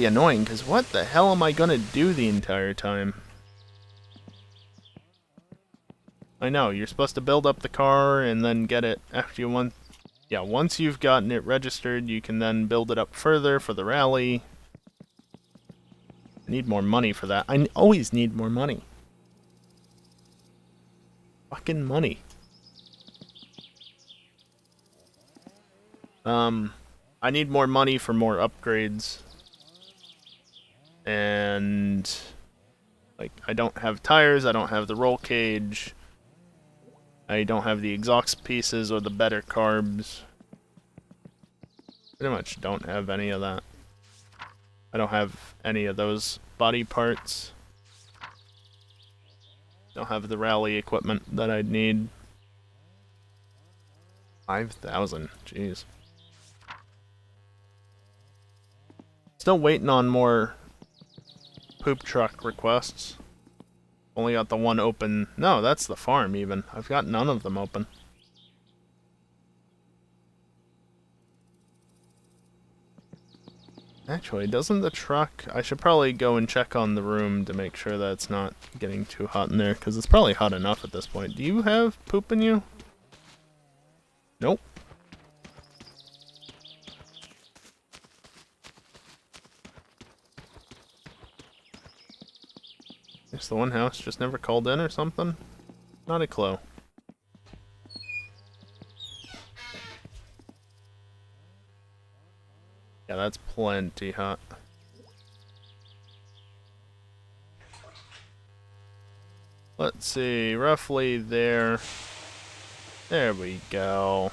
annoying, because what the hell am I going to do the entire time? I know, you're supposed to build up the car and then get it after you want. Yeah, once you've gotten it registered, you can then build it up further for the rally. I need more money for that. I always need more money. Fucking money. I need more money for more upgrades. And like, I don't have tires, I don't have the roll cage. I don't have the exhaust pieces or the better carbs. Pretty much don't have any of that. I don't have any of those body parts. Don't have the rally equipment that I'd need. 5,000, jeez. Still waiting on more poop truck requests. Only got the one open. No, that's the farm even. I've got none of them open. Actually, doesn't the truck... I should probably go and check on the room to make sure that it's not getting too hot in there, because it's probably hot enough at this point. Do you have poop in you? Nope. Guess the one house just never called in or something? Not a clue. Yeah, that's plenty hot. Let's see, roughly there. There we go.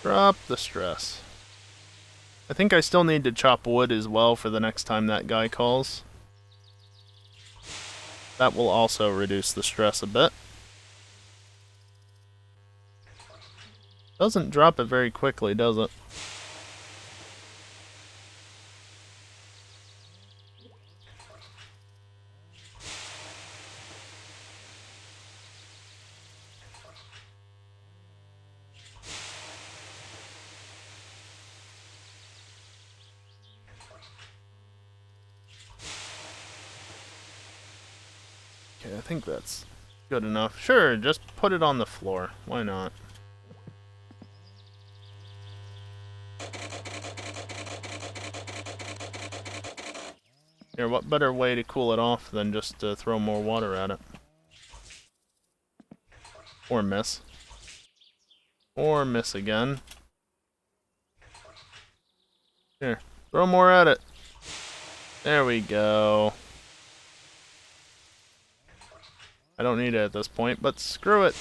Drop the stress. I think I still need to chop wood as well for the next time that guy calls. That will also reduce the stress a bit. Doesn't drop it very quickly, does it? Okay, I think that's good enough. Sure, just put it on the floor. Why not? Here, what better way to cool it off than just to throw more water at it? Or miss. Or miss again. Here, throw more at it. There we go. I don't need it at this point, but screw it.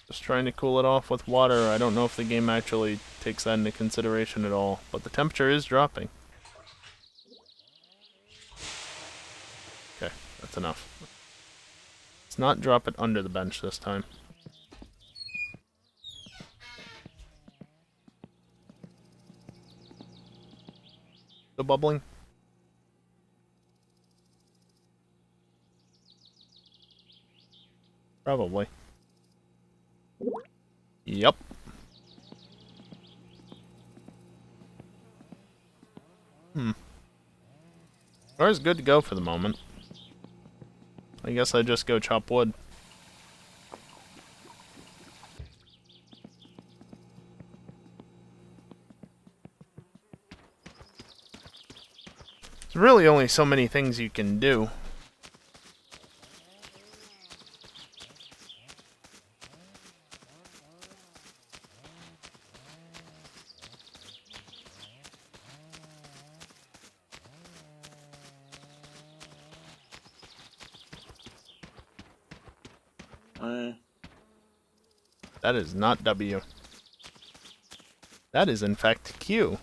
Just trying to cool it off with water. I don't know if the game actually takes that into consideration at all, but the temperature is dropping. Okay, that's enough. Let's not drop it under the bench this time. Still bubbling? Probably. Yep. Car's good to go for the moment. I guess I just go chop wood. There's really only so many things you can do. That is not W. That is in fact Q.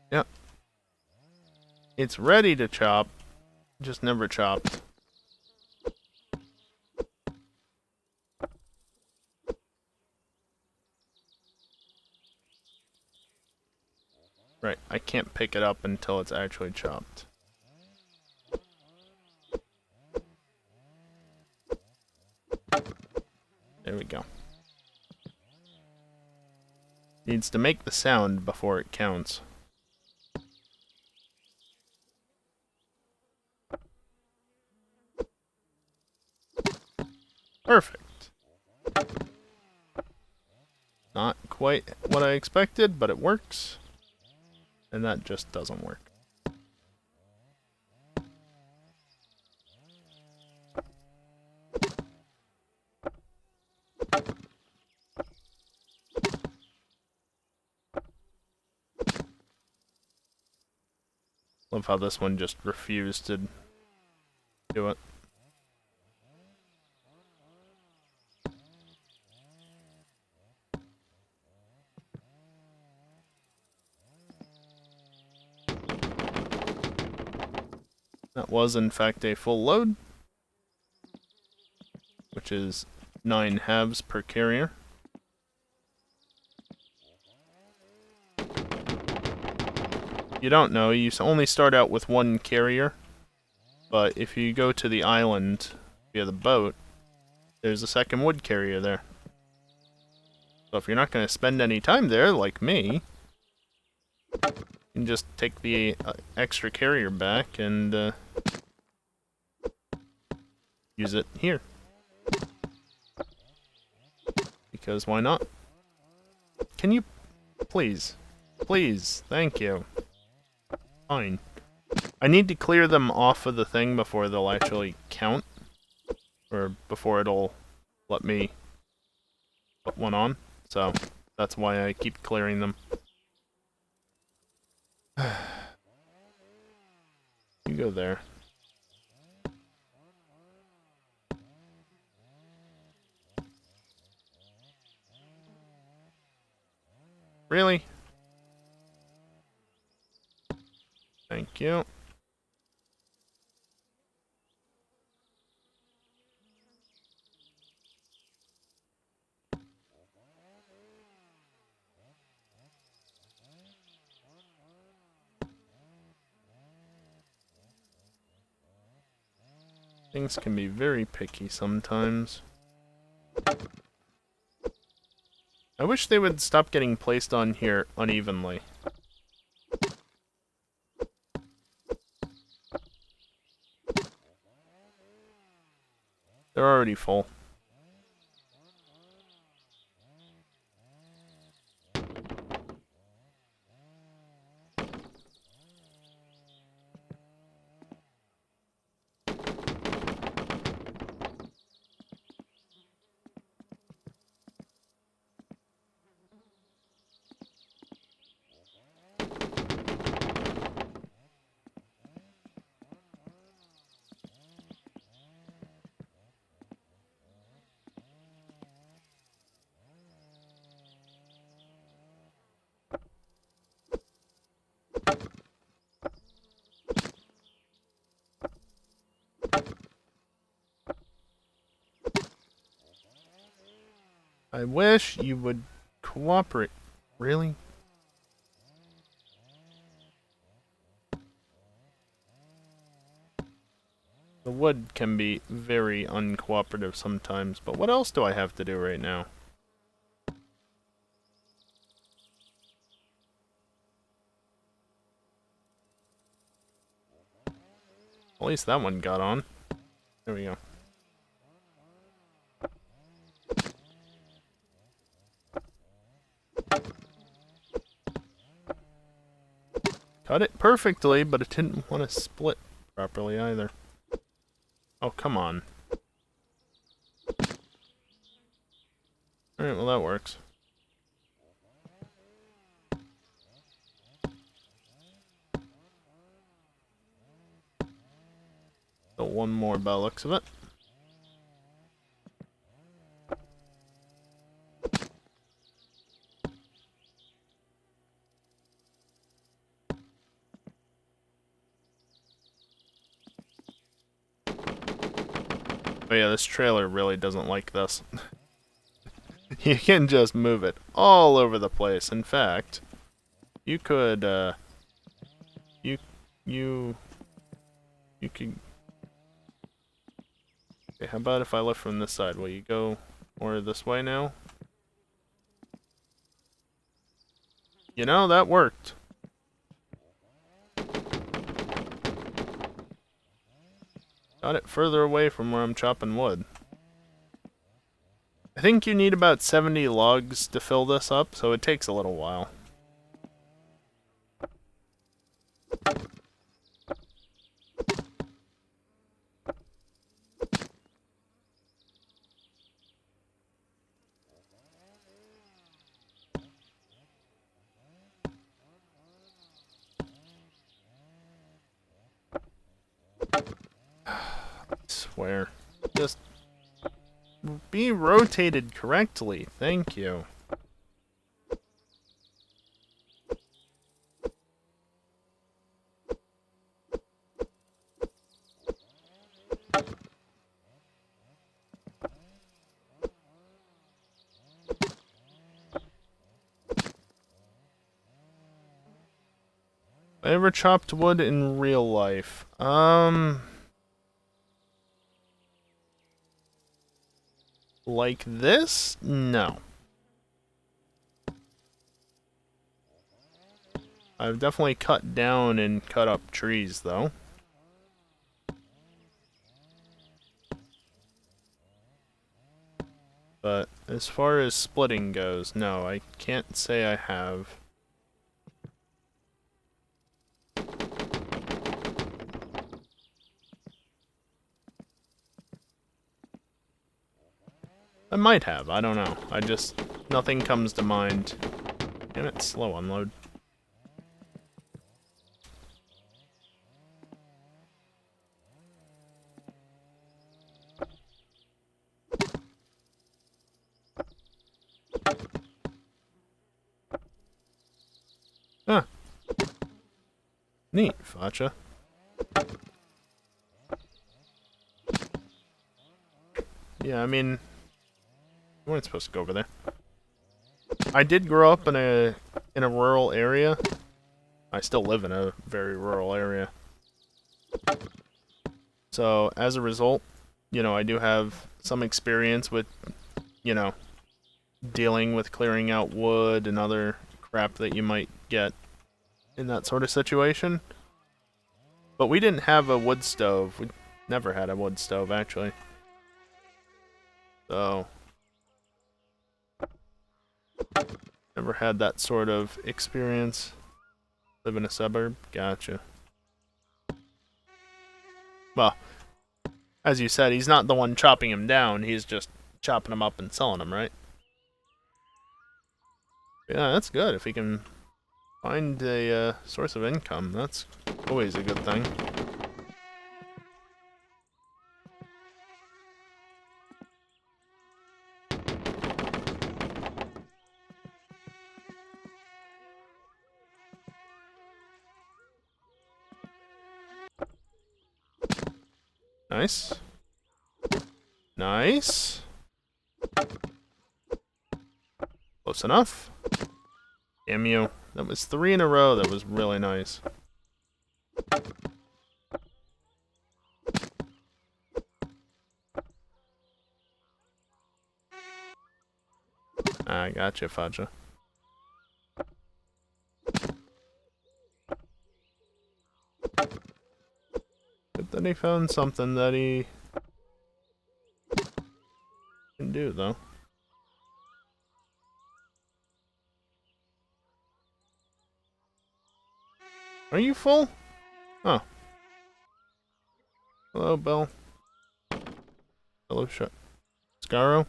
Yep. It's ready to chop, just never chopped. Right, I can't pick it up until it's actually chopped. There we go. Needs to make the sound before it counts. Perfect. Not quite what I expected, but it works. And that just doesn't work. Love how this one just refused to do it. That was in fact a full load, which is 9 halves per carrier. You don't know, you only start out with 1 carrier, but if you go to the island via the boat, there's a second wood carrier there. So if you're not going to spend any time there, like me, you can just take the extra carrier back and use it here. Because why not? Can you... Please. Please. Thank you. Fine. I need to clear them off of the thing before they'll actually count. Or before it'll let me put one on. So, that's why I keep clearing them. You go there. Really? Thank you. Things can be very picky sometimes. I wish they would stop getting placed on here unevenly. They're already full. I wish you would cooperate. Really? The wood can be very uncooperative sometimes, but what else do I have to do right now? At least that one got on. There we go. Cut it perfectly, but it didn't want to split properly either. Oh, come on. Alright, well that works. So one more by the looks of it. Oh yeah, this trailer really doesn't like this. You can just move it all over the place. In fact, you could, you could... Okay, how about if I lift from this side? Will you go more this way now? You know, that worked. Got it further away from where I'm chopping wood. I think you need about 70 logs to fill this up, so it takes a little while. I swear. Just be rotated correctly. Thank you. I ever chopped wood in real life? Like this? No. I've definitely cut down and cut up trees, though. But as far as splitting goes, no, I can't say I have. I might have, I don't know. Nothing comes to mind. Damn it, slow unload. Huh. Neat, Facha. Yeah, I mean, you weren't supposed to go over there. I did grow up in a rural area. I still live in a very rural area. So as a result, I do have some experience with, you know, dealing with clearing out wood and other crap that you might get in that sort of situation. But we didn't have a wood stove. We never had a wood stove, actually. So, never had that sort of experience. Live in a suburb? Gotcha. Well, as you said, he's not the one chopping him down. He's just chopping them up and selling them, right? Yeah, that's good. If he can find a source of income, that's always a good thing. Nice. Nice. Close enough. Damn you. That was 3 in a row. That was really nice. I gotcha, Faja. Good that he found something that he can do, though. Are you full? Oh. Hello, Bill. Hello, Scaro?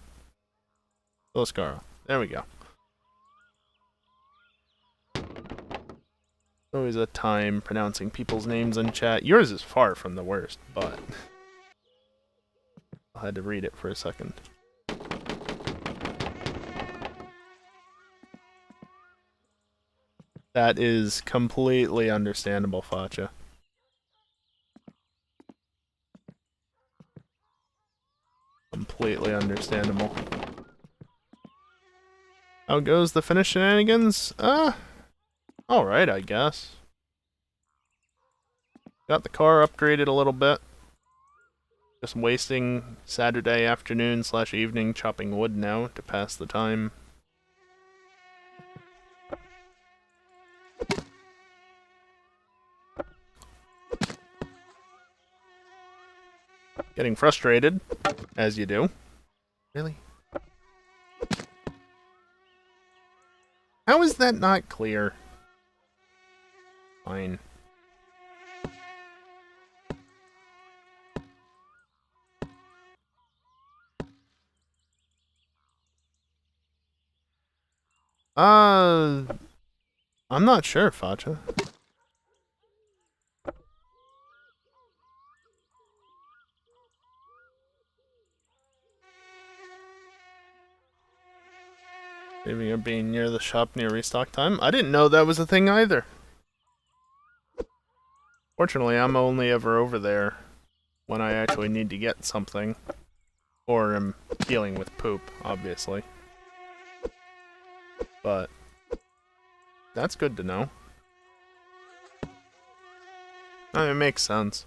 Hello, Scaro. There we go. Always a time pronouncing people's names in chat. Yours is far from the worst, but I had to read it for a second. That is completely understandable, Facha. Completely understandable. How goes the finish shenanigans? Alright, I guess. Got the car upgraded a little bit. Just wasting Saturday afternoon / evening chopping wood now to pass the time. Getting frustrated, as you do. Really? How is that not clear? Fine. I'm not sure, Facha. Maybe you're being near the shop near restock time? I didn't know that was a thing either. Fortunately, I'm only ever over there when I actually need to get something. Or am dealing with poop, obviously. But that's good to know. It makes sense.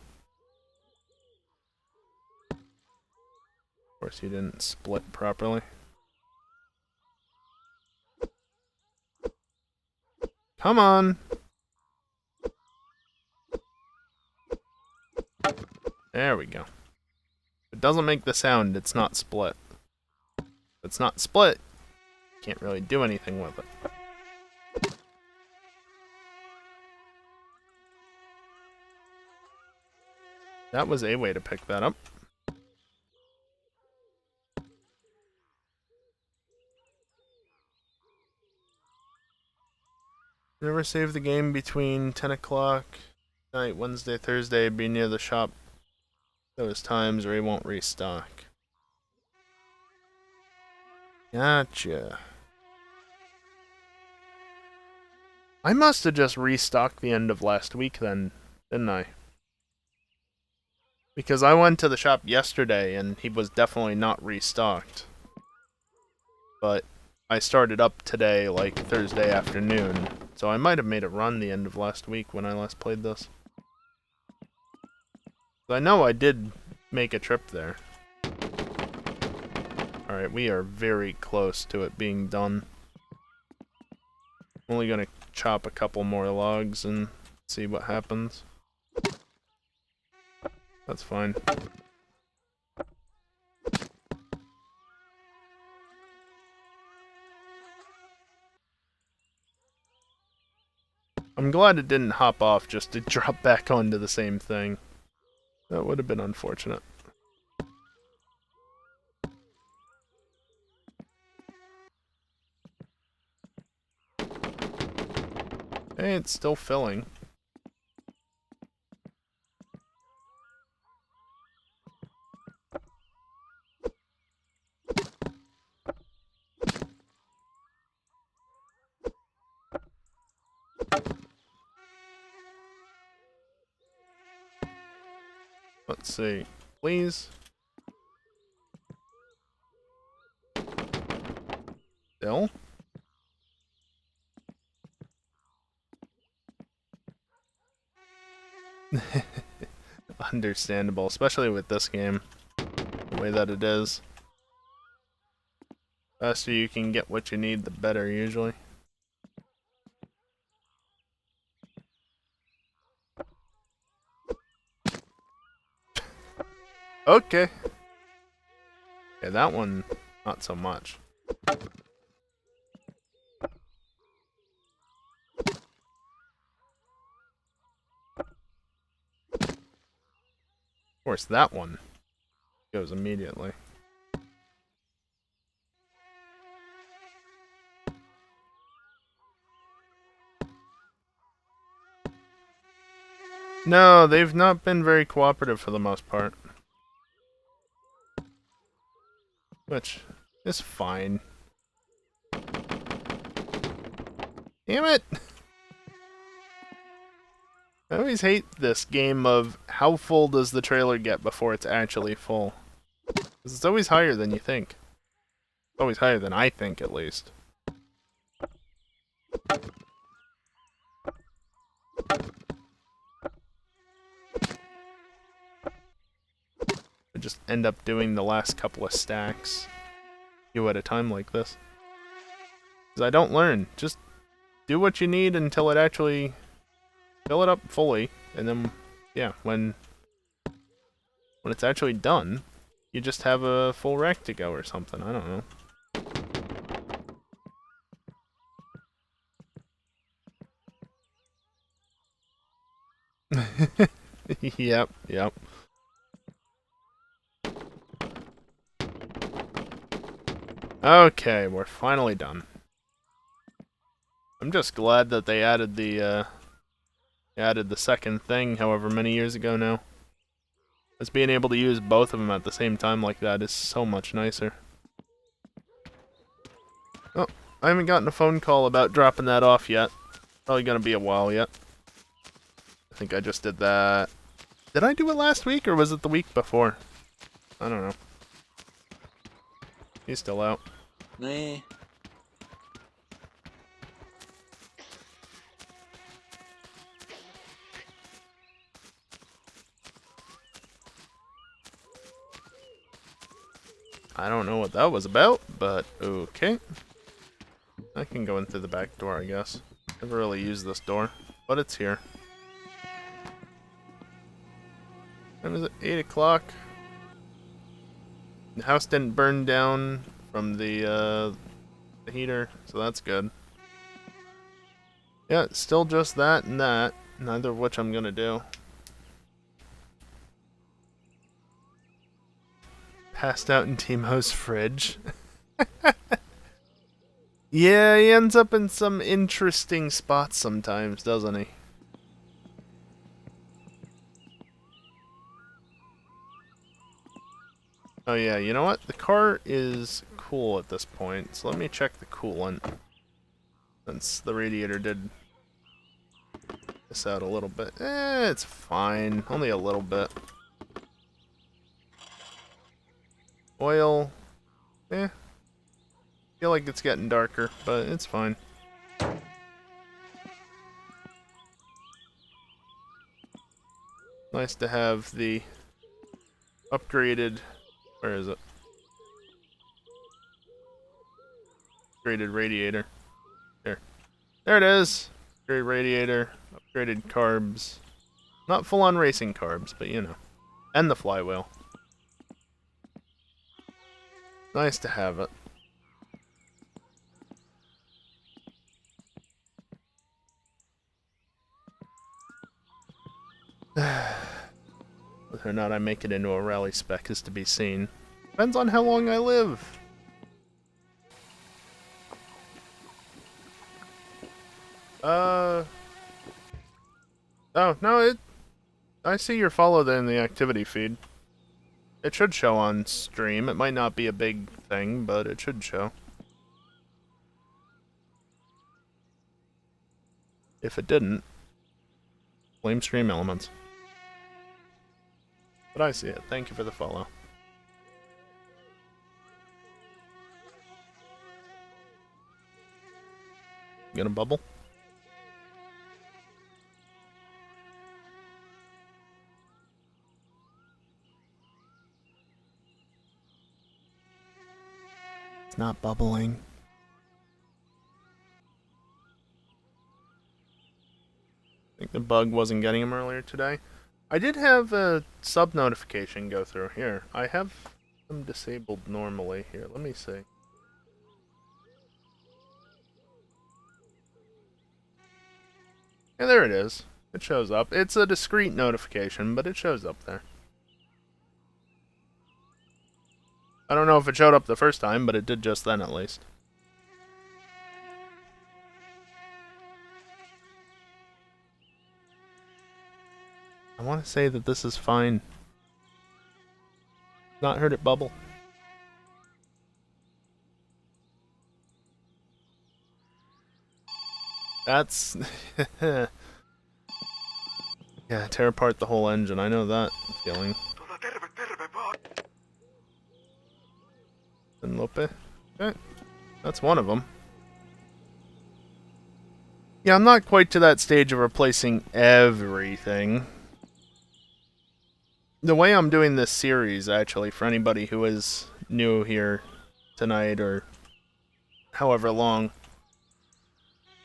Of course, you didn't split properly. Come on! There we go. If it doesn't make the sound, it's not split. If it's not split, you can't really do anything with it. That was a way to pick that up. Never save the game between 10 o'clock night, Wednesday, Thursday, be near the shop those times or he won't restock. Gotcha. I must have just restocked the end of last week then, didn't I? Because I went to the shop yesterday and he was definitely not restocked. But I started up today, like Thursday afternoon. So I might have made a run the end of last week when I last played this. I know I did make a trip there. Alright, we are very close to it being done. I'm only gonna chop a couple more logs and see what happens. That's fine. I'm glad it didn't hop off just to drop back onto the same thing. That would have been unfortunate. Hey, it's still filling. Let's see. Please. Still? Understandable, especially with this game. The way that it is. Faster you can get what you need, the better, usually. Okay. Okay, that one, not so much. Of course, that one goes immediately. No, they've not been very cooperative for the most part. Which is fine. Damn it! I always hate this game of how full does the trailer get before it's actually full. 'Cause it's always higher than you think. It's always higher than I think, at least. I just end up doing the last couple of stacks. Few at a time like this. Because I don't learn. Just do what you need until it actually... fill it up fully. And then, yeah, when it's actually done, you just have a full rack to go or something. I don't know. Yep, yep. Okay, we're finally done. I'm just glad that they added the second thing however many years ago now. Just being able to use both of them at the same time like that is so much nicer. Oh, I haven't gotten a phone call about dropping that off yet. Probably gonna be a while yet. I think I just did that. Did I do it last week or was it the week before? I don't know. He's still out. Nee. I don't know what that was about, but okay. I can go in through the back door, I guess. Never really used this door, but it's here. When was it? 8 o'clock. The house didn't burn down from the heater, so that's good. Yeah, it's still just that and that, neither of which I'm gonna do. Passed out in Timo's fridge. Yeah, he ends up in some interesting spots sometimes, doesn't he? Oh yeah, you know what? The car is cool at this point, so let me check the coolant. Since the radiator did this out a little bit. It's fine. Only a little bit. Oil. Feel like it's getting darker, but it's fine. Nice to have the upgraded. Where is it? Upgraded radiator. Here. There it is. Upgraded radiator. Upgraded carbs. Not full-on racing carbs, but you know. And the flywheel. Nice to have it. Whether or not I make it into a rally spec is to be seen. Depends on how long I live. Oh, no, I see your follow there in the activity feed. It should show on stream. It might not be a big thing, but it should show. If it didn't, blame stream elements. But I see it. Thank you for the follow. You gonna bubble? It's not bubbling. I think the bug wasn't getting him earlier today. I did have a sub notification go through here. I have them disabled normally here. Let me see. Yeah, there it is. It shows up. It's a discrete notification, but it shows up there. I don't know if it showed up the first time, but it did just then at least. I want to say that this is fine. Not heard it bubble. That's... yeah, tear apart the whole engine. I know that feeling. And Lope. Okay. That's one of them. Yeah, I'm not quite to that stage of replacing everything. The way I'm doing this series, actually, for anybody who is new here tonight or however long,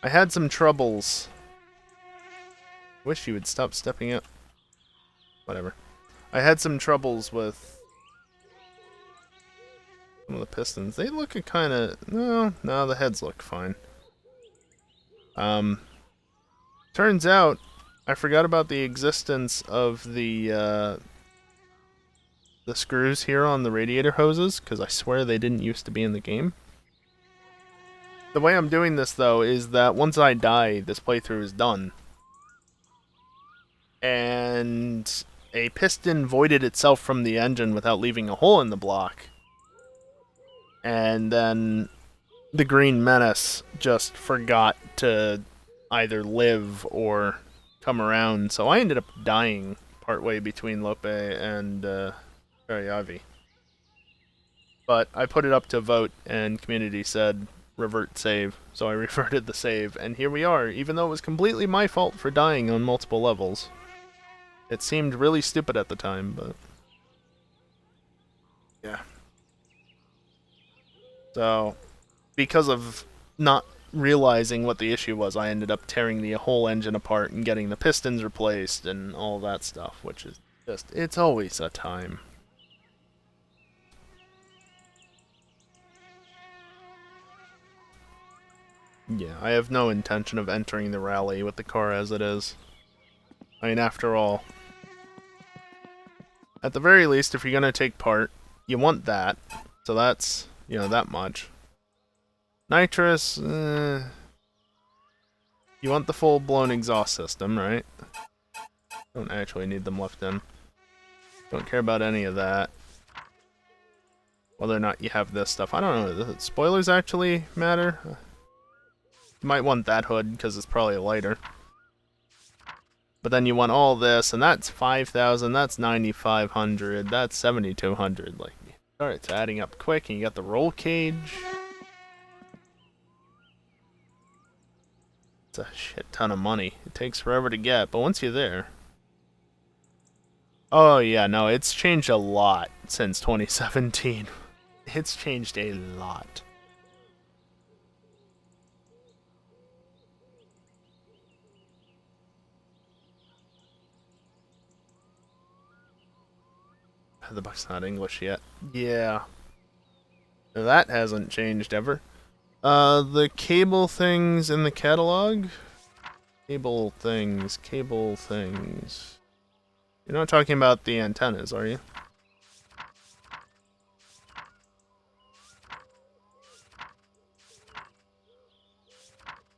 I had some troubles. Wish you would stop stepping up. Whatever. I had some troubles with some of the pistons. They look kind of... No, the heads look fine. Turns out, I forgot about the existence of the screws here on the radiator hoses, because I swear they didn't used to be in the game. The way I'm doing this, though, is that once I die, this playthrough is done. And a piston voided itself from the engine without leaving a hole in the block. And then the Green Menace just forgot to either live or come around, so I ended up dying partway between Lope and Ariavi. But I put it up to vote, and community said revert save, so I reverted the save, and here we are, even though it was completely my fault for dying on multiple levels. It seemed really stupid at the time, but... yeah. So, because of not realizing what the issue was, I ended up tearing the whole engine apart and getting the pistons replaced and all that stuff, which is just... it's always a time. Yeah, I have no intention of entering the rally with the car as it is. I mean, after all, at the very least, if you're gonna take part, you want that. So that's, you know, that much. Nitrous, you want the full-blown exhaust system, right? Don't actually need them left in. Don't care about any of that. Whether or not you have this stuff, I don't know. The spoilers actually matter? You might want that hood, because it's probably lighter. But then you want all this, and that's 5,000, that's 9,500, that's 7,200. Like, it's adding up quick, and you got the roll cage. It's a shit ton of money. It takes forever to get, but once you're there... Oh yeah, no, it's changed a lot since 2017. It's changed a lot. The book's not English yet. Yeah. That hasn't changed ever. The cable things in the catalog? Cable things, cable things. You're not talking about the antennas, are you?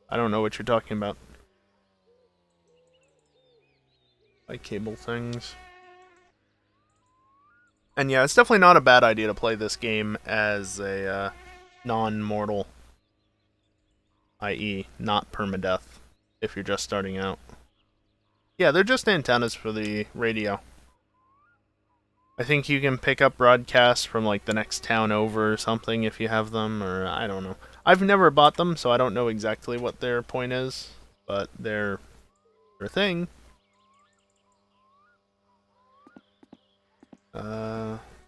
I don't know what you're talking about. Like cable things. And yeah, it's definitely not a bad idea to play this game as a non-mortal, i.e. not permadeath, if you're just starting out. Yeah, they're just antennas for the radio. I think you can pick up broadcasts from like the next town over or something if you have them, or I don't know. I've never bought them, so I don't know exactly what their point is, but they're a thing.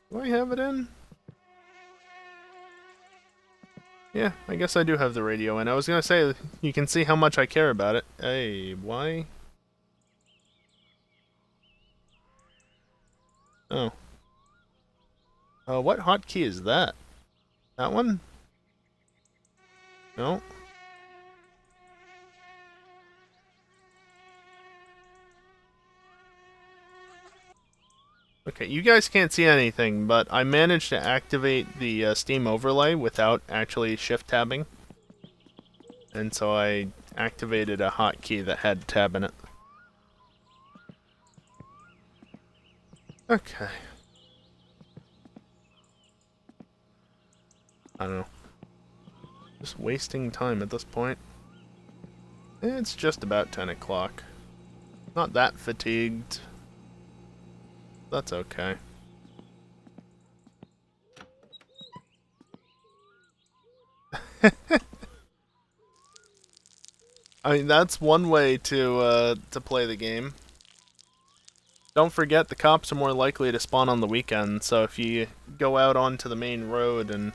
Do I have it in? Yeah, I guess I do have the radio in. I was gonna say, you can see how much I care about it. Hey, why? Oh. What hotkey is that? That one? No. Okay, you guys can't see anything, but I managed to activate the Steam overlay without actually shift tabbing. And so I activated a hotkey that had tab in it. Okay. I don't know. Just wasting time at this point. It's just about 10 o'clock. Not that fatigued. That's okay. I mean, that's one way to play the game. Don't forget, the cops are more likely to spawn on the weekend, so if you go out onto the main road and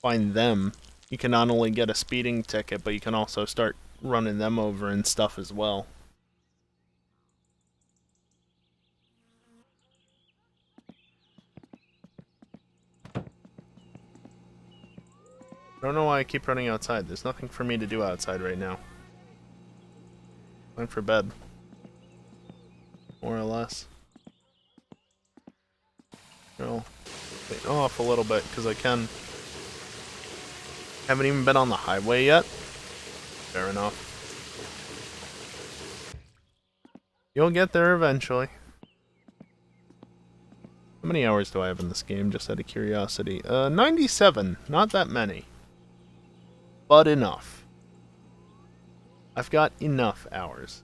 find them, you can not only get a speeding ticket, but you can also start running them over and stuff as well. I don't know why I keep running outside. There's nothing for me to do outside right now. Time for bed. More or less. I'll wait off a little bit, because I can. Haven't even been on the highway yet. Fair enough. You'll get there eventually. How many hours do I have in this game, just out of curiosity? 97. Not that many. But enough. I've got enough hours.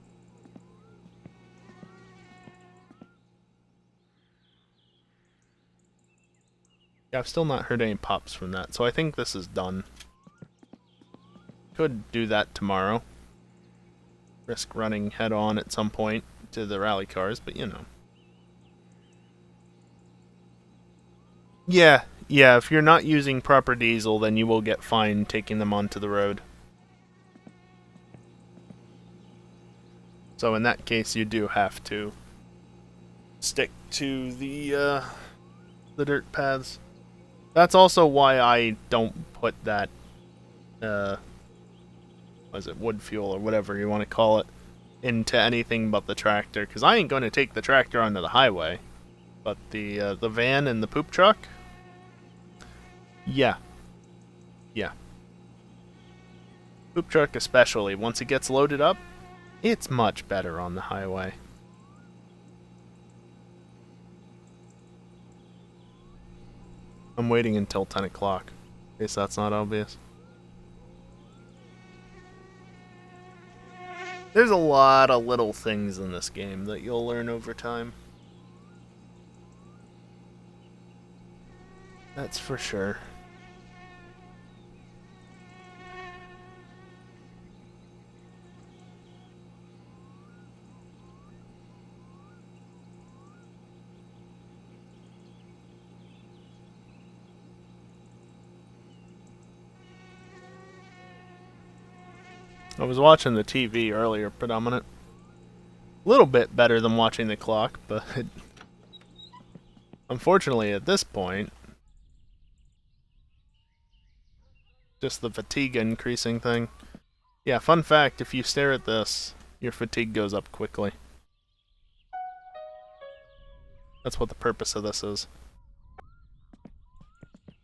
Yeah, I've still not heard any pops from that, so I think this is done. Could do that tomorrow. Risk running head on at some point to the rally cars, but you know. Yeah, if you're not using proper diesel, then you will get fined taking them onto the road. So in that case, you do have to stick to the dirt paths. That's also why I don't put that, what is it, wood fuel or whatever you want to call it, into anything but the tractor, because I ain't going to take the tractor onto the highway. But the van and the poop truck, yeah. Poop truck especially, once it gets loaded up, it's much better on the highway. I'm waiting until 10 o'clock, in case that's not obvious. There's a lot of little things in this game that you'll learn over time. That's for sure. I was watching the TV earlier, predominant. A little bit better than watching the clock, but unfortunately at this point, just the fatigue increasing thing. Yeah, fun fact, if you stare at this, your fatigue goes up quickly. That's what the purpose of this is.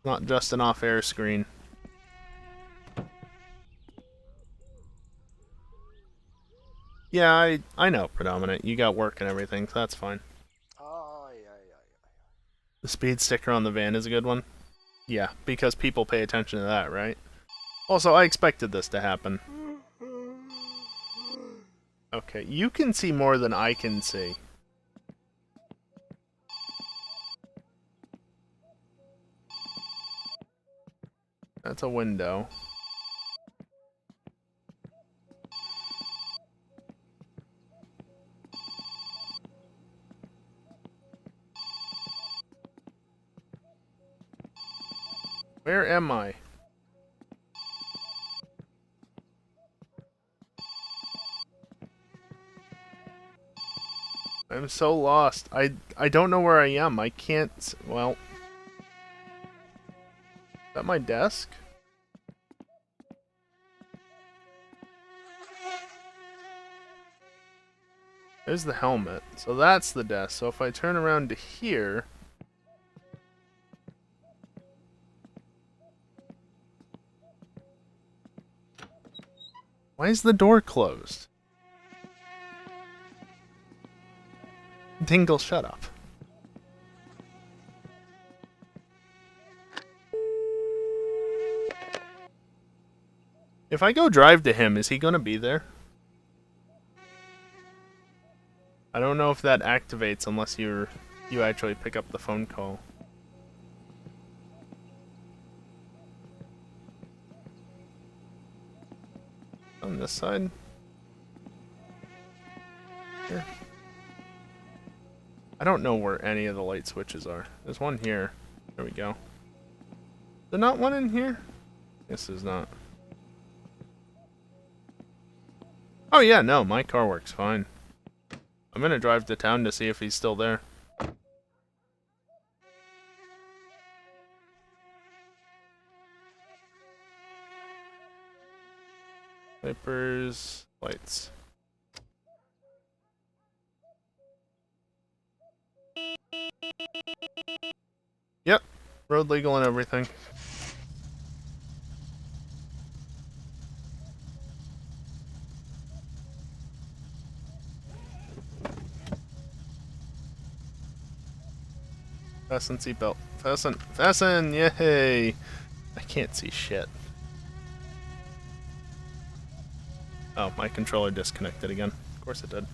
Not just an off-air screen. Yeah, I know, Predominant. You got work and everything, so that's fine. The speed sticker on the van is a good one. Yeah, because people pay attention to that, right? Also, I expected this to happen. Okay, you can see more than I can see. That's a window. Where am I? I'm so lost. I don't know where I am. I can't... Well... Is that my desk? There's the helmet. So that's the desk. So if I turn around to here... Why is the door closed? Dingle, shut up. If I go drive to him, is he gonna be there? I don't know if that activates unless you actually pick up the phone call. On this side? Here. I don't know where any of the light switches are. There's one here. There we go. Is there not one in here? This is not. Oh yeah, no, my car works fine. I'm gonna drive to town to see if he's still there. Wipers, lights. Yep, road legal and everything. Fasten seatbelt. Fasten! Fasten! Yay! I can't see shit. Oh, my controller disconnected again. Of course it did.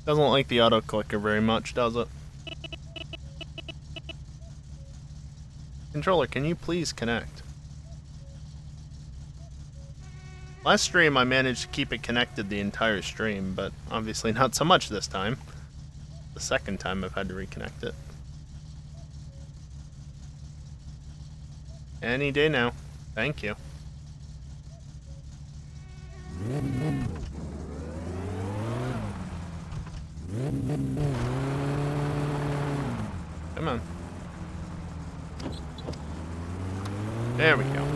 Doesn't like the auto clicker very much, does it? Controller, can you please connect? Last stream I managed to keep it connected the entire stream, but obviously not so much this time. The second time I've had to reconnect it. Any day now. Thank you. Come on. There we go.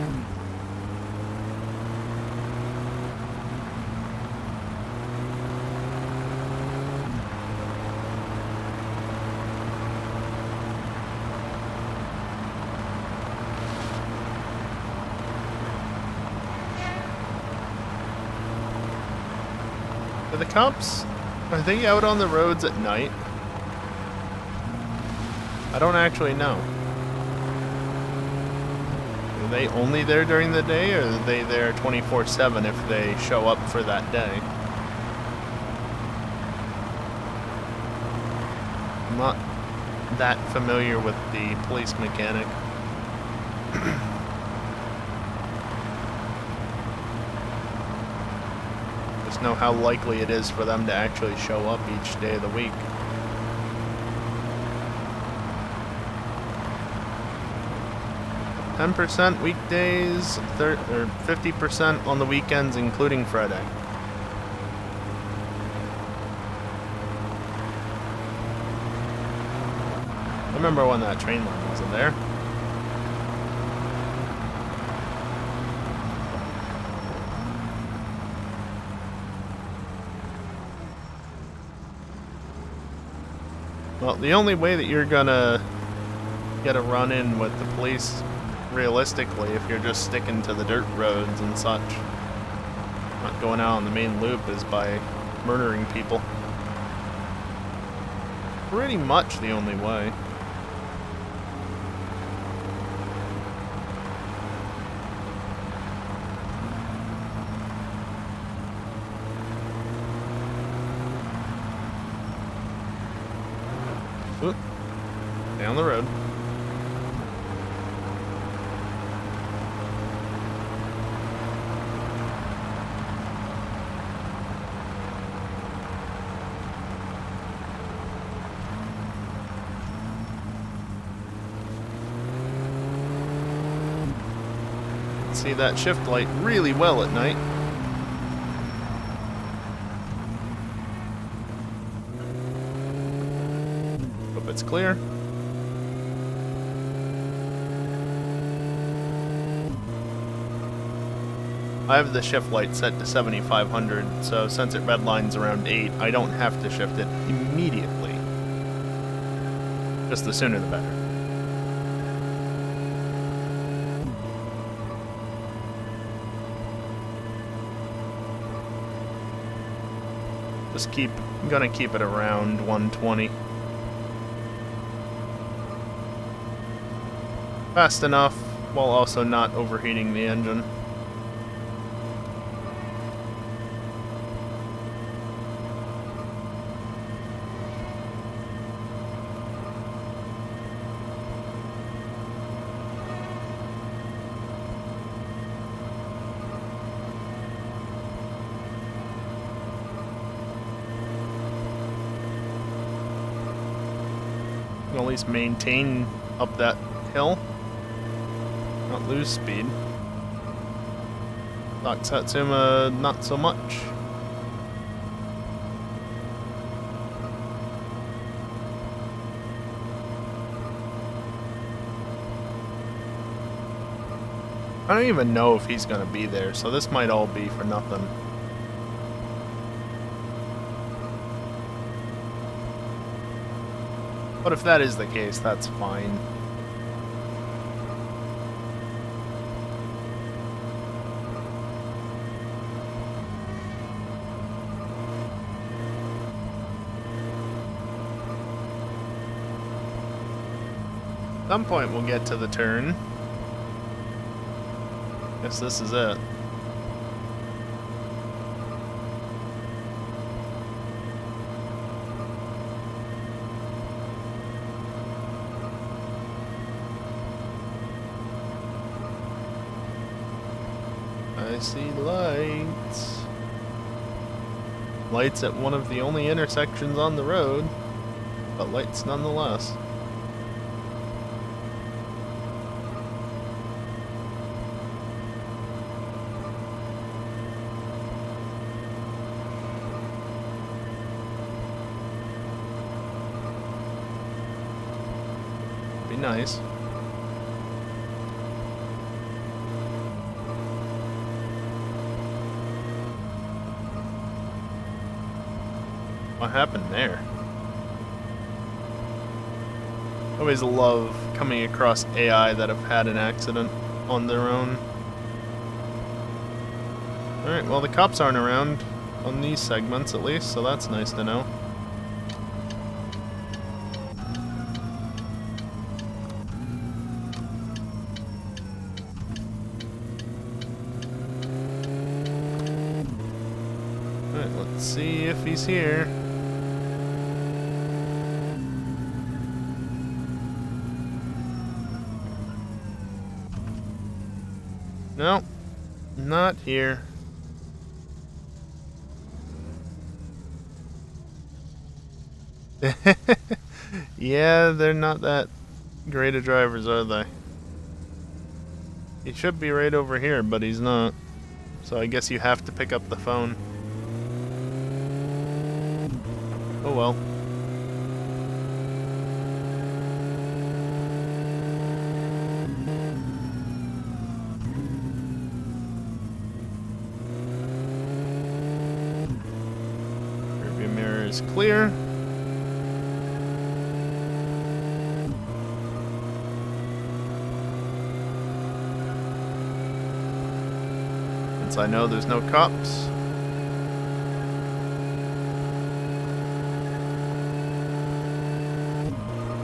Are the cops, are they out on the roads at night? I don't actually know. Are they only there during the day, or are they there 24/7 if they show up for that day? I'm not that familiar with the police mechanic. just know how likely it is for them to actually show up each day of the week. %, weekdays, or 50% on the weekends, including Friday. I remember when that train line wasn't there. Well, the only way that you're gonna get a run-in with the police, realistically, if you're just sticking to the dirt roads and such, not going out on the main loop, is by murdering people. Pretty much the only way. Oop. Down the road. See that shift light really well at night. Hope it's clear. I have the shift light set to 7500, so since it redlines around 8, I don't have to shift it immediately. Just the sooner the better. Just gonna keep it around 120. Fast enough, while also not overheating the engine. At least maintain up that hill, not lose speed. Dock Satsuma, not so much. I don't even know if he's gonna be there, so this might all be for nothing. But if that is the case, that's fine. At some point we'll get to the turn. Guess this is it. I see lights. Lights at one of the only intersections on the road, but lights nonetheless. Be nice. What happened there? I always love coming across AI that have had an accident on their own. Alright, well the cops aren't around on these segments at least, so that's nice to know. Alright, let's see if he's here. No, not here. Yeah, they're not that great of drivers, are they? He should be right over here, but he's not. So I guess you have to pick up the phone. Oh well. Rearview mirror is clear. Since I know there's no cops.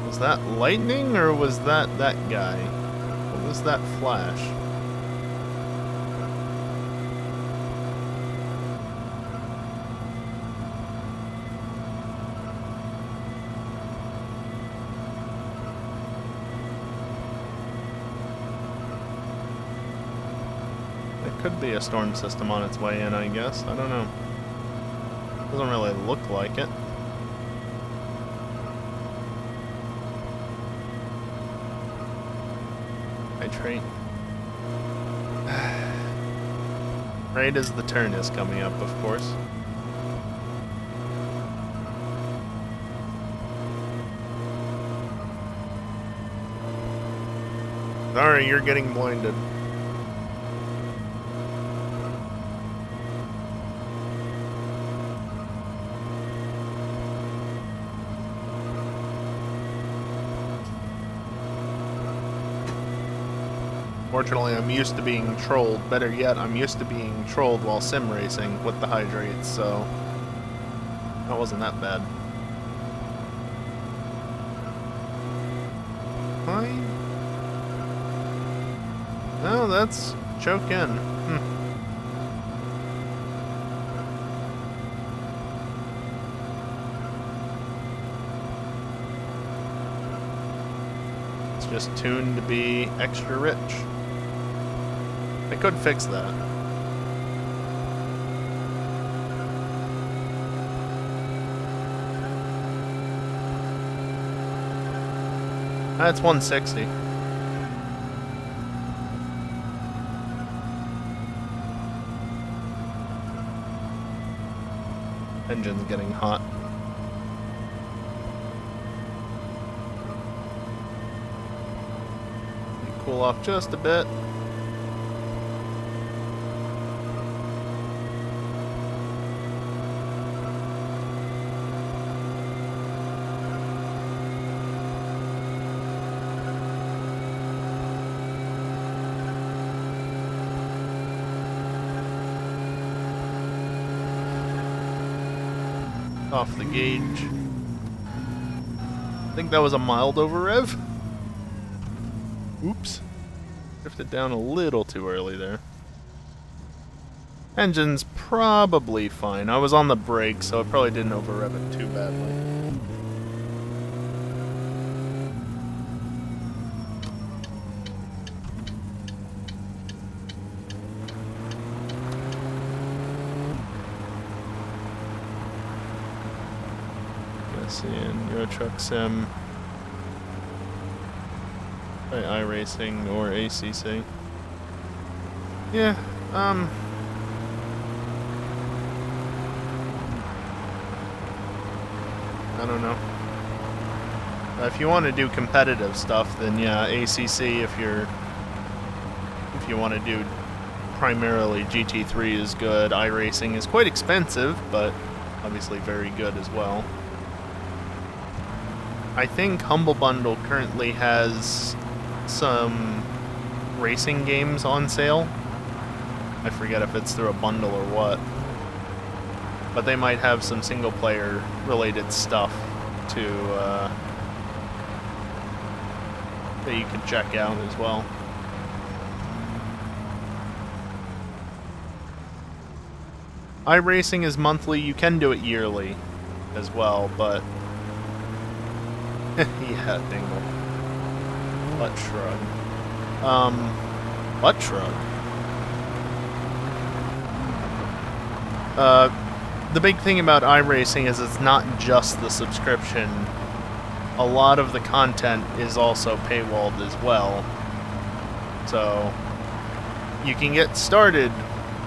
Was that lightning or was that guy? What was that flash? It could be a storm system on its way in, I guess. I don't know. Doesn't really look like it. Train. Right as the turn is coming up, of course. Sorry, you're getting blinded. Fortunately, I'm used to being trolled. Better yet, I'm used to being trolled while sim racing with the hydrates, so that wasn't that bad. Fine. No, that's choke in. It's just tuned to be extra rich. I could fix that. That's 160. Engine's getting hot. Cool off just a bit. Off the gauge. I think that was a mild over rev. Oops. Drifted down a little too early there. Engine's probably fine. I was on the brake, so I probably didn't over rev it too badly. In Euro Truck Sim, by iRacing or ACC. Yeah, I don't know. If you want to do competitive stuff, then yeah, ACC. If you want to do primarily GT3 is good. iRacing is quite expensive, but obviously very good as well. I think Humble Bundle currently has some racing games on sale. I forget if it's through a bundle or what. But they might have some single-player related stuff that you can check out as well. iRacing is monthly. You can do it yearly as well, but yeah, dingle. Butt shrug. Butt shrug. the big thing about iRacing is it's not just the subscription. A lot of the content is also paywalled as well. So you can get started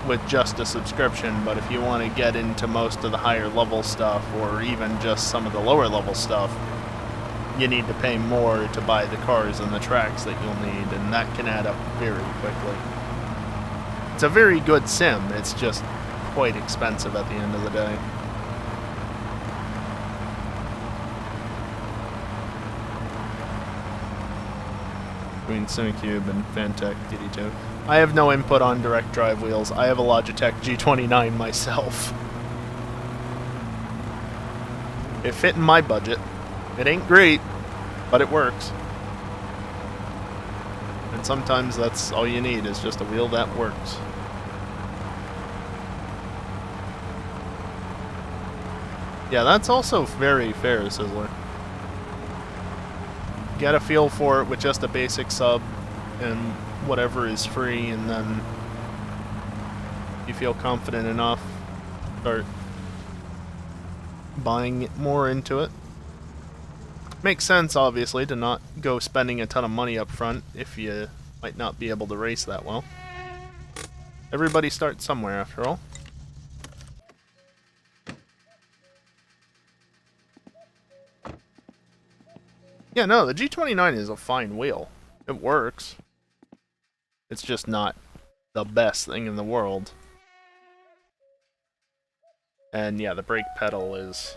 with just a subscription, but if you want to get into most of the higher level stuff, or even just some of the lower level stuff, you need to pay more to buy the cars and the tracks that you'll need, and that can add up very quickly. It's a very good sim, it's just quite expensive at the end of the day. Between Cinecube and Fantech DD2. I have no input on direct drive wheels. I have a Logitech G29 myself. It fit in my budget. It ain't great, but it works. And sometimes that's all you need, is just a wheel that works. Yeah, that's also very fair, Sizzler. Get a feel for it with just a basic sub and whatever is free, and then you feel confident enough, start buying more into it. Makes sense, obviously, to not go spending a ton of money up front if you might not be able to race that well. Everybody starts somewhere, after all. Yeah, no, the G29 is a fine wheel. It works. It's just not the best thing in the world. And yeah, the brake pedal is...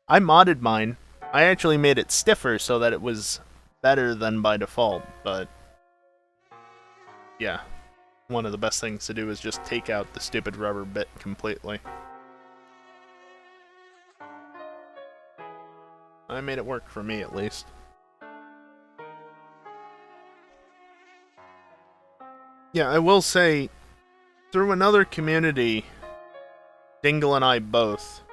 I modded mine. I actually made it stiffer so that it was better than by default, but... yeah, one of the best things to do is just take out the stupid rubber bit completely. I made it work for me, at least. Yeah, I will say, through another community, Dingle and I both,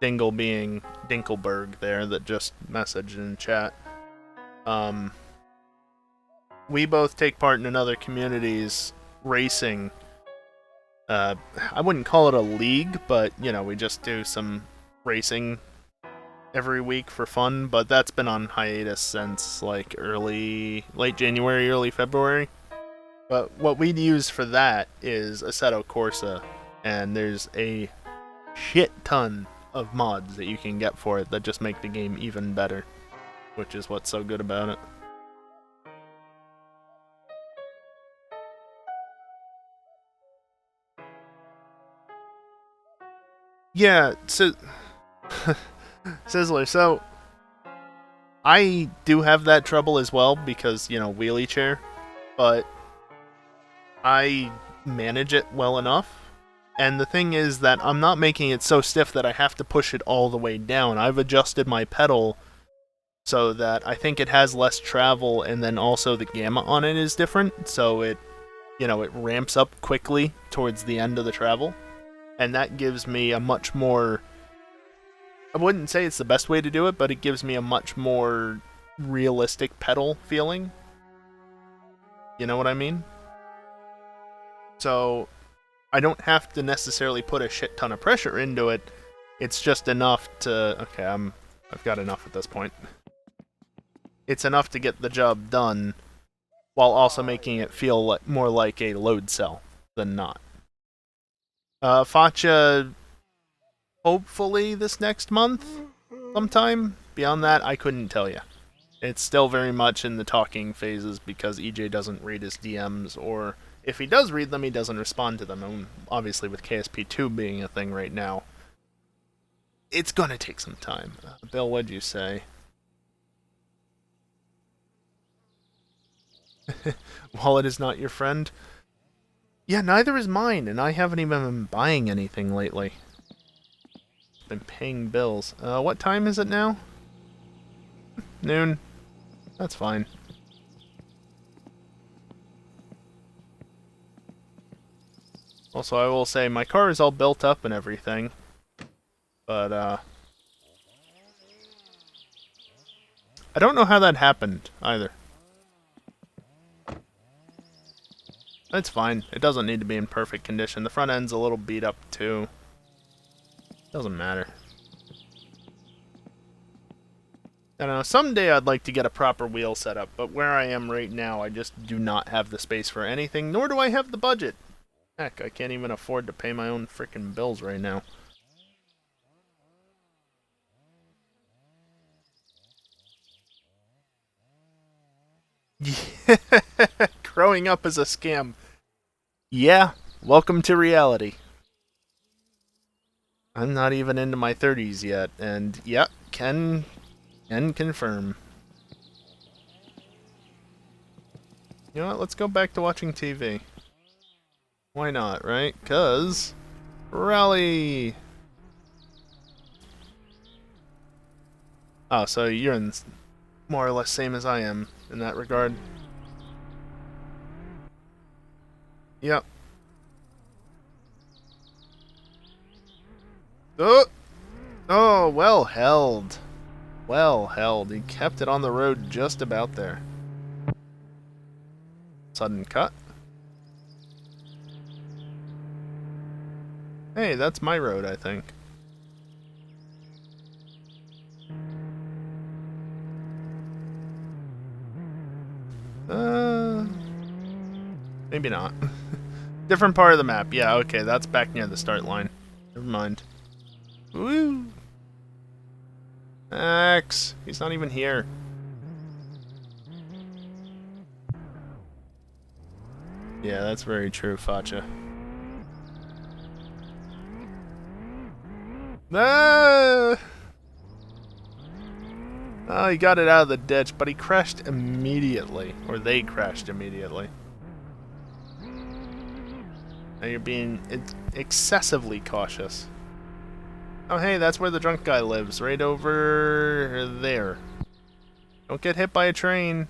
Dingle being Dinkelberg there that just messaged in chat, we both take part in another community's racing. I wouldn't call it a league, but, you know, we just do some racing every week for fun, but that's been on hiatus since, like, late January, early February. But what we'd use for that is Assetto Corsa, and there's a shit ton of mods that you can get for it that just make the game even better, which is what's so good about it. Yeah, so... Sizzler, so... I do have that trouble as well, because, you know, wheelie chair, but I manage it well enough. And the thing is that I'm not making it so stiff that I have to push it all the way down. I've adjusted my pedal so that I think it has less travel, and then also the gamma on it is different, so it, you know, it ramps up quickly towards the end of the travel. And that gives me a much more... I wouldn't say it's the best way to do it, but it gives me a much more realistic pedal feeling. You know what I mean? So I don't have to necessarily put a shit ton of pressure into it. It's just enough to... okay, I've got enough at this point. It's enough to get the job done while also making it feel more like a load cell than not. Facha, hopefully this next month sometime. Beyond that, I couldn't tell you. It's still very much in the talking phases because EJ doesn't read his DMs, or if he does read them, he doesn't respond to them. And obviously, with KSP2 being a thing right now, it's gonna take some time. Bill, what'd you say? Wallet is not your friend? Yeah, neither is mine, and I haven't even been buying anything lately. Been paying bills. What time is it now? Noon. That's fine. Also, I will say, my car is all built up and everything. But, I don't know how that happened, either. That's fine. It doesn't need to be in perfect condition. The front end's a little beat up, too. Doesn't matter. I don't know, someday I'd like to get a proper wheel set up, but where I am right now, I just do not have the space for anything, nor do I have the budget. Heck, I can't even afford to pay my own freaking bills right now. Growing up is a scam. Yeah, welcome to reality. I'm not even into my 30s yet, and yep, can confirm. You know what, let's go back to watching TV. Why not, right? 'Cause rally! Oh, so you're in more or less same as I am in that regard. Yep. Oh! Oh, well held. Well held. He kept it on the road just about there. Sudden cut. Hey, that's my road, I think. Maybe not. Different part of the map. Yeah, okay, that's back near the start line. Never mind. Woo! Max! He's not even here. Yeah, that's very true, Facha. Ah! Oh, he got it out of the ditch, but he crashed immediately. Or they crashed immediately. Now you're being excessively cautious. Oh, hey, that's where the drunk guy lives. Right over there. Don't get hit by a train.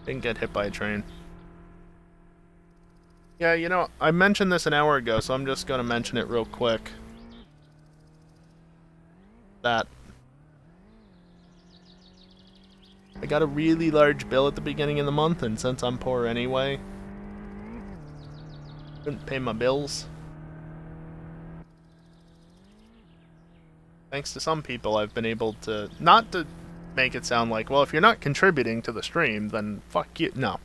Didn't get hit by a train. Yeah, you know, I mentioned this an hour ago, so I'm just going to mention it real quick. That I got a really large bill at the beginning of the month, and since I'm poor anyway, couldn't pay my bills. Thanks to some people, I've been able to, not to make it sound like, well, if you're not contributing to the stream, then fuck you. No.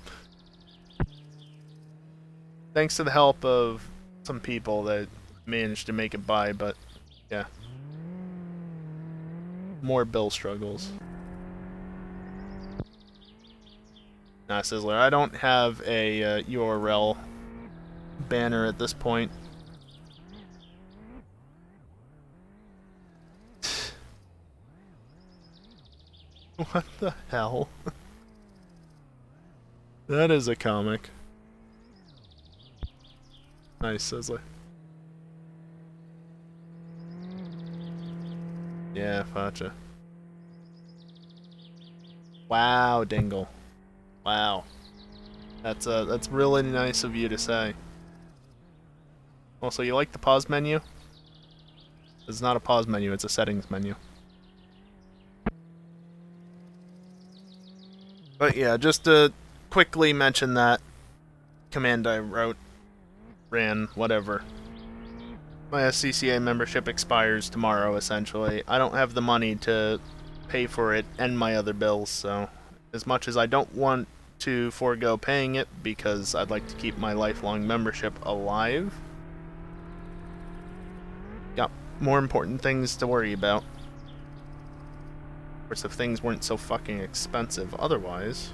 Thanks to the help of some people that managed to make it by, but yeah. More bill struggles. Nah, Sizzler, I don't have a URL banner at this point. What the hell? That is a comic. Nice, Sizzler. Yeah, Facha. Wow, Dingle. Wow. That's really nice of you to say. Also, you like the pause menu? It's not a pause menu, it's a settings menu. But yeah, just to quickly mention that command I ran, whatever. My SCCA membership expires tomorrow, essentially. I don't have the money to pay for it and my other bills, so as much as I don't want to forego paying it because I'd like to keep my lifelong membership alive, got more important things to worry about. Of course, if things weren't so fucking expensive otherwise.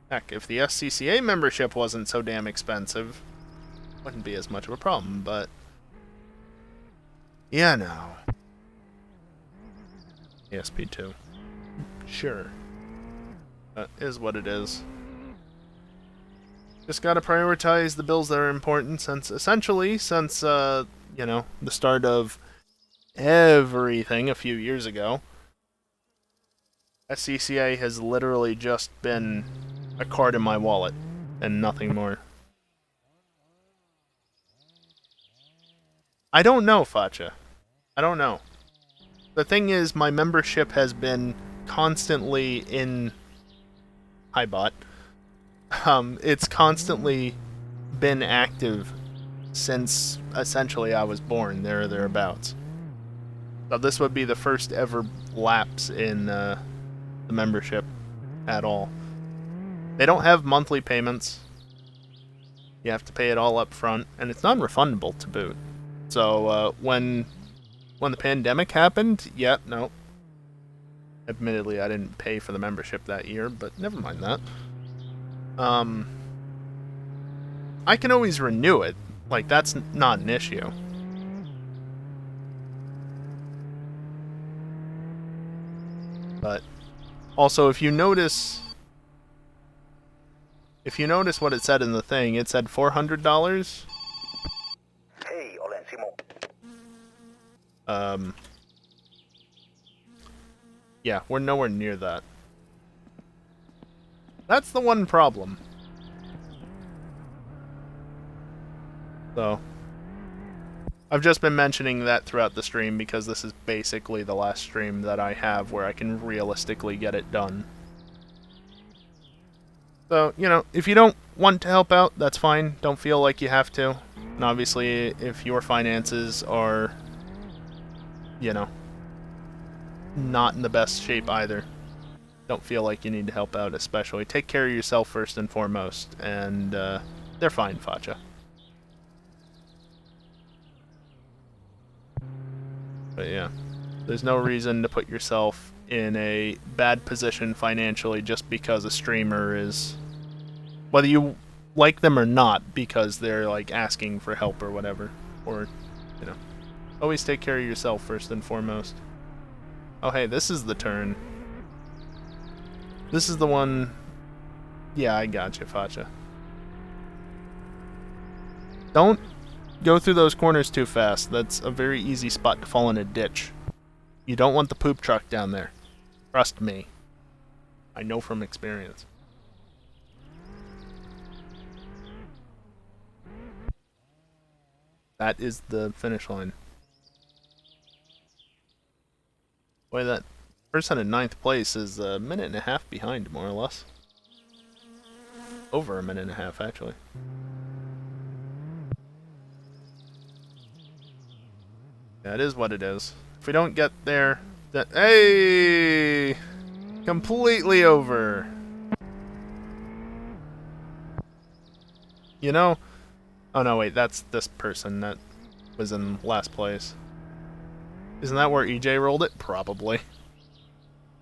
Heck, if the SCCA membership wasn't so damn expensive, wouldn't be as much of a problem, but yeah, no. ESP2. Sure. That is what it is. Just gotta prioritize the bills that are important since, you know, the start of everything a few years ago, SCCA has literally just been a card in my wallet and nothing more. I don't know, Facha. I don't know. The thing is, my membership has been constantly in... Hi, bot. It's constantly been active since essentially I was born, there or thereabouts. So this would be the first ever lapse in the membership at all. They don't have monthly payments. You have to pay it all up front, and it's non-refundable to boot. So when the pandemic happened, yeah, no. Admittedly, I didn't pay for the membership that year, but never mind that. I can always renew it. Like, that's not an issue. But also, if you notice what it said in the thing, it said $400. Hei, olen Simo. Yeah, we're nowhere near that. That's the one problem. So, I've just been mentioning that throughout the stream because this is basically the last stream that I have where I can realistically get it done. So, you know, if you don't want to help out, that's fine. Don't feel like you have to. And obviously, if your finances are, you know, not in the best shape either, don't feel like you need to help out especially. Take care of yourself first and foremost, and they're fine, Facha. But yeah, there's no reason to put yourself in a bad position financially just because a streamer is, whether you like them or not, because they're like asking for help or whatever, or, you know, always take care of yourself first and foremost. Oh hey, this is the turn. This is the one. Yeah, I gotcha, Facha. Don't go through those corners too fast. That's a very easy spot to fall in a ditch. You don't want the poop truck down there. Trust me. I know from experience. That is the finish line. Boy, that person in 9th place is a minute and a half behind, more or less. Over a minute and a half, actually. That is what it is. If we don't get there, then hey, completely over. You know? Oh no, wait, that's this person that was in last place. Isn't that where EJ rolled it? Probably.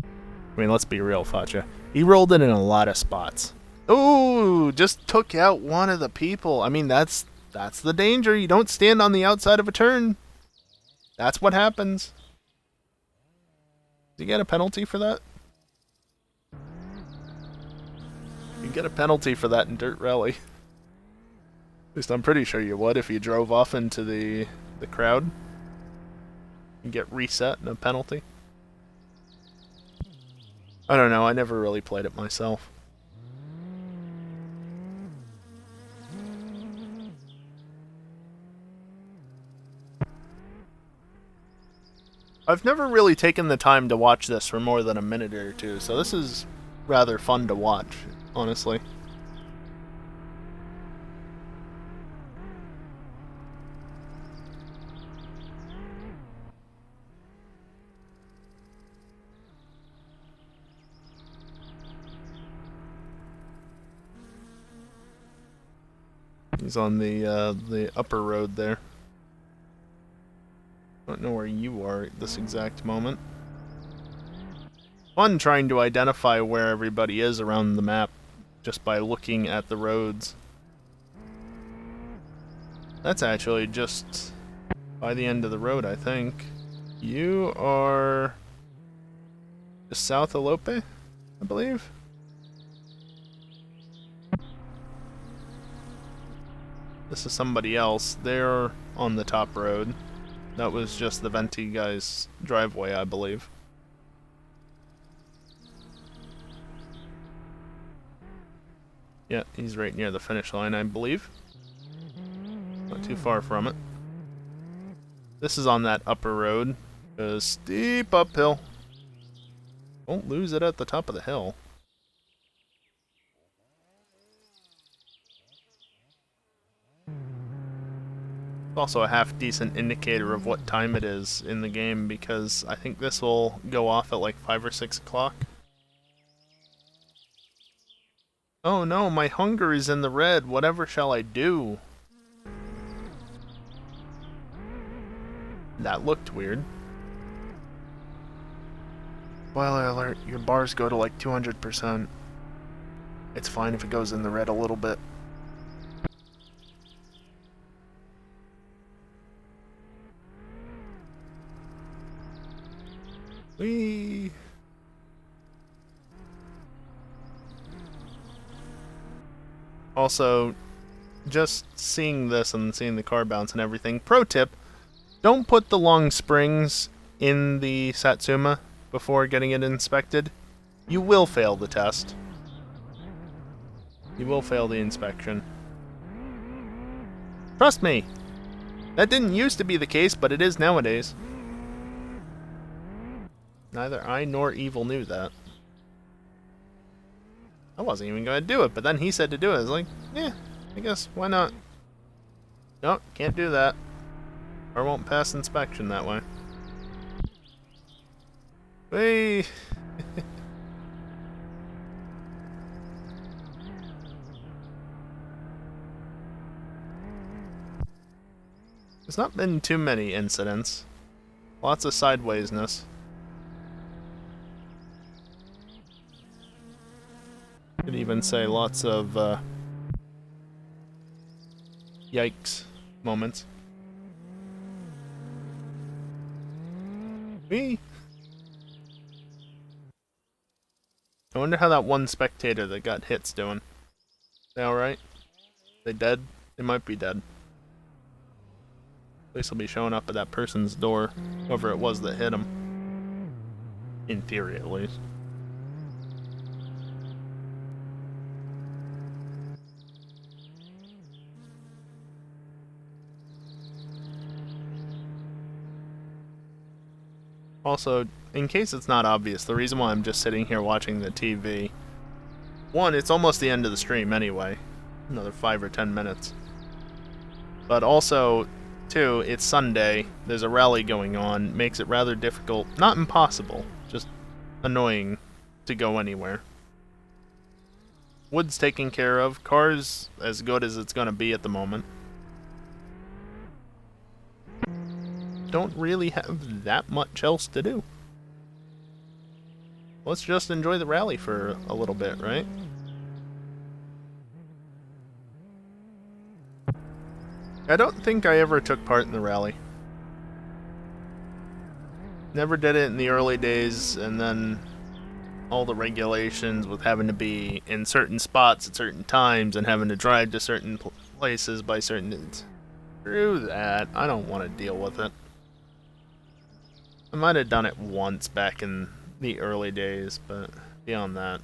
I mean, let's be real, Facha. He rolled it in a lot of spots. Ooh, just took out one of the people. I mean, that's the danger. You don't stand on the outside of a turn. That's what happens. Do you get a penalty for that? You get a penalty for that in Dirt Rally. At least I'm pretty sure you would if you drove off into the crowd. You get reset and a penalty. I don't know, I never really played it myself. I've never really taken the time to watch this for more than a minute or two, so this is rather fun to watch, honestly. He's on the upper road there. Don't know where you are at this exact moment. Fun trying to identify where everybody is around the map just by looking at the roads. That's actually just by the end of the road, I think. You are just south of Lope, I believe. This is somebody else. They're on the top road. That was just the Venti guy's driveway, I believe. Yeah, he's right near the finish line, I believe. Not too far from it. This is on that upper road. A steep uphill. Don't lose it at the top of the hill. It's also a half decent indicator of what time it is in the game, because I think this will go off at like 5 or 6 o'clock. Oh no, my hunger is in the red. Whatever shall I do? That looked weird. Spoiler alert, your bars go to like 200%. It's fine if it goes in the red a little bit. Whee! Also, just seeing this and seeing the car bounce and everything, pro tip, don't put the long springs in the Satsuma before getting it inspected. You will fail the test. You will fail the inspection. Trust me! That didn't used to be the case, but it is nowadays. Neither I nor Evil knew that. I wasn't even going to do it, but then he said to do it. I was like, yeah, I guess, why not? Nope, can't do that. Or won't pass inspection that way. Whee! There's not been too many incidents. Lots of sidewaysness. Could even say lots of yikes moments. Whee! I wonder how that one spectator that got hit's doing. They alright? They dead? They might be dead. Police will be showing up at that person's door, whoever it was that hit him. In theory, at least. Also, in case it's not obvious, the reason why I'm just sitting here watching the TV, one, it's almost the end of the stream anyway. Another 5 or 10 minutes. But also, two, it's Sunday, there's a rally going on, makes it rather difficult, not impossible, just annoying to go anywhere. Wood's taken care of, car's as good as it's gonna be at the moment. Don't really have that much else to do. Let's just enjoy the rally for a little bit, right? I don't think I ever took part in the rally. Never did it in the early days, and then all the regulations with having to be in certain spots at certain times and having to drive to certain places by certain... Screw that. I don't want to deal with it. I might have done it once back in the early days, but beyond that.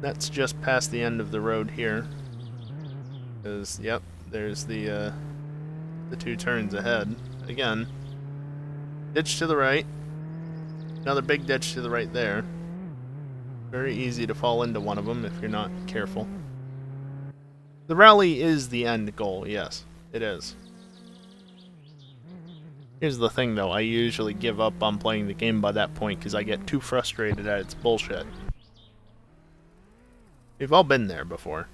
That's just past the end of the road here. Because, yep, there's the two turns ahead. Again, ditch to the right. Another big ditch to the right there. Very easy to fall into one of them if you're not careful. The rally is the end goal, yes, it is. Here's the thing though, I usually give up on playing the game by that point because I get too frustrated at its bullshit. We've all been there before.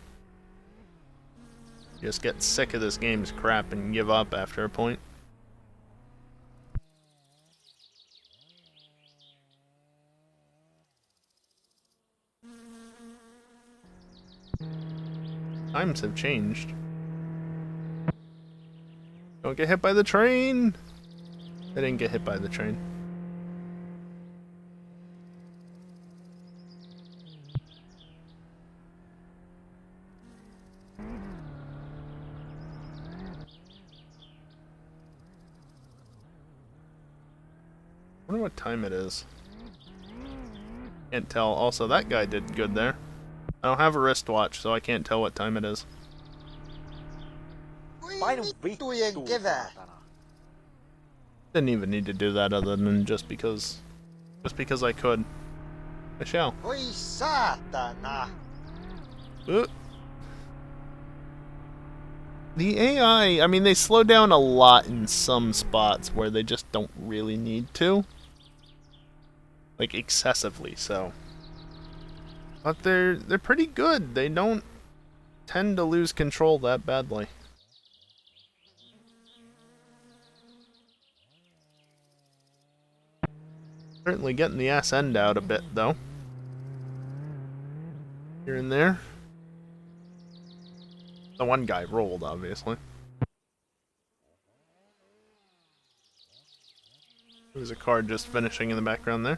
You just get sick of this game's crap and give up after a point. Times have changed. Don't get hit by the train! I didn't get hit by the train. I wonder what time it is. Can't tell. Also, that guy did good there. I don't have a wristwatch, so I can't tell what time it is. Painu vittuun, saatana. Didn't even need to do that other than just because I could. I shall. Oi saatana! The AI, I mean, they slow down a lot in some spots where they just don't really need to. Like, excessively so. But they're pretty good. They don't tend to lose control that badly. Certainly getting the ass end out a bit, though. Here and there. The one guy rolled, obviously. There's a car just finishing in the background there.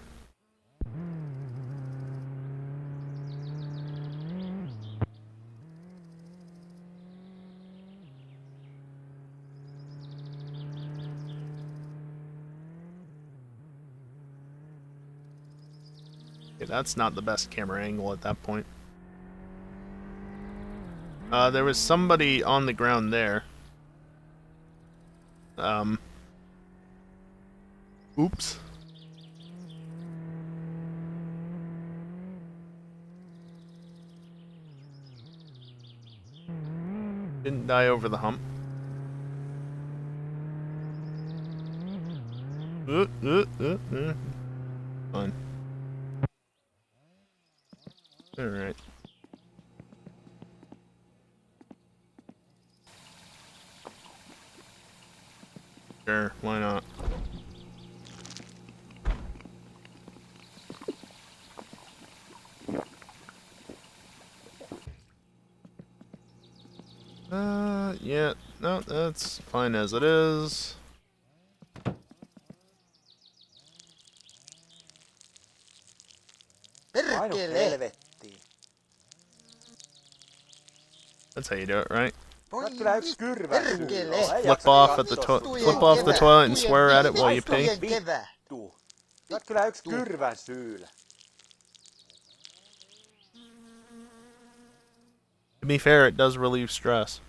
Okay, that's not the best camera angle at that point. There was somebody on the ground there. Oops. Didn't die over the hump. Fine. Alright. Sure, why not? Yeah, no, that's fine as it is. Ainu helvettiin. That's how you do it, right? Olet kyllä yksi kyrvän syyllä. Flip off the toilet and swear at it while you pee. Vittu. Olet kyllä yksi kyrvän syyllä. To be fair, it does relieve stress.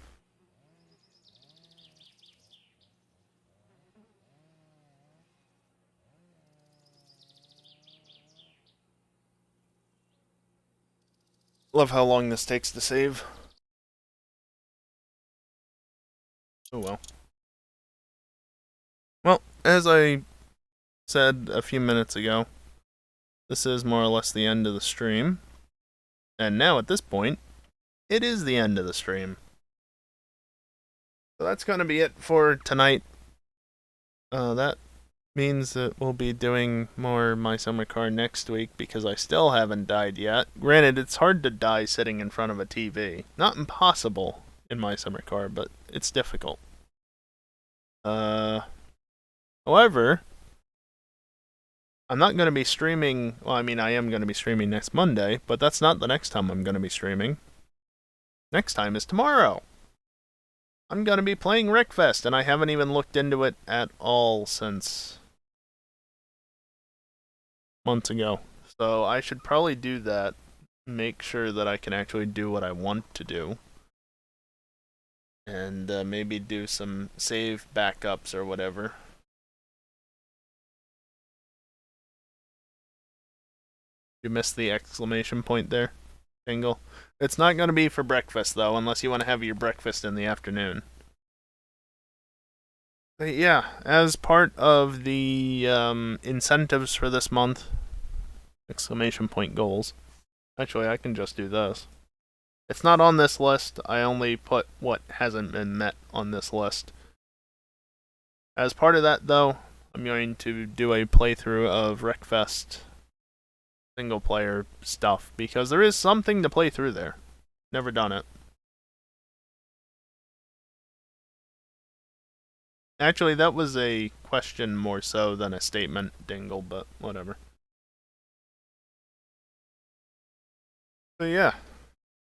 Love how long this takes to save. Oh well. Well, as I said a few minutes ago, this is more or less the end of the stream. And now at this point, it is the end of the stream. So that's going to be it for tonight. That means that we'll be doing more My Summer Car next week because I still haven't died yet. Granted, it's hard to die sitting in front of a TV. Not impossible in My Summer Car, but it's difficult. However, I'm not going to be streaming. Well, I mean, I am going to be streaming next Monday, but that's not the next time I'm going to be streaming. Next time is tomorrow. I'm going to be playing Wreckfest, and I haven't even looked into it at all since months ago. So I should probably do that. Make sure that I can actually do what I want to do. And maybe do some save backups or whatever. You missed the exclamation point there, Jingle. It's not going to be for breakfast, though, unless you want to have your breakfast in the afternoon. But yeah, as part of the incentives for this month, exclamation point goals. Actually, I can just do this. It's not on this list. I only put what hasn't been met on this list. As part of that, though, I'm going to do a playthrough of Wreckfest single player stuff because there is something to play through there. Never done it. Actually, that was a question more so than a statement, Dingle, but whatever. So yeah,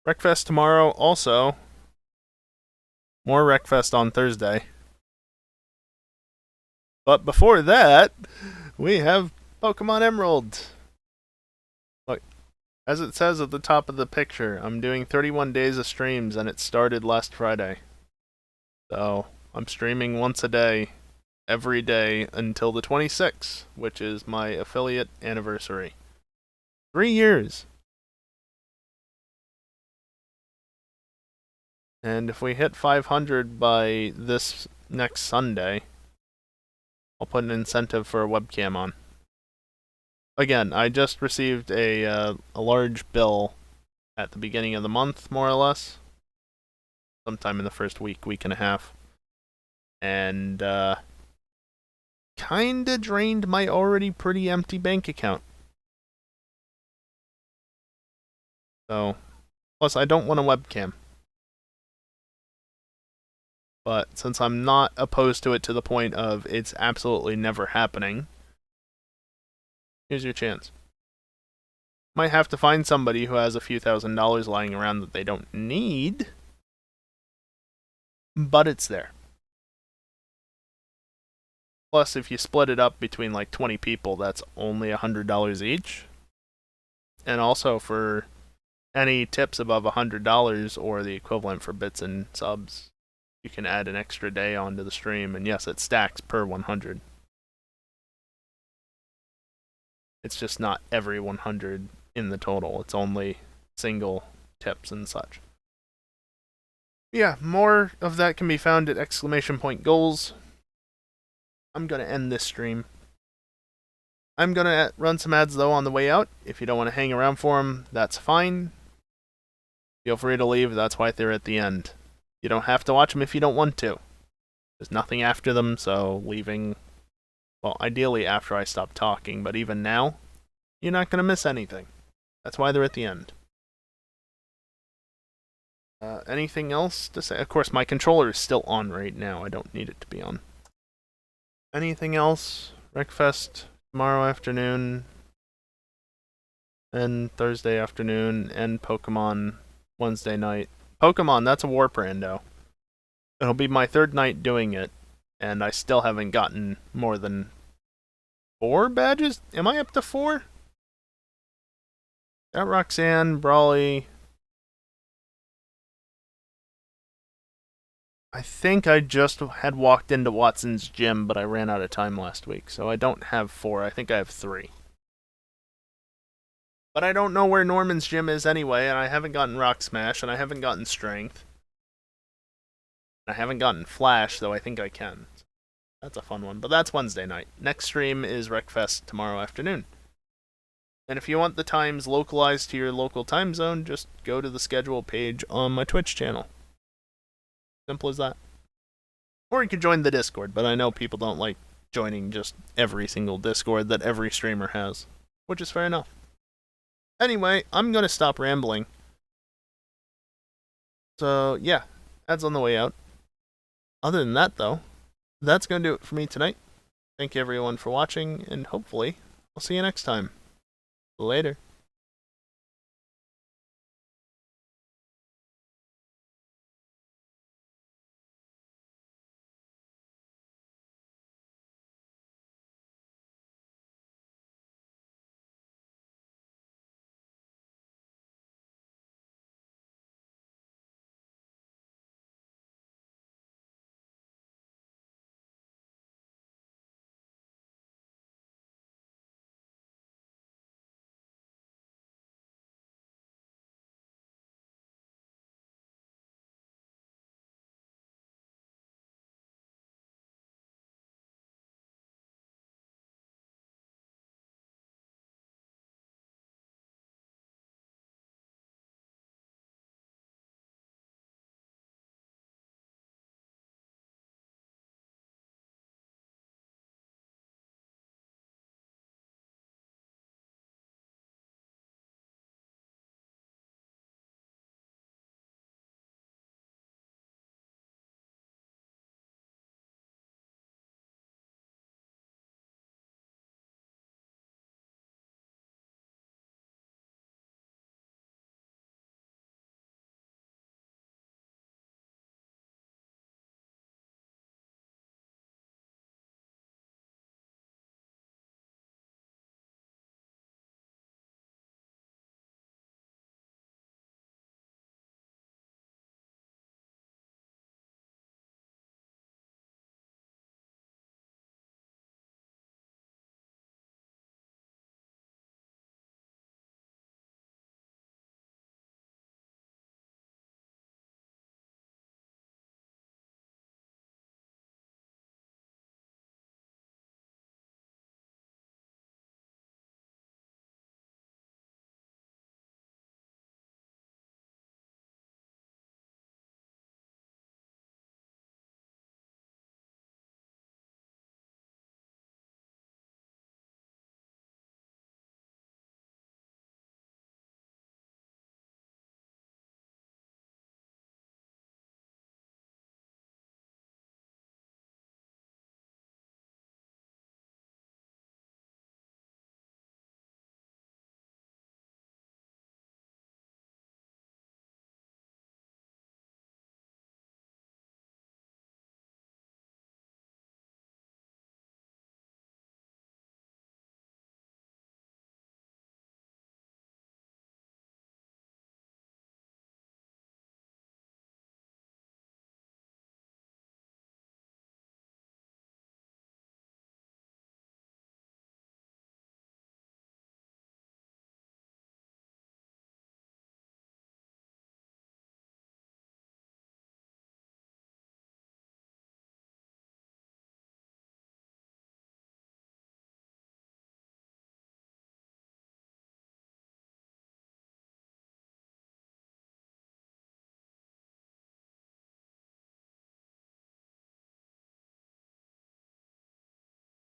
Wreckfest tomorrow. Also, more Wreckfest on Thursday. But before that, we have Pokemon Emerald. Look, as it says at the top of the picture, I'm doing 31 days of streams, and it started last Friday. So, I'm streaming once a day, every day, until the 26th, which is my affiliate anniversary. 3 years. And if we hit 500 by this next Sunday, I'll put an incentive for a webcam on. Again, I just received a large bill at the beginning of the month, more or less. Sometime in the first week and a half. And, kinda drained my already pretty empty bank account. So, plus I don't want a webcam. But since I'm not opposed to it to the point of it's absolutely never happening, here's your chance. Might have to find somebody who has a few $1,000s lying around that they don't need, but it's there. Plus, if you split it up between like 20 people, that's only $100 each. And also for any tips above $100 or the equivalent for bits and subs, you can add an extra day onto the stream, and yes, it stacks per 100. It's just not every 100 in the total. It's only single tips and such. Yeah, more of that can be found at !goals. I'm going to end this stream. I'm going to run some ads, though, on the way out. If you don't want to hang around for them, that's fine. Feel free to leave. That's why they're at the end. You don't have to watch them if you don't want to. There's nothing after them, so leaving... Well, ideally after I stop talking, but even now, you're not going to miss anything. That's why they're at the end. Anything else to say? Of course, my controller is still on right now. I don't need it to be on. Anything else? Wreckfest tomorrow afternoon, and Thursday afternoon, and Pokemon Wednesday night. Pokemon, that's a warp rando. It'll be my third night doing it, and I still haven't gotten more than 4 badges? Am I up to 4? Got Roxanne, Brawly. I think I just had walked into Watson's gym, but I ran out of time last week, so I don't have 4. I think I have 3. But I don't know where Norman's gym is anyway, and I haven't gotten Rock Smash, and I haven't gotten Strength. I haven't gotten Flash, though I think I can. That's a fun one, but that's Wednesday night. Next stream is Wreckfest tomorrow afternoon. And if you want the times localized to your local time zone, just go to the schedule page on my Twitch channel. Simple as that. Or you can join the Discord, but I know people don't like joining just every single Discord that every streamer has, which is fair enough. Anyway, I'm going to stop rambling. So, yeah, ads on the way out. Other than that, though, that's going to do it for me tonight. Thank you everyone for watching, and hopefully, I'll see you next time. Later.